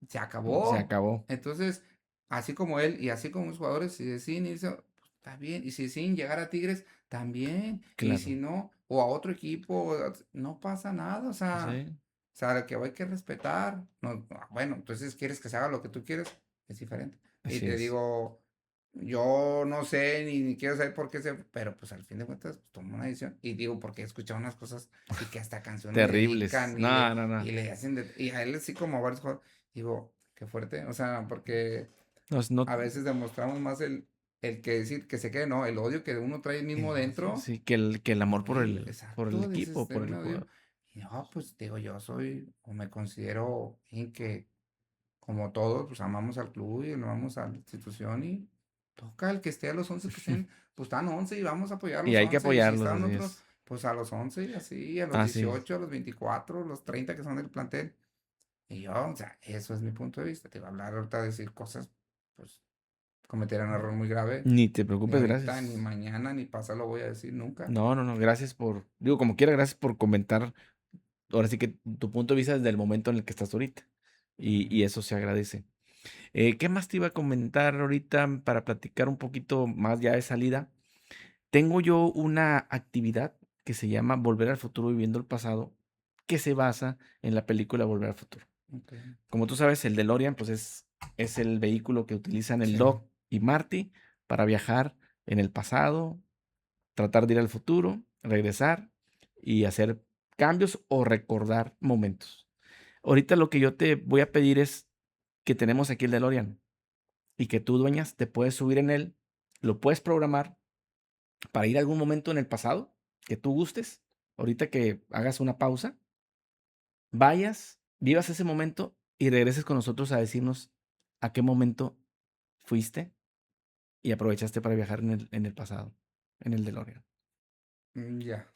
se se acabó. acabó. Entonces, así como él y así como los jugadores, si deciden irse, pues, está bien. Y si deciden llegar a Tigres, también. Y si Claro. no, o a otro equipo, no pasa nada. Sí, O sea, lo que hay que respetar. No, bueno, entonces quieres que se haga lo que tú quieres, es diferente. Y así te es. digo, yo no sé ni quiero saber por qué pero pues al fin de cuentas, pues, tomo una decisión. Y digo, porque he escuchado unas cosas y que hasta canciones le Terribles. dedican No, no, no. y le hacen y a él así como a varios jugadores, digo, qué fuerte, o sea, porque No, no, a veces demostramos más el que decir que se quede, no, el odio que uno trae mismo dentro, sí, que el amor por el exacto, equipo, dices, por el me odio. jugador. Y no, pues digo, yo soy, o me considero alguien que, como todos, pues amamos al club y amamos a la institución y toca el que esté a los 11 que estén, pues están 11 y vamos a apoyar a Y los hay que 11 y si apoyarlos, están así otros, es. pues a los 11 y así, a los Así es. 18 a los 24 los 30 que son del plantel. Y yo, o sea, eso es mi punto de vista. Te iba a hablar ahorita, decir cosas, pues cometer un error muy grave. Ni te Ni preocupes, ahorita, ni gracias. mañana, ni pasado lo voy a decir nunca. No, no, no, gracias por, digo, como quiera, gracias por comentar. Ahora sí que tu punto de vista desde el momento en el que estás ahorita. Y eso se agradece. ¿Qué más te iba a comentar ahorita para platicar un poquito más ya de salida? Tengo yo una actividad que se llama Volver al futuro viviendo el pasado, que se basa en la película Volver al futuro. Ok. Como tú sabes, el DeLorean pues es el vehículo que utilizan el Sí. Doc y Marty para viajar en el pasado, tratar de ir al futuro, regresar y hacer cambios o recordar momentos. Ahorita lo que yo te voy a pedir es que tenemos aquí el DeLorean y que tú, dueñas, te puedes subir en él, lo puedes programar para ir a algún momento en el pasado que tú gustes, ahorita que hagas una pausa, vayas, vivas ese momento y regreses con nosotros a decirnos a qué momento fuiste y aprovechaste para viajar en el pasado, en el DeLorean. Ya.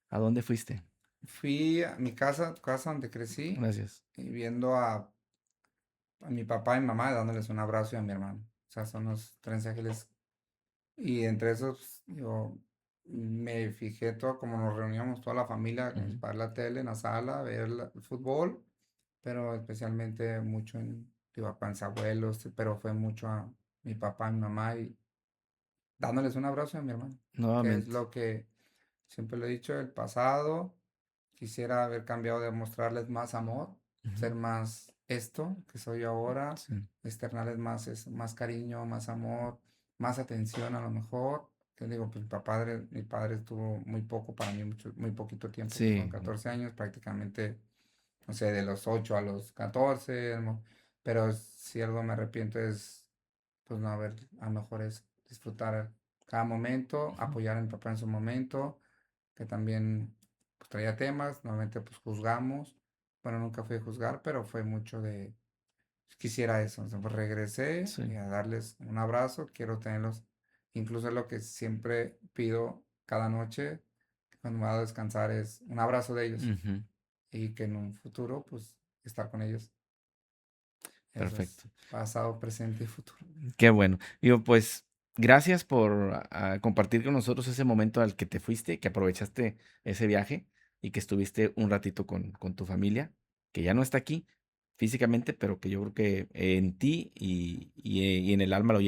¿A dónde fuiste? Fui a mi casa, tu casa donde crecí, Gracias. y viendo a mi papá y mi mamá, dándoles un abrazo y a mi hermano. O sea, son los tres ángeles. Y entre esos, yo me fijé todo como nos reuníamos toda la familia, con mis Ujú. padres, la tele, en la sala, ver el fútbol, pero especialmente mucho en mi papá, en mis abuelos, pero fue mucho a mi papá y mi mamá y dándoles un abrazo a mi hermano, que es Nuevamente. lo que siempre lo he dicho, el pasado, quisiera haber cambiado de mostrarles más amor, Ujú. ser más esto que soy yo ahora, Sí. externarles más, más cariño, más amor, más atención a lo mejor. Te digo, pues mi padre estuvo muy poco para mí, muy poquito tiempo, que fueron Sí. 14 años, prácticamente, no sé, de los 8 a los 14, ¿no? Pero si algo me arrepiento es, pues no haber, a lo mejor es disfrutar cada momento, Ujú. apoyar a mi papá en su momento, que también pues, traía temas, normalmente pues juzgamos, bueno, nunca fui a juzgar, pero fue mucho de, pues, quisiera eso, o sea, pues, regresé y Sí. a darles un abrazo, quiero tenerlos, incluso es lo que siempre pido cada noche, cuando me voy a descansar, es un abrazo de ellos Ujú. y que en un futuro pues estar con ellos, eso es Perfecto. pasado, presente y futuro. Qué bueno. Digo, pues, gracias por compartir con nosotros ese momento al que te fuiste, que aprovechaste ese viaje y que estuviste un ratito con tu familia, que ya no está aquí físicamente, pero que yo creo que en ti y en el alma los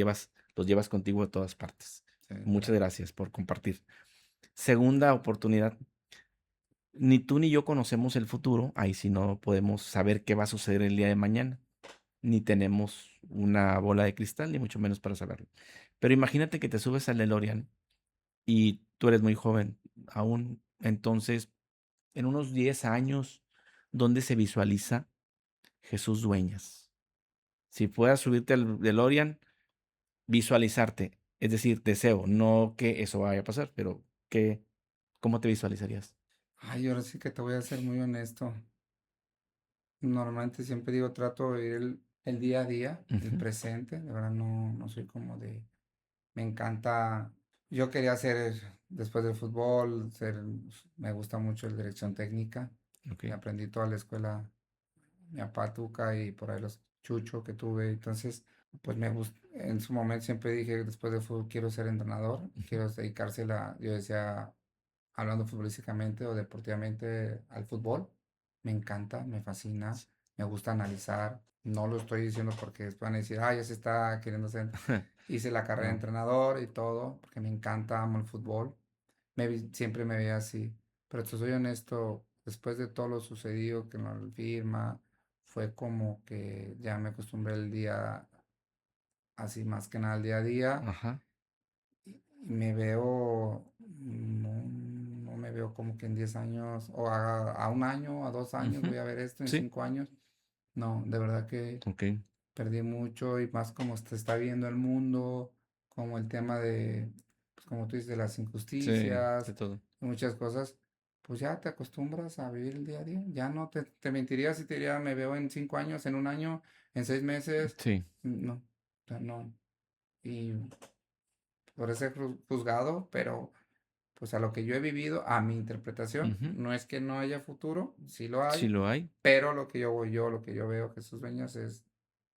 llevas contigo a todas partes. Sí, Muchas gracias. gracias por compartir. Segunda oportunidad. Ni tú ni yo conocemos el futuro, ahí sí no podemos saber qué va a suceder el día de mañana, ni tenemos una bola de cristal, ni mucho menos para saberlo. Pero imagínate que te subes al DeLorean y tú eres muy joven aún, entonces, en unos 10 años, ¿dónde se visualiza Jesús Dueñas? Si puedas subirte al DeLorean, visualizarte, es decir, deseo, no que eso vaya a pasar, pero que, ¿cómo te visualizarías? Ay, ahora sí que te voy a ser muy honesto. Normalmente siempre digo, trato de vivir el día a día, el Ujú. presente, de verdad no soy como de, me encanta, yo quería ser, después del fútbol, me gusta mucho la dirección técnica, Ok. y aprendí toda la escuela, mi papá Tuca y por ahí los Chucho que tuve, entonces, pues me gusta, en su momento siempre dije, después del fútbol quiero ser entrenador, Ujú. quiero dedicársela, yo decía, hablando futbolísticamente o deportivamente al fútbol. Me encanta, me fascina, me gusta analizar. No lo estoy diciendo porque después van a decir, ah, ya se está queriendo ser. Hice la carrera de No. entrenador y todo, porque me encanta, amo el fútbol. Siempre me veía así. Pero te soy honesto, después de todo lo sucedido, que no firma, fue como que ya me acostumbré el día, así más que nada el día a día Ajá. y me veo, no me veo como que en 10 años, o a un año, a 2 años, Ujú. voy a ver esto en Sí. 5 años. No, de verdad que Ok. perdí mucho y más como se está viendo el mundo, como el tema de, pues como tú dices, de las Sí, de injusticias, todo. muchas cosas, pues ya te acostumbras a vivir el día a día. Ya no te mentiría si te diría, me veo en 5 años, en un año, en 6 meses. Sí. No, o sea, no. Y por ser juzgado, pero pues a lo que yo he vivido, a mi interpretación, Ujú. no es que no haya futuro, sí lo Sí hay, lo hay. pero lo que yo veo Jesús Dueñas es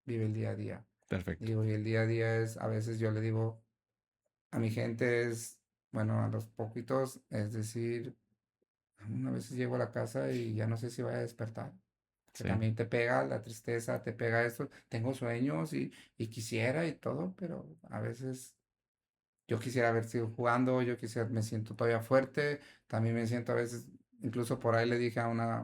vive el día a día. Perfecto. Digo, y el día a día es, a veces yo le digo a mi gente es, bueno, a los poquitos, es decir, una vez llego a la casa y ya no sé si voy a despertar. Que Sí. también te pega la tristeza, te pega esto. Tengo sueños y quisiera y todo, pero a veces yo quisiera haber sido jugando, yo quisiera, me siento todavía fuerte, también me siento a veces, incluso por ahí le dije a una,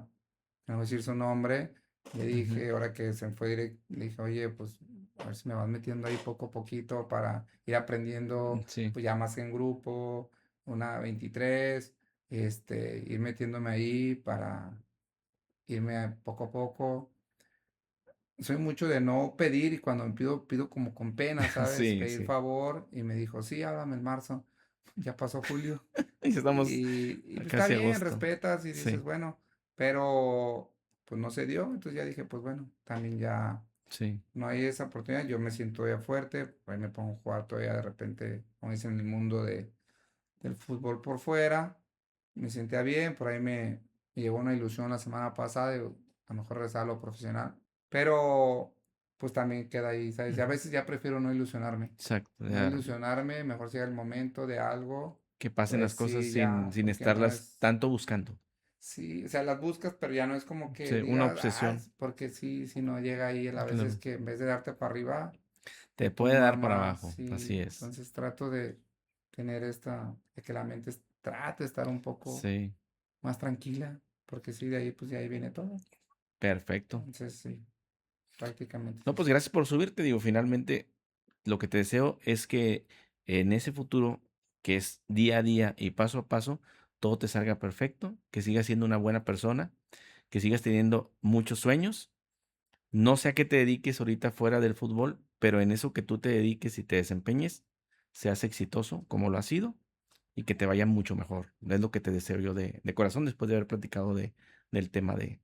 no voy a decir su nombre, le Ujú. dije, ahora que se me fue directo, le dije, oye, pues a ver si me vas metiendo ahí poco a poquito para ir aprendiendo, Sí. pues ya más en grupo, una 23 ir metiéndome ahí para irme poco a poco. Soy mucho de no pedir y cuando me pido, pido como con pena, ¿sabes? Sí, Pedir sí. favor y me dijo, sí, háblame en marzo. Ya pasó julio. Y estamos Y pues está casi a bien, agosto. respetas y dices, Sí, bueno, pero pues no se dio. Entonces ya dije, pues bueno, también ya sí. no hay esa oportunidad. Yo me siento todavía fuerte, por ahí me pongo a jugar todavía de repente, como dicen, en el mundo del fútbol por fuera. Me sentía bien, por ahí me llegó una ilusión la semana pasada, de a lo mejor regresar a lo profesional, pero pues también queda ahí, ¿sabes? Y a Ujú. veces ya prefiero no ilusionarme, Exacto. no Ya, ilusionarme, mejor si llega el momento de algo, que pasen las pues cosas sí, sin, ya, sin porque no estarlas es, tanto buscando. sí, o sea, las buscas, pero ya no es como que Sí, una digas, ah, obsesión porque sí, si no llega ahí, a veces claro, que en vez de darte para arriba, te te puede tumba dar para más, abajo. sí, Así es. entonces trato de tener esta, de que la mente trate de estar un poco Sí, más tranquila, porque sí, de ahí, pues de ahí viene todo. perfecto. Entonces, sí, prácticamente es No, pues eso. gracias por subirte. Digo, finalmente, lo que te deseo es que en ese futuro, que es día a día y paso a paso, todo te salga perfecto, que sigas siendo una buena persona, que sigas teniendo muchos sueños. No sé a qué te dediques ahorita fuera del fútbol, pero en eso que tú te dediques y te desempeñes, seas exitoso como lo has sido y que te vaya mucho mejor. Es lo que te deseo yo de corazón después de haber platicado del tema de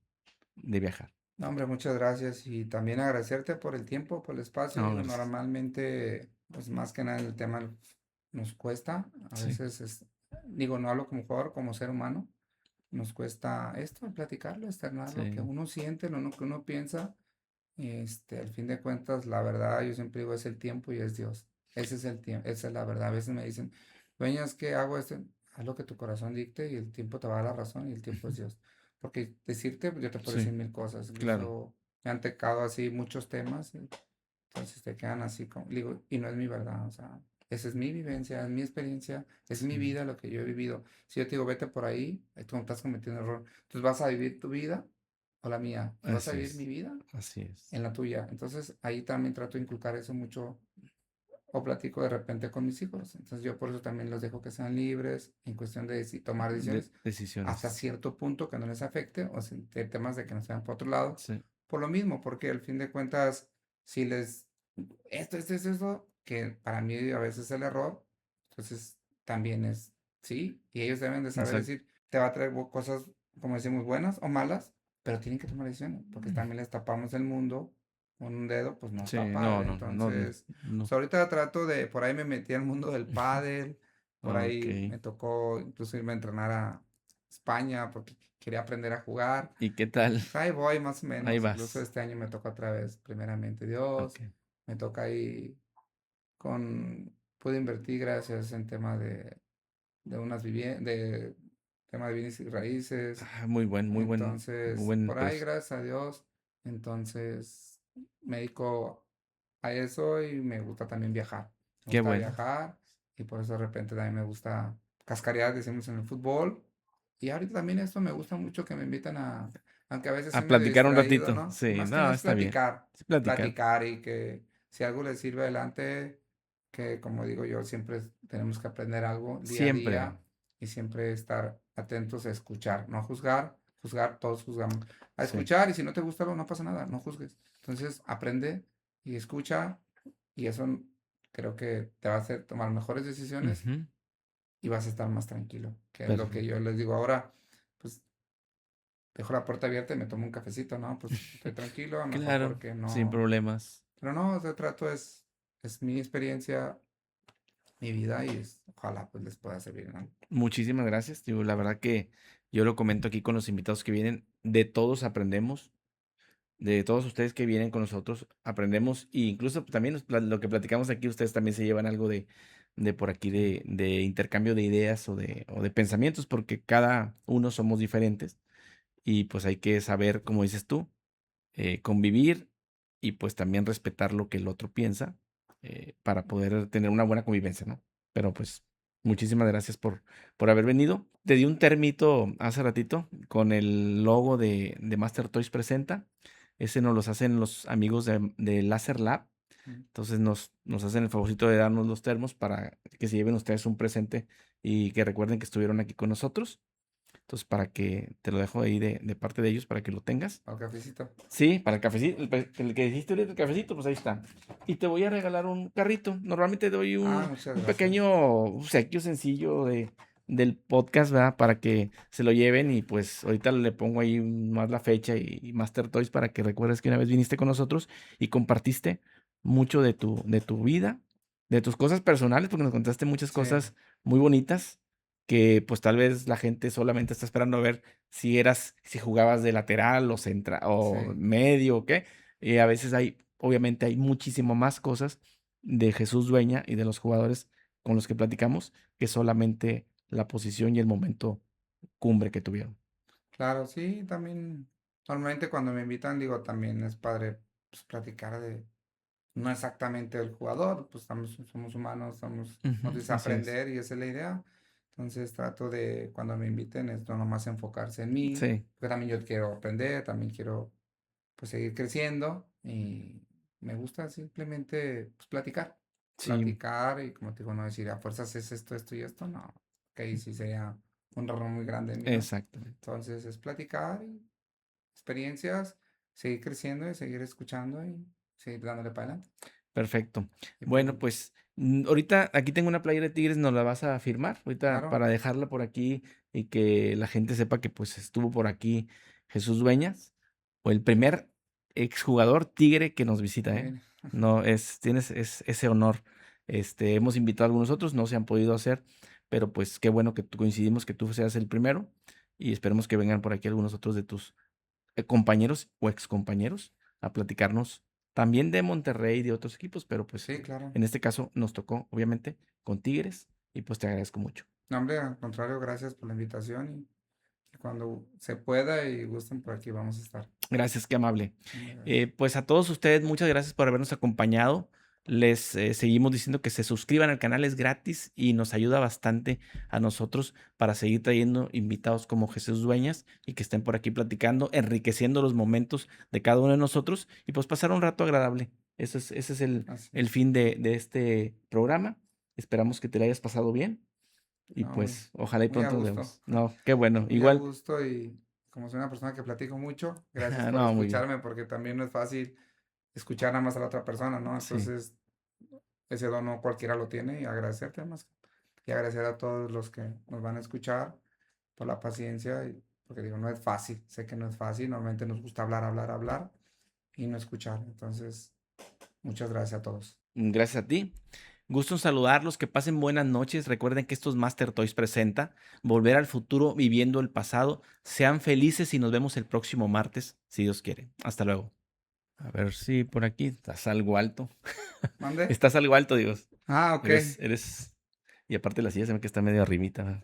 viajar. No, hombre, muchas gracias y también agradecerte por el tiempo, por el espacio. No, Digo, gracias. normalmente, pues más que nada el tema nos cuesta. A Sí, veces digo, no hablo como jugador, como ser humano. Nos cuesta esto, platicarlo, externar lo que sí, uno siente, lo que uno piensa. Al fin de cuentas, la verdad, yo siempre digo, es el tiempo y es Dios. Ese es el tiempo, esa es la verdad. A veces me dicen, dueño, es que hago esto, haz lo que tu corazón dicte y el tiempo te va a dar la razón y el tiempo es Dios. Porque decirte, pues, yo te puedo decir sí, mil cosas, claro. incluso me han tocado así muchos temas, entonces te quedan así como, digo, y no es mi verdad, o sea, esa es mi vivencia, es mi experiencia, es mi Sí, vida, lo que yo he vivido. Si yo te digo, vete por ahí, tú estás cometiendo error, entonces vas a vivir tu vida o la mía, pues vas a así vivir mi es, vida así es. en la tuya. Entonces ahí también trato de inculcar eso mucho o platico de repente con mis hijos. Entonces yo por eso también los dejo que sean libres en cuestión de tomar decisiones hasta Decisiones. cierto punto que no les afecte o si de temas de que no sean por otro lado. Sí, Por lo mismo, porque al fin de cuentas, si les, esto, eso, que para mí a veces es el error, entonces también es, sí, y ellos deben de saber exacto. decir, te va a traer cosas, como decimos, buenas o malas, pero tienen que tomar decisiones, porque también les tapamos el mundo con un dedo, pues no Sí, está no, padre. no, no, no, Entonces, no. pues ahorita trato de, por ahí me metí al mundo del pádel, por Ok. ahí me tocó incluso irme a entrenar a España porque quería aprender a jugar. ¿Y qué tal? Pues ahí voy más o Ahí menos, incluso vas. este año me toca otra vez, primeramente Dios, Ok. me toca ahí pude invertir gracias en tema de unas viviendas, de tema de bienes y raíces. Ah, muy Entonces, buen por ahí, empresa. gracias a Dios, entonces me dedico a eso y me gusta también viajar. Me Qué gusta bueno. viajar y por eso de repente también me gusta cascarear, decimos en el fútbol. Y ahorita también esto me gusta mucho que me invitan aunque a veces soy A medio platicar un distraído, ratito. ¿no? Sí, Más que nada no, es está bien. Sí, platicar. platicar y que si algo les sirve adelante, que como digo yo, siempre tenemos que aprender algo día a Siempre. día y siempre estar atentos a escuchar, no a juzgar, juzgar, todos juzgamos, a Sí. escuchar y si no te gusta algo, no pasa nada, no juzgues. Entonces aprende y escucha y eso creo que te va a hacer tomar mejores decisiones Ujú. y vas a estar más tranquilo, que es lo que Perfecto. yo les digo ahora, pues dejo la puerta abierta y me tomo un cafecito, ¿no? Pues estoy tranquilo, a lo mejor Claro, porque sin no, problemas. pero no, de trato es mi experiencia, mi vida y ojalá pues les pueda servir en algo. Muchísimas gracias. Digo, la verdad que yo lo comento aquí con los invitados que vienen. De todos aprendemos. De todos ustedes que vienen con nosotros, aprendemos. E incluso también lo que platicamos aquí, ustedes también se llevan algo de por aquí Sí, de intercambio de ideas o de pensamientos, porque cada uno somos diferentes. Y pues hay que saber, como dices tú, convivir y pues también respetar lo que el otro piensa para poder tener una buena convivencia, ¿no? Pero pues muchísimas gracias por haber venido. Te di un termito hace ratito con el logo de Master Toys Presenta. Ese nos los hacen los amigos de Laser Lab. mm, Entonces nos hacen el favorcito de darnos los termos para que se lleven ustedes un presente y que recuerden que estuvieron aquí con nosotros. Entonces, para que te lo dejo ahí de parte de ellos para que lo tengas. al cafecito. Sí, para el cafecito, el que dijiste ahorita, el cafecito, pues ahí está. Y te voy a regalar un carrito. Normalmente doy Ah, muchas un gracias. pequeño obsequio sencillo del podcast, ¿verdad? Para que se lo lleven y pues ahorita le pongo ahí más la fecha y Master Toys para que recuerdes que una vez viniste con nosotros y compartiste mucho de tu vida, de tus cosas personales, porque nos contaste muchas Sí, cosas muy bonitas que pues tal vez la gente solamente está esperando a ver si jugabas de lateral o central o sí, medio o qué. A veces obviamente hay muchísimo más cosas de Jesús Dueña y de los jugadores con los que platicamos que solamente la posición y el momento cumbre que tuvieron. claro, sí, también. Normalmente cuando me invitan, digo, también es padre pues, platicar no exactamente del jugador, pues somos humanos, nos Ujú, así es. desaprender y esa es la idea. Entonces trato de, cuando me inviten, es no nomás enfocarse en mí, Sí, porque también yo quiero aprender, también quiero pues seguir creciendo y me gusta simplemente pues, platicar, sí, platicar y como te digo, no decir a fuerzas es esto, esto y esto, no, que ahí sí sería un error muy grande en mí, ¿no? exactamente. Entonces es platicar y experiencias, seguir creciendo y seguir escuchando y seguir dándole para adelante. Perfecto. Y pues Bueno, pues ahorita aquí tengo una playera de Tigres, ¿nos la vas a firmar? Ahorita claro, para dejarla por aquí y que la gente sepa que pues estuvo por aquí Jesús Dueñas, o el primer exjugador Tigre que nos visita, ¿eh? bien, No, tienes ese honor. Hemos invitado a algunos otros, no se han podido hacer, pero pues qué bueno que coincidimos que tú seas el primero y esperemos que vengan por aquí algunos otros de tus compañeros o excompañeros a platicarnos también de Monterrey y de otros equipos, pero pues sí, claro. en este caso nos tocó, obviamente, con Tigres y pues te agradezco mucho. No, hombre, al contrario, gracias por la invitación y cuando se pueda y gusten por aquí vamos a estar. Gracias, qué amable. Hombre, gracias. Pues a todos ustedes, muchas gracias por habernos acompañado. Les seguimos diciendo que se suscriban al canal, es gratis y nos ayuda bastante a nosotros para seguir trayendo invitados como Jesús Dueñas y que estén por aquí platicando, enriqueciendo los momentos de cada uno de nosotros y pues pasar un rato agradable. Ese es Así el es. fin de este programa. Esperamos que te lo hayas pasado bien y No, muy, pues ojalá y muy a pronto nos gusto. vemos. No, qué bueno. Muy a Igual, gusto y como soy una persona que platico mucho, gracias por no, muy bien. escucharme porque también no es fácil escuchar nada más a la otra persona, ¿no? Sí. Entonces, ese don no cualquiera lo tiene y agradecerte más. Y agradecer a todos los que nos van a escuchar por la paciencia, porque digo, no es fácil, sé que no es fácil, normalmente nos gusta hablar, hablar, hablar y no escuchar. Entonces, muchas gracias a todos. Gracias a ti. Gusto en saludarlos, que pasen buenas noches. Recuerden que esto es Master Toys presenta Volver al futuro viviendo el pasado. Sean felices y nos vemos el próximo martes, si Dios quiere. Hasta luego. A ver si por aquí estás algo alto. ¿Mande? Estás algo alto, Dios. Ah, ok. Eres. Y aparte la silla se ve que está medio arribita.